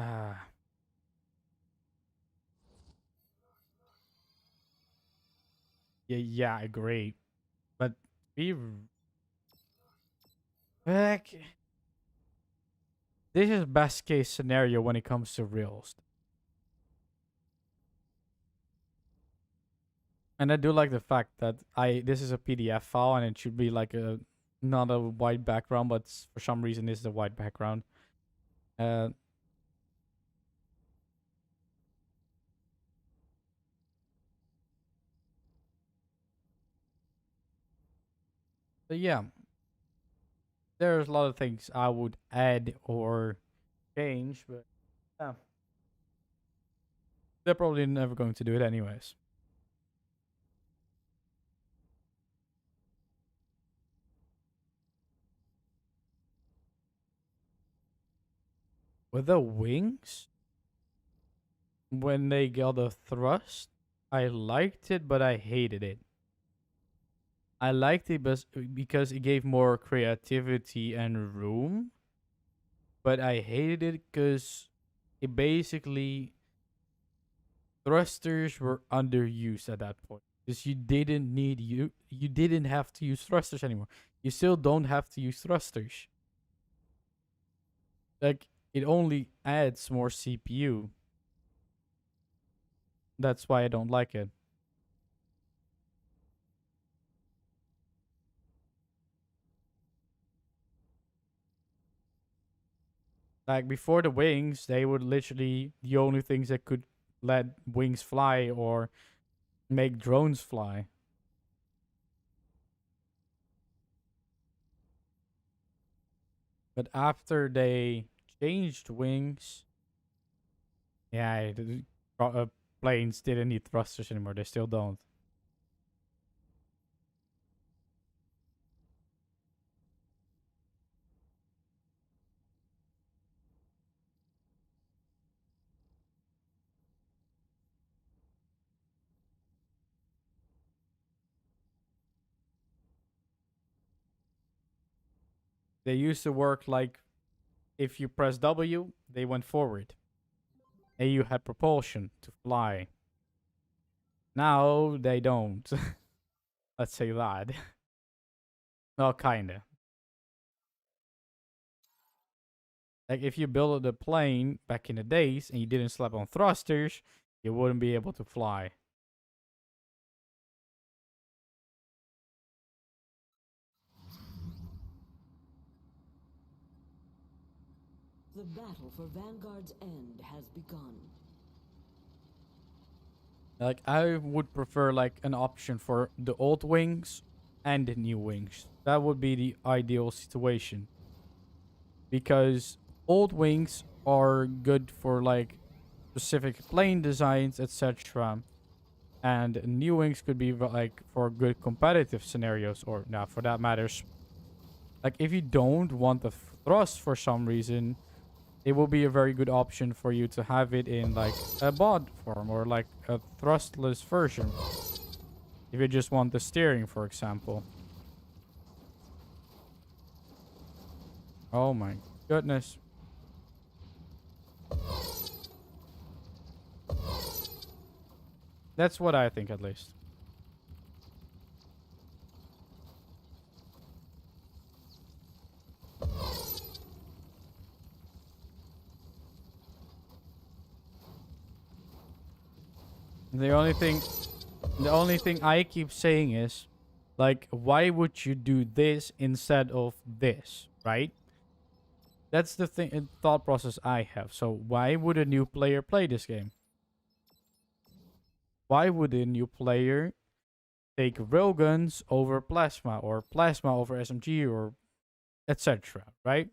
Ah, yeah, I agree. But be Like, this is best case scenario when it comes to reels. And I do like the fact that this is a PDF file and it should be like a not a white background, but for some reason this is a white background. Uh, but yeah, there's a lot of things I would add or change, but yeah, they're probably never going to do it anyways. With the wings, when they got a thrust, I liked it, but I hated it. I liked it because it gave more creativity and room, but I hated it because it basically thrusters were underused at that point. Because you didn't have to use thrusters anymore. You still don't have to use thrusters. Like, it only adds more CPU. That's why I don't like it. Like, before the wings, they were literally the only things that could let wings fly or make drones fly. But after they changed wings, yeah, planes didn't need thrusters anymore. They still don't. They used to work like if you press W, they went forward. And you had propulsion to fly. Now they don't. Let's say that. Well, kinda. Like if you built a plane back in the days and you didn't slap on thrusters, you wouldn't be able to fly. The battle for Vanguard's end has begun. Like I would prefer like an option for the old wings and the new wings. That would be the ideal situation. Because old wings are good for like specific plane designs, etc. And new wings could be like for good competitive scenarios, or now for that matters. Like if you don't want the thrust for some reason, it will be a very good option for you to have it in like a bod form or like a thrustless version. If you just want the steering, for example. Oh my goodness. That's what I think, at least. The only thing I keep saying is, like, why would you do this instead of this, right? That's the thought process I have. So why would a new player play this game? Why would a new player take railguns over plasma or plasma over SMG or etc., right?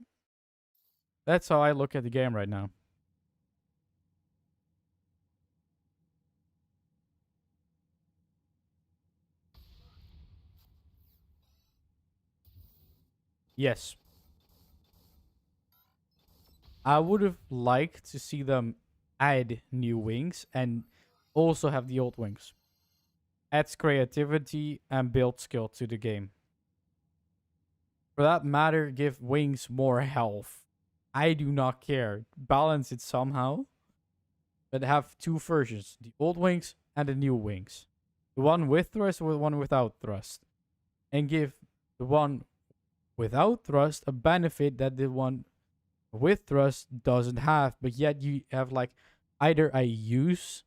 That's how I look at the game right now. Yes. I would have liked to see them add new wings and also have the old wings. Adds creativity and build skill to the game. For that matter, give wings more health. I do not care. Balance it somehow. But have two versions. The old wings and the new wings. The one with thrust or the one without thrust. And give the one without thrust a benefit that the one with thrust doesn't have, but yet you have like either I use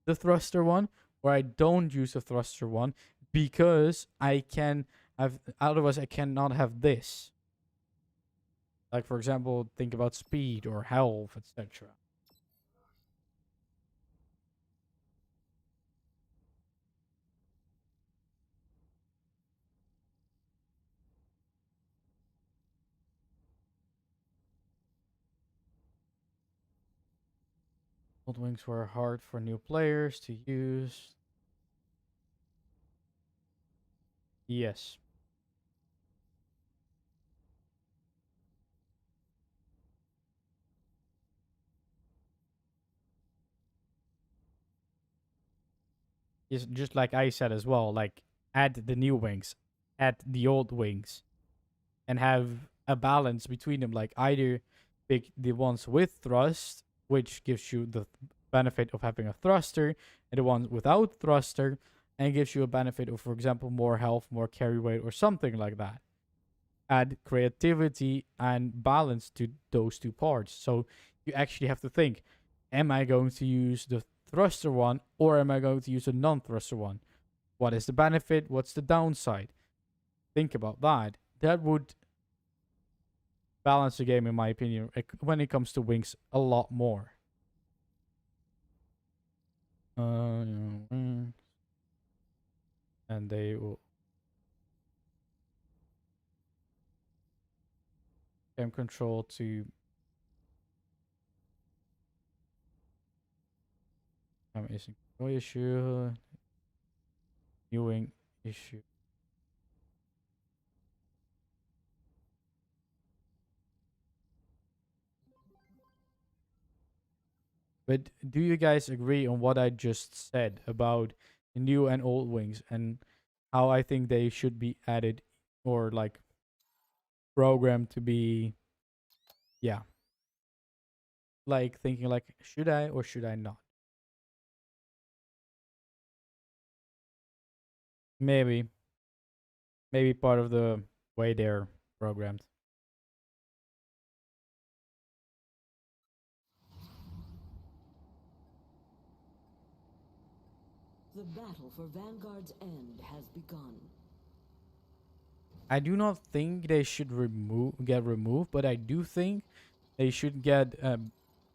the thruster one or I don't use the thruster one because I can have, otherwise I cannot have this. Like for example, think about speed or health, etc. Old wings were hard for new players to use. Yes. Is just like I said as well, like add the new wings, add the old wings, and have a balance between them. Like either pick the ones with thrust, which gives you the benefit of having a thruster, and the ones without thruster, and gives you a benefit of, for example, more health, more carry weight, or something like that. Add creativity and balance to those two parts. So you actually have to think, am I going to use the thruster one or am I going to use a non-thruster one? What is the benefit? What's the downside? Think about that. That would balance the game, in my opinion, when it comes to wings a lot more. And they will game control to is no issue. New wing issue. But do you guys agree on what I just said about the new and old wings and how I think they should be added or like programmed to be, yeah, like thinking like, should I or should I not? Maybe, maybe part of the way they're programmed. The battle for Vanguard's end has begun. I do not think they should get removed, but I do think they should get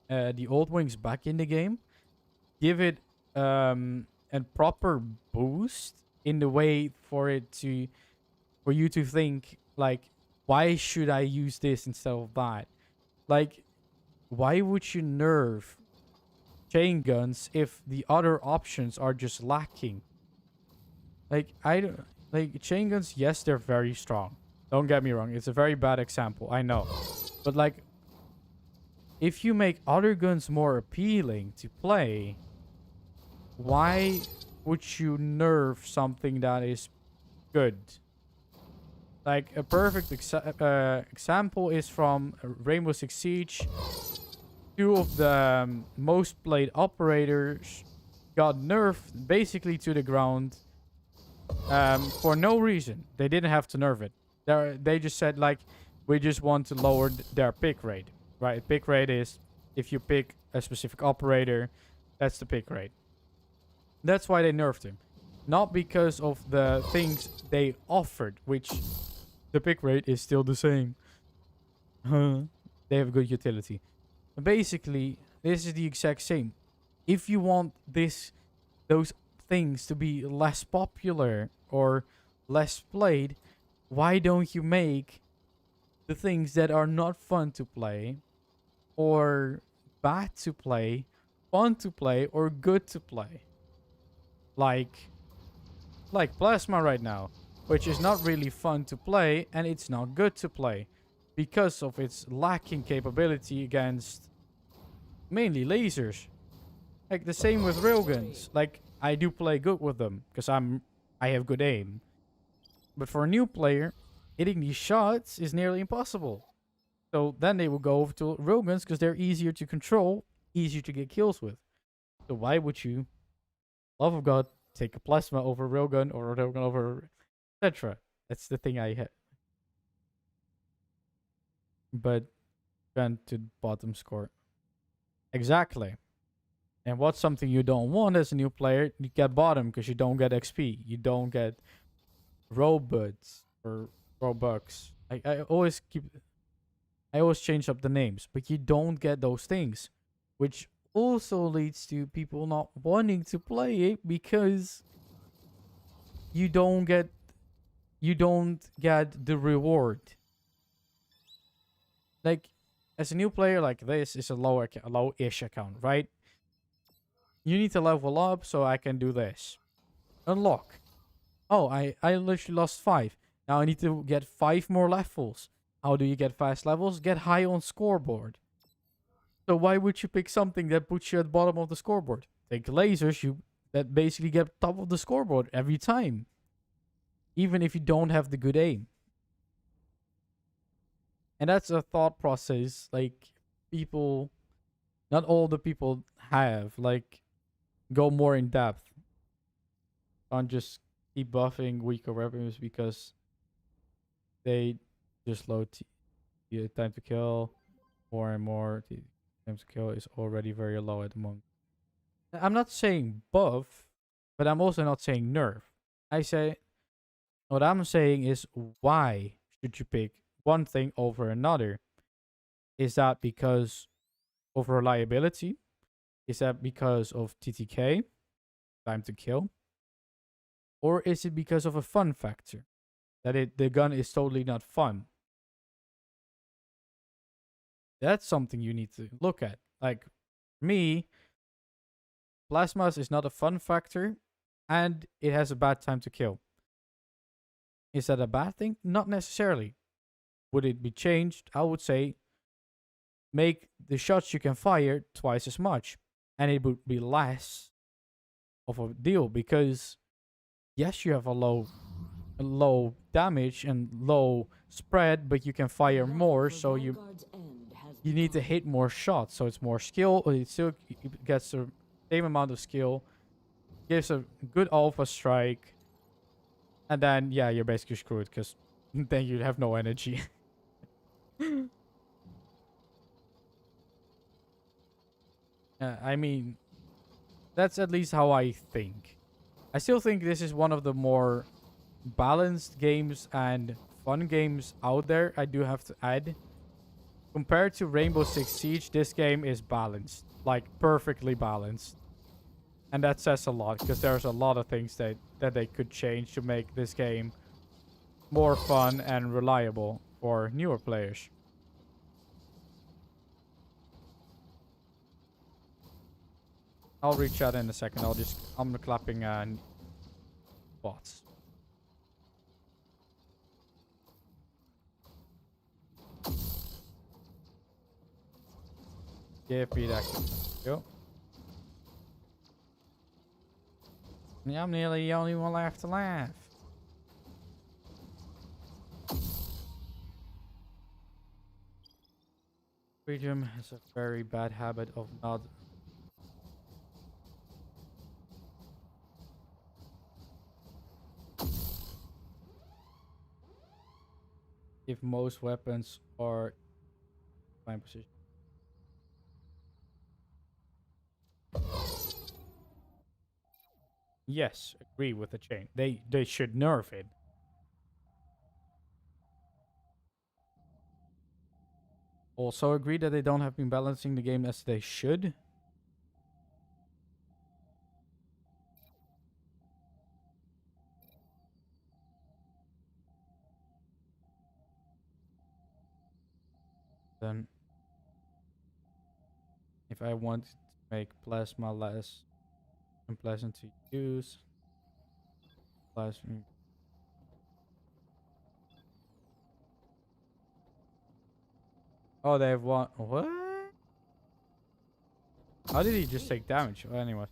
the old wings back in the game. Give it a proper boost in the way for you to think like, why should I use this instead of that? Like, why would you nerf chain guns if the other options are just lacking? Like, I don't like chain guns. Yes, they're very strong. Don't get me wrong. It's a very bad example. I know, but like, if you make other guns more appealing to play, why would you nerf something that is good? Like a perfect example is from Rainbow Six Siege. Two of the most played operators got nerfed basically to the ground for no reason. They didn't have to nerf it. They just said like, we just want to lower their pick rate. Right? Pick rate is if you pick a specific operator, that's the pick rate. That's why they nerfed him. Not because of the things they offered, which the pick rate is still the same. They have good utility. Basically, this is the exact same. If you want those things to be less popular or less played, why don't you make the things that are not fun to play or bad to play, fun to play, or good to play? Like Plasma right now, which is not really fun to play and it's not good to play because of its lacking capability against mainly lasers. Like the same with railguns. Like I do play good with them because I have good aim. But for a new player, hitting these shots is nearly impossible. So then they will go over to railguns because they're easier to control, easier to get kills with. So why would you, love of God, take a plasma over a railgun or a railgun over etc.? That's the thing I had. but went to bottom score. Exactly. And what's something you don't want as a new player? You get bottom because you don't get XP. You don't get Robuds or Robux. I always change up the names, but you don't get those things, which also leads to people not wanting to play it because you don't get the reward. Like as a new player, like this is a low-ish account, right? You need to level up so I can do this. Unlock. Oh, I literally lost 5. Now I need to get 5 more levels. How do you get fast levels? Get high on scoreboard. So why would you pick something that puts you at the bottom of the scoreboard? Take lasers, that basically get top of the scoreboard every time. Even if you don't have the good aim. And that's a thought process like people, not all the people have, like go more in depth on just keep buffing weaker weapons because they just load time to kill more and more. Time to kill is already very low at the moment. I'm not saying buff, but I'm also not saying nerf. What I'm saying is why should you pick one thing over another? Is that because of reliability? Is that because of TTK, time to kill? Or is it because of a fun factor? That the gun is totally not fun? That's something you need to look at. Like me, plasmas is not a fun factor and it has a bad time to kill. Is that a bad thing? Not necessarily. Would it be changed? I would say make the shots you can fire twice as much. And it would be less of a deal because yes, you have a low damage and low spread, but you can fire more, so you need to hit more shots, so it's more skill. It still gets the same amount of skill, gives a good alpha strike, and then yeah, you're basically screwed because then you have no energy. I mean, that's at least how I think. I still think this is one of the more balanced games and fun games out there. I do have to add, compared to Rainbow Six Siege, this game is balanced, like perfectly balanced, and that says a lot because there's a lot of things that they could change to make this game more fun and reliable for newer players. I'll reach out in a second. I'm clapping bots. Give me that. Go. Yeah, I'm nearly the only one left to laugh. Freedom has a very bad habit of not. If most weapons are fine position. Yes, agree with the chain. They should nerf it. Also agree that they don't have been balancing the game as they should. Then if I want to make plasma less unpleasant to use, plasma. Oh, they have one. What? How did he just take damage? Well, anyway.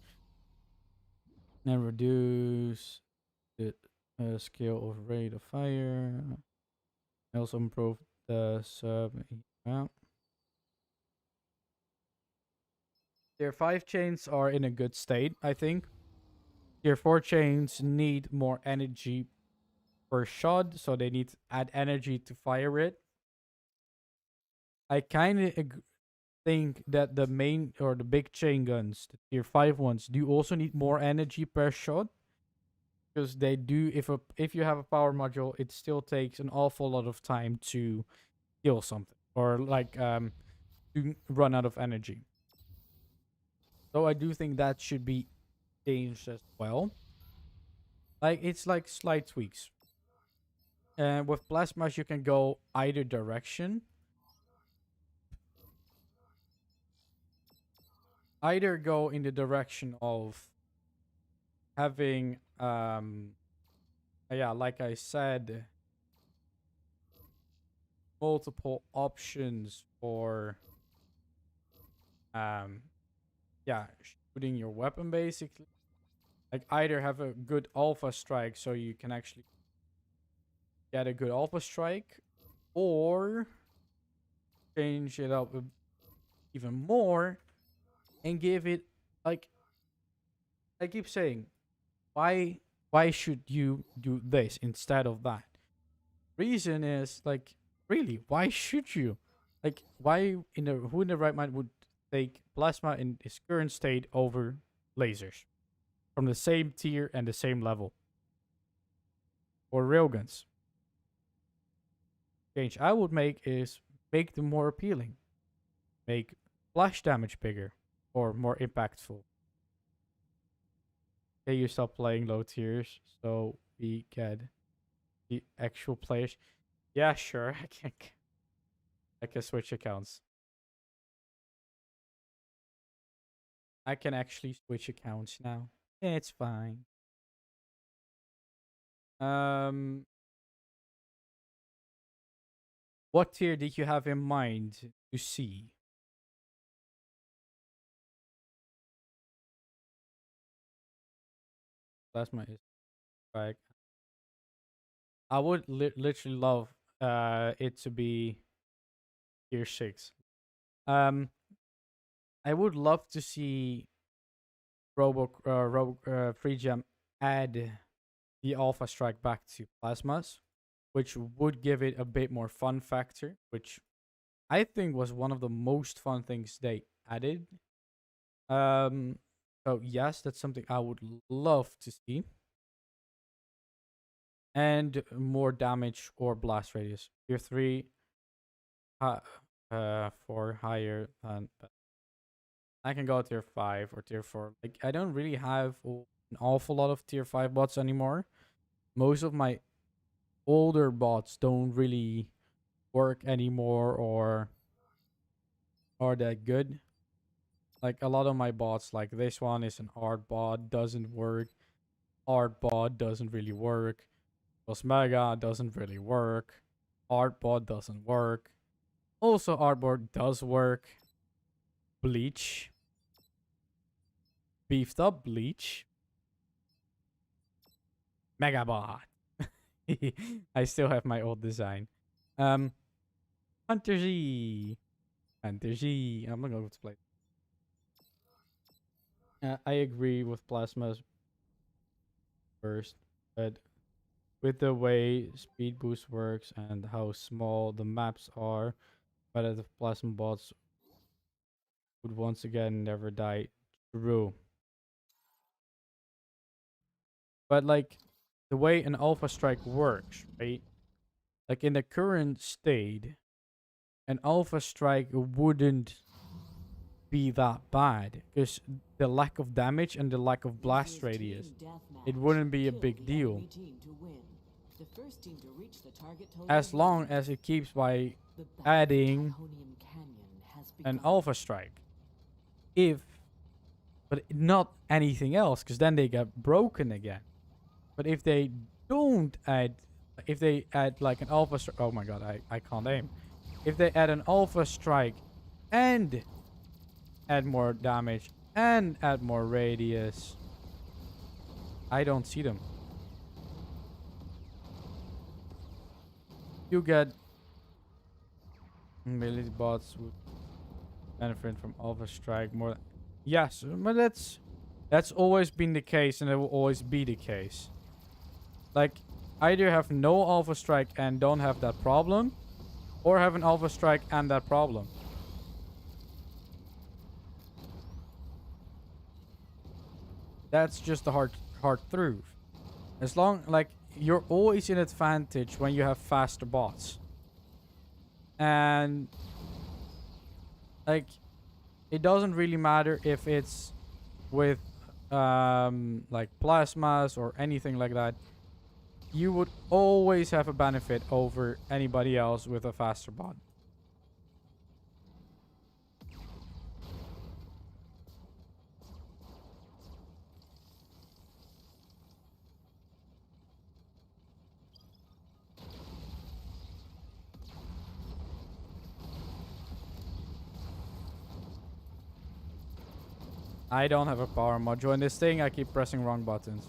And reduce the scale of rate of fire. Also improve the sub amount. Tier 5 chains are in a good state, I think. Tier 4 chains need more energy per shot, so they need to add energy to fire it. I kind of think that the main or the big chain guns, the tier 5 ones, do also need more energy per shot. Because they do, if you have a power module, it still takes an awful lot of time to kill something. Or like to run out of energy. So I do think that should be changed as well. Like it's like slight tweaks. And with plasmas you can go either direction. Either go in the direction of having yeah, like I said, multiple options for yeah, shooting your weapon basically. Like either have a good alpha strike so you can actually get a good alpha strike, or change it up even more and give it, like I keep saying, why should you do this instead of that? Reason is like, really, why should you? Like, why who in the right mind would take plasma in its current state over lasers from the same tier and the same level, or railguns? Change I would make is make them more appealing, make splash damage bigger or more impactful. Okay, you stop playing low tiers so we get the actual players. Yeah, sure, I can switch accounts. I can actually switch accounts now. It's fine. What tier did you have in mind to see? Plasma is like, I would literally love it to be tier 6. I would love to see Free Jam add the Alpha Strike back to Plasmas, which would give it a bit more fun factor, which I think was one of the most fun things they added. So yes, that's something I would love to see. And more damage or blast radius. Tier 3 for higher than, I can go tier 5 or tier 4. Like, I don't really have an awful lot of tier 5 bots anymore. Most of my older bots don't really work anymore or are that good. Like, a lot of my bots, like this one is an art bot, doesn't work. Art bot doesn't really work. Mega doesn't really work. Art bot doesn't work. Also, art bot does work. Bleach. Beefed up Bleach. Megabot. I still have my old design. Hunter Z. Hunter Z. I'm not going to play. I agree with Plasma's first, but with the way speed boost works and how small the maps are, whether the Plasma bots would once again never die. True. But like the way an Alpha Strike works, right? Like in the current state, an Alpha Strike wouldn't be that bad because the lack of damage and the lack of blast radius, it wouldn't be a big deal. As long as it keeps by adding an Alpha Strike. But not anything else, because then they get broken again. But if they don't add, if they add like an Alpha Strike, oh my god, I can't aim. If they add an Alpha Strike and add more damage and add more radius, I don't see them. You get melee bots would benefit from Alpha Strike more. Yes, but that's always been the case, and it will always be the case. Like, either have no Alpha Strike and don't have that problem, Or have an alpha strike and that problem. That's just the hard truth. As long, like, you're always in advantage when you have faster bots. And, like, it doesn't really matter if it's with, like, plasmas or anything like that. You would always have a benefit over anybody else with a faster bot. I don't have a power module in this thing. I keep pressing wrong buttons.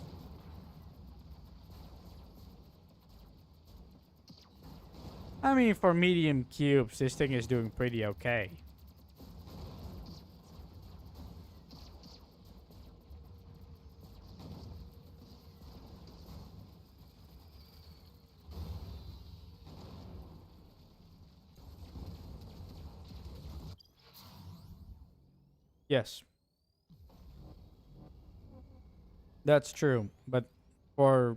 I mean, for medium cubes, this thing is doing pretty okay. Yes. That's true. But for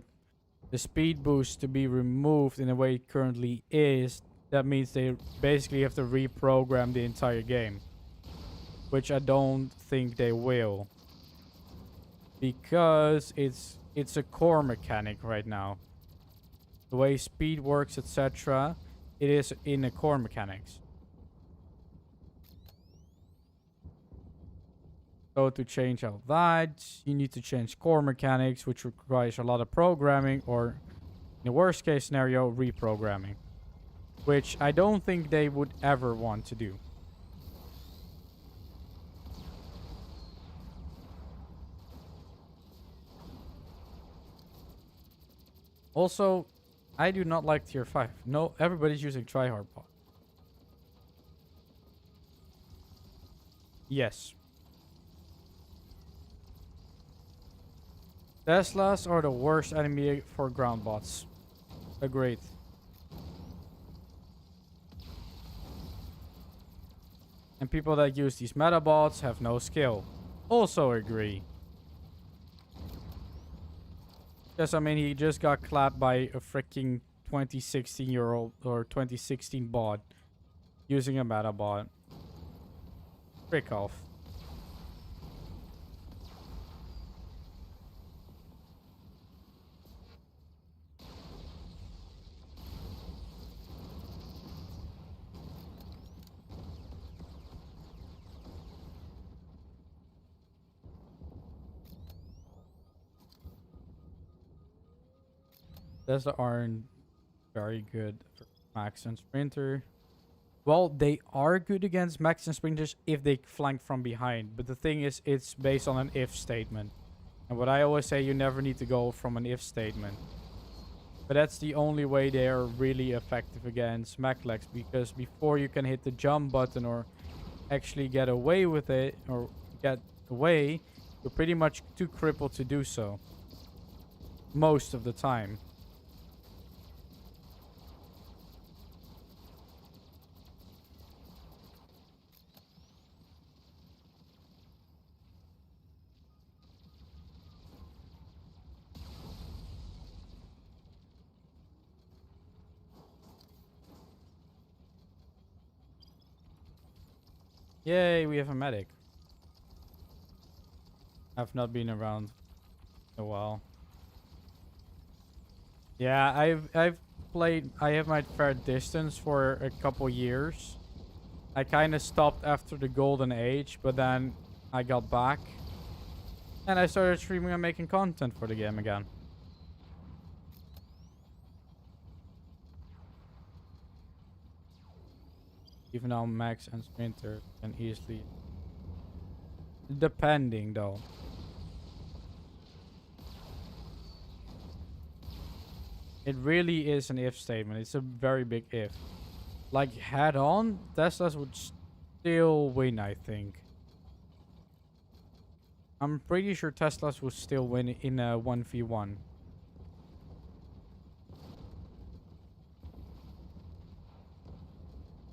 the speed boost to be removed in the way it currently is, that means they basically have to reprogram the entire game. Which I don't think they will. Because it's a core mechanic right now. The way speed works, etc. It is in the core mechanics. So to change out that, you need to change core mechanics, which requires a lot of programming, or in the worst case scenario, reprogramming. Which I don't think they would ever want to do. Also, I do not like tier 5. No, everybody's using tryhard bot. Yes. Teslas are the worst enemy for ground bots. Agreed. And people that use these meta bots have no skill. Also agree. Yes, I mean, he just got clapped by a freaking 2016-year-old or 2016 bot using a meta bot. Frick off. Tesla aren't very good for Max and Sprinter. Well, they are good against Max and Sprinters if they flank from behind. But the thing is, it's based on an if statement. And what I always say, you never need to go from an if statement. But that's the only way they are really effective against Maclex. Because before you can hit the jump button or actually get away with it, or get away, you're pretty much too crippled to do so. Most of the time. Yay, we have a medic. I've not been around in a while. Yeah, I've played, I have my fair distance for a couple years. I kind of stopped after the golden age, but then I got back. And I started streaming and making content for the game again. Even now Max and Sprinter can easily... Depending though. It really is an if statement. It's a very big if. Like head on, Teslas would still win, I think. I'm pretty sure Teslas would still win in a 1v1.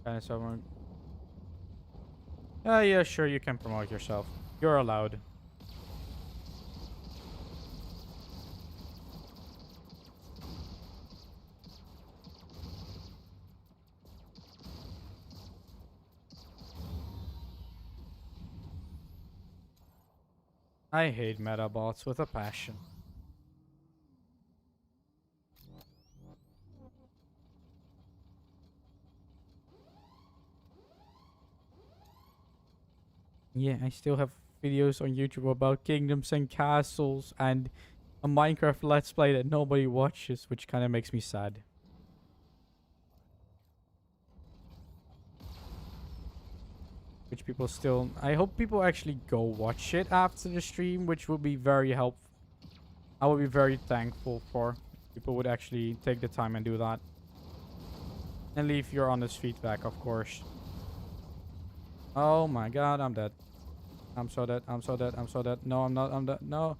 Kind of someone. Yeah, sure, you can promote yourself. You're allowed. I hate metabots with a passion. Yeah, I still have videos on YouTube about kingdoms and castles and a Minecraft Let's Play that nobody watches, which kind of makes me sad. Which people still... I hope people actually go watch it after the stream, which would be very helpful. I would be very thankful for people would actually take the time and do that. And leave your honest feedback, of course. Oh my god, I'm dead. I'm so dead, I'm so dead, I'm so dead. No, I'm not, I'm dead. No.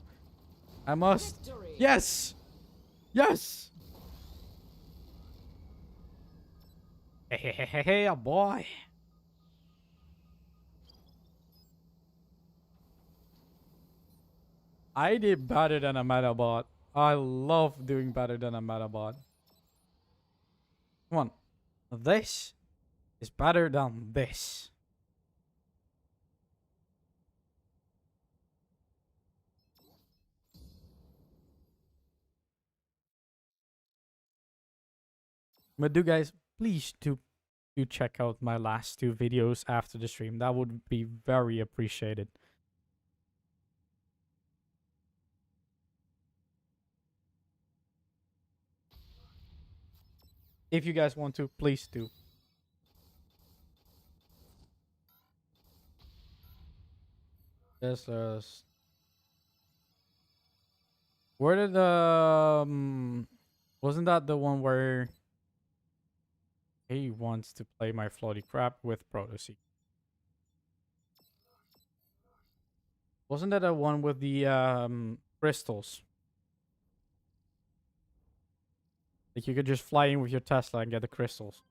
I must. Victory! Yes! Yes! Hey, boy. I did better than a Metabot. I love doing better than a Metabot. Come on. This is better than this. But do guys, please do check out my last two videos after the stream. That would be very appreciated. If you guys want to, please do. This is... Where did the... wasn't that the one where... he wants to play my floaty crap with Protoseed? Wasn't that the one with the crystals? Like you could just fly in with your Tesla and get the crystals.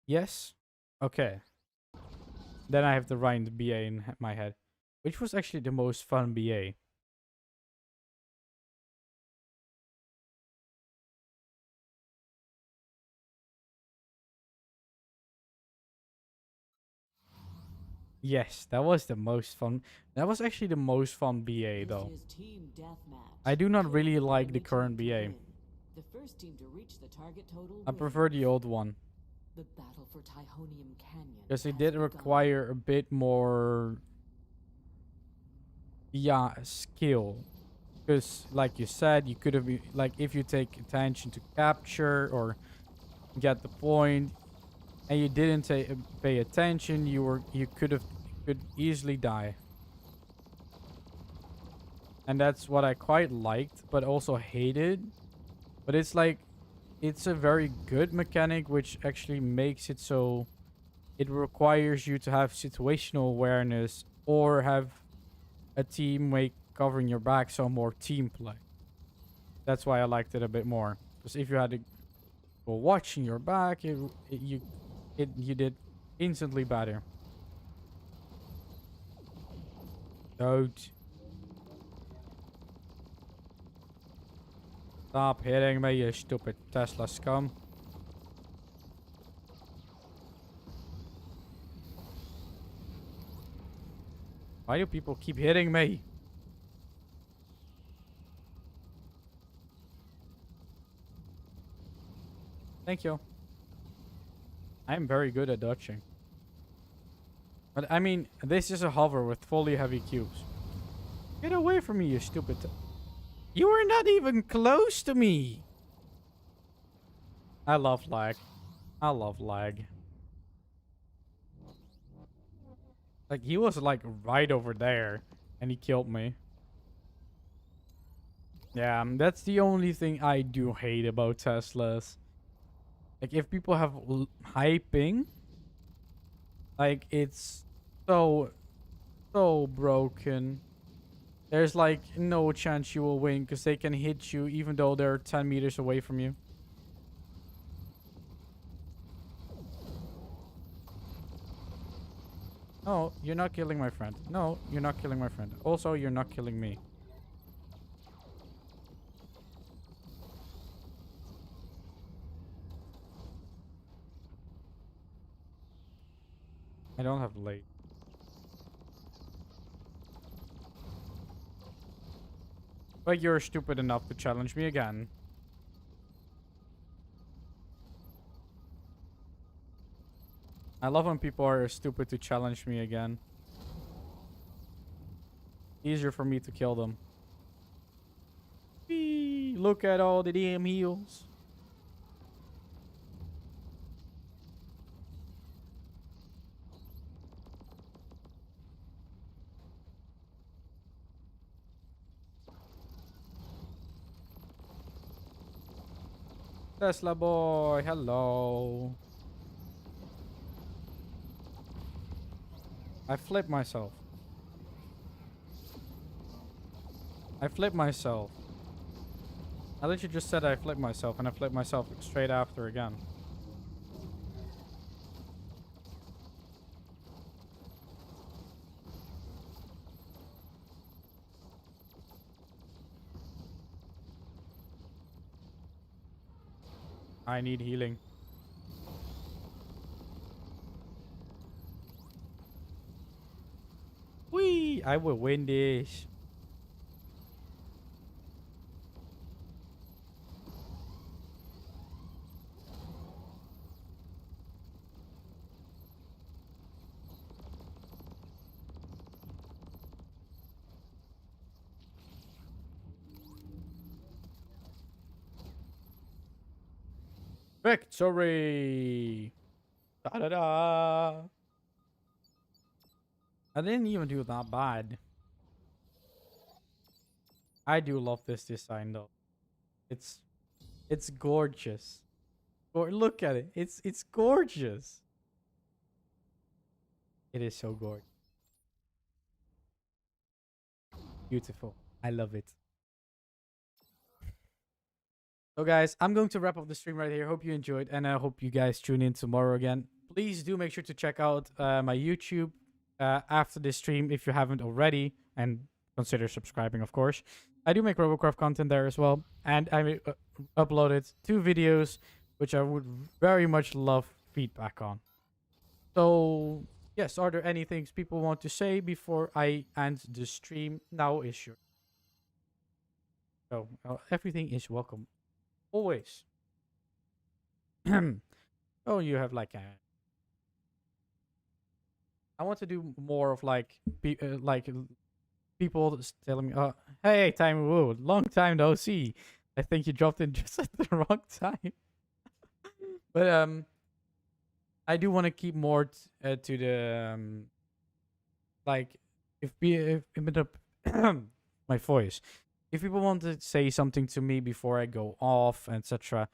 Yes? Okay. Then I have the right BA in my head. Which was actually the most fun BA? Yes, that was the most fun. That was actually the most fun BA though. This is team deathmatch. I do not really Pick the like the enemy current team to BA. win. The first team to reach the target total I prefer the wins. old one. The battle for Tyhonium Canyon. Because it has did begun. require a bit more... yeah, skill. Because, like you said, you could have... like, if you take attention to capture or get the point, and you didn't pay attention, you could easily die. And that's what I quite liked, but also hated. But it's like... it's a very good mechanic, which actually makes it so it requires you to have situational awareness or have a teammate covering your back, so more team play. That's why I liked it a bit more. Because if you had to go watching your back, you did instantly better. Don't. Stop hitting me, you stupid Tesla scum. Why do people keep hitting me? Thank you. I'm very good at dodging. But I mean, this is a hover with fully heavy cubes. Get away from me, you stupid... You were not even close to me. I love lag. I love lag. Like, he was like right over there and he killed me. Yeah, that's the only thing I do hate about Teslas. Like, if people have high ping, like, it's so broken. There's like no chance you will win because they can hit you even though they're 10 meters away from you. No, you're not killing my friend. No, you're not killing my friend. Also, you're not killing me. I don't have late. But you're stupid enough to challenge me again. I love when people are stupid to challenge me again. Easier for me to kill them. Whee! Look at all the damn heals. Tesla boy, hello. I flipped myself. I flipped myself. I literally just said I flipped myself, and I flipped myself straight after again. I need healing. Whee! I will win this. Victory! Da da da! I didn't even do that bad. I do love this design though. It's gorgeous. Or look at it. It's gorgeous. It is so gorgeous. Beautiful. I love it. So guys, I'm going to wrap up the stream right here. Hope you enjoyed, and I hope you guys tune in tomorrow again. Please do make sure to check out my YouTube after this stream if you haven't already, and consider subscribing, of course. I do make Robocraft content there as well, and I uploaded 2 videos, which I would very much love feedback on. So, yes, are there any things people want to say before I end the stream? Now is your... So, everything is welcome. Always. Oh, you have like a... I want to do more of like people telling me, hey, Time Woo, long time no see. I think you dropped in just at the wrong time. But I do want to keep more to the like if my voice. If people want to say something to me before I go off, etc.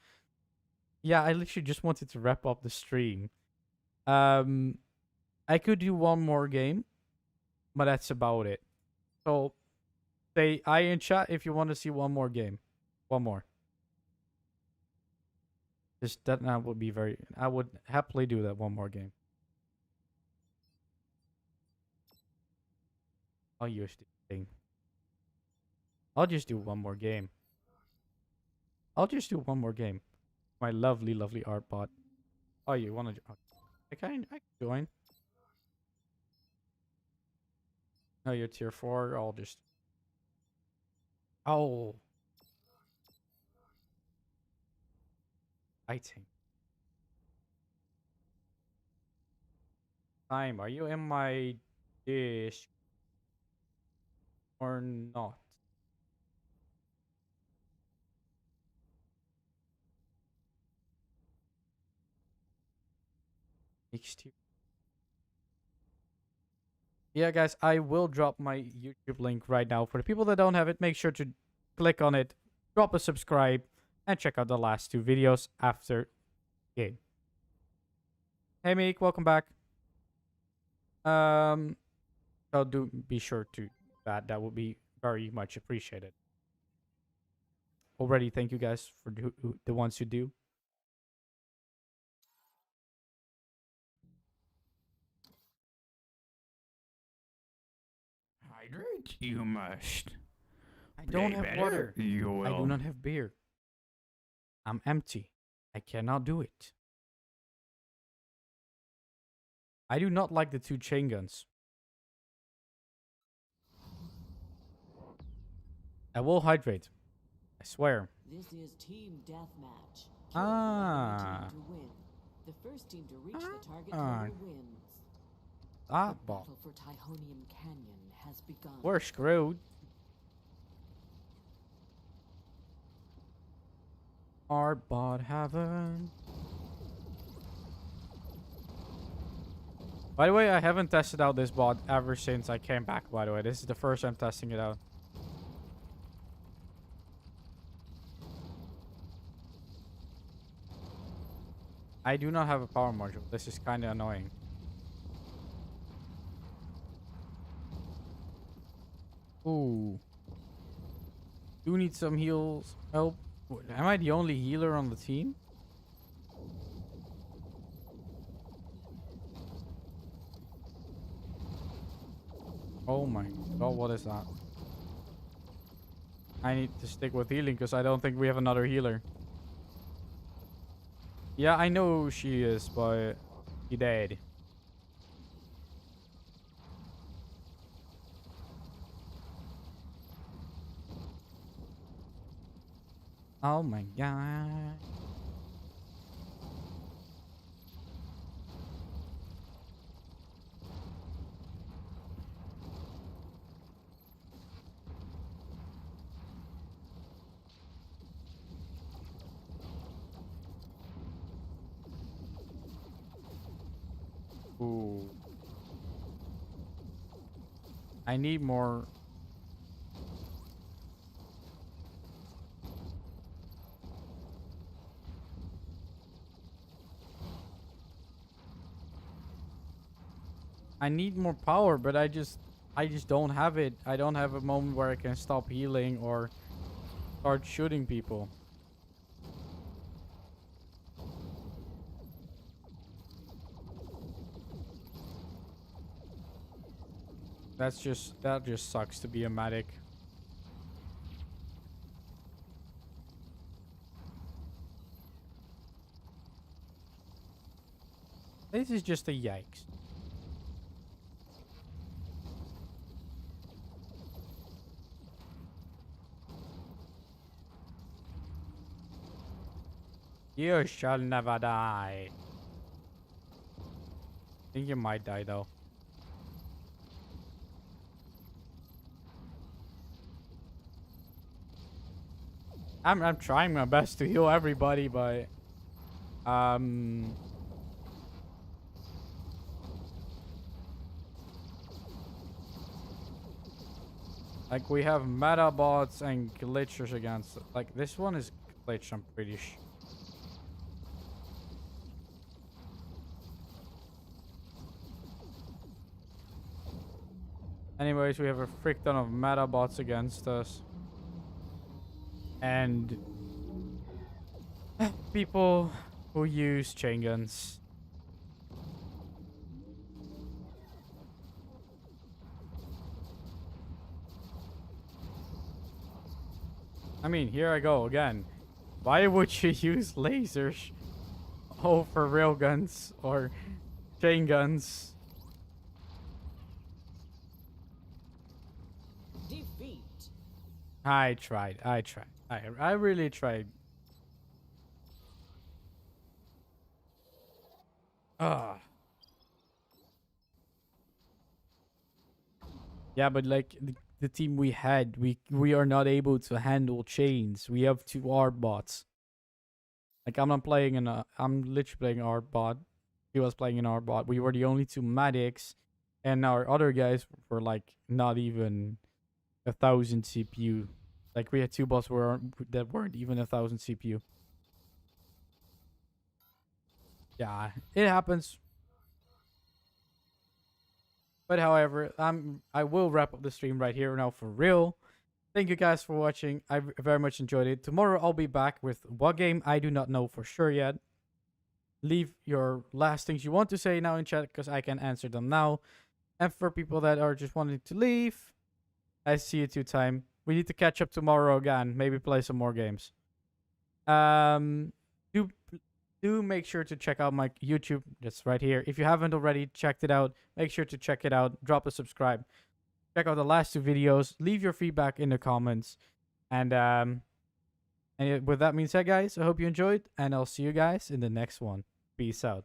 Yeah, I literally just wanted to wrap up the stream. I could do one more game, but that's about it. So, say I in chat if you want to see one more game. One more. Just that would be very... I would happily do that one more game. I'll use this thing. I'll just do one more game. I'll just do one more game. My lovely, lovely art bot. Oh, you want to... I can join. No, you're tier 4. I'll just... Oh. I think. Time, are you in my dish or not? HT. Yeah, guys, I will drop my YouTube link right now. For the people that don't have it, make sure to click on it, drop a subscribe, and check out the last 2 videos after game. Hey, Meek, welcome back. So do be sure to that. That would be very much appreciated. Already, thank you guys for the ones who do. Hydrate, you must. I Play don't have better, water. you will. I do not have beer. I'm empty. I cannot do it. I do not like the 2 chain guns. I will hydrate. I swear. This is team deathmatch. Kill the Ah. enemy team to win. The first team to reach the target Ah. total wins. Ah, The ball. battle for Tyhonium Canyon has begun. We're screwed. Our bot heaven. By the way, I haven't tested out this bot ever since I came back, by the way. This is the first time testing it out. I do not have a power module. This is kind of annoying. Ooh. Do need some heals. Help. Am I the only healer on the team? Oh my god, what is that? I need to stick with healing because I don't think we have another healer. Yeah, I know she is, but she dead. Oh my god. Ooh. I need more. I need more power, but I just don't have it. I don't have a moment where I can stop healing or start shooting people. That just sucks to be a medic. This is just a yikes. You shall never die. I think you might die though. I'm trying my best to heal everybody, but like we have meta bots and glitchers against. Like this one is glitch, I'm pretty sure. Anyways, we have a frick ton of meta bots against us. And people who use chain guns. I mean, here I go again. Why would you use lasers over rail guns or chain guns? Defeat. I tried. I really tried. Ah. Yeah, but like the team we had, we are not able to handle chains. We have 2 art bots. Like I'm not playing I'm literally playing art bot. He was playing an art bot. We were the only 2 medics, and our other guys were like not even 1,000 CPU. Like we had 2 bots that weren't even 1,000 CPU. Yeah, it happens. But however, I will wrap up the stream right here now for real. Thank you guys for watching. I very much enjoyed it. Tomorrow I'll be back with what game I do not know for sure yet. Leave your last things you want to say now in chat because I can answer them now. And for people that are just wanting to leave, I see you two time. We need to catch up tomorrow again. Maybe play some more games. Do make sure to check out my YouTube. That's right here. If you haven't already checked it out, make sure to check it out. Drop a subscribe. Check out the last 2 videos. Leave your feedback in the comments. And with that being said, guys, I hope you enjoyed, and I'll see you guys in the next one. Peace out.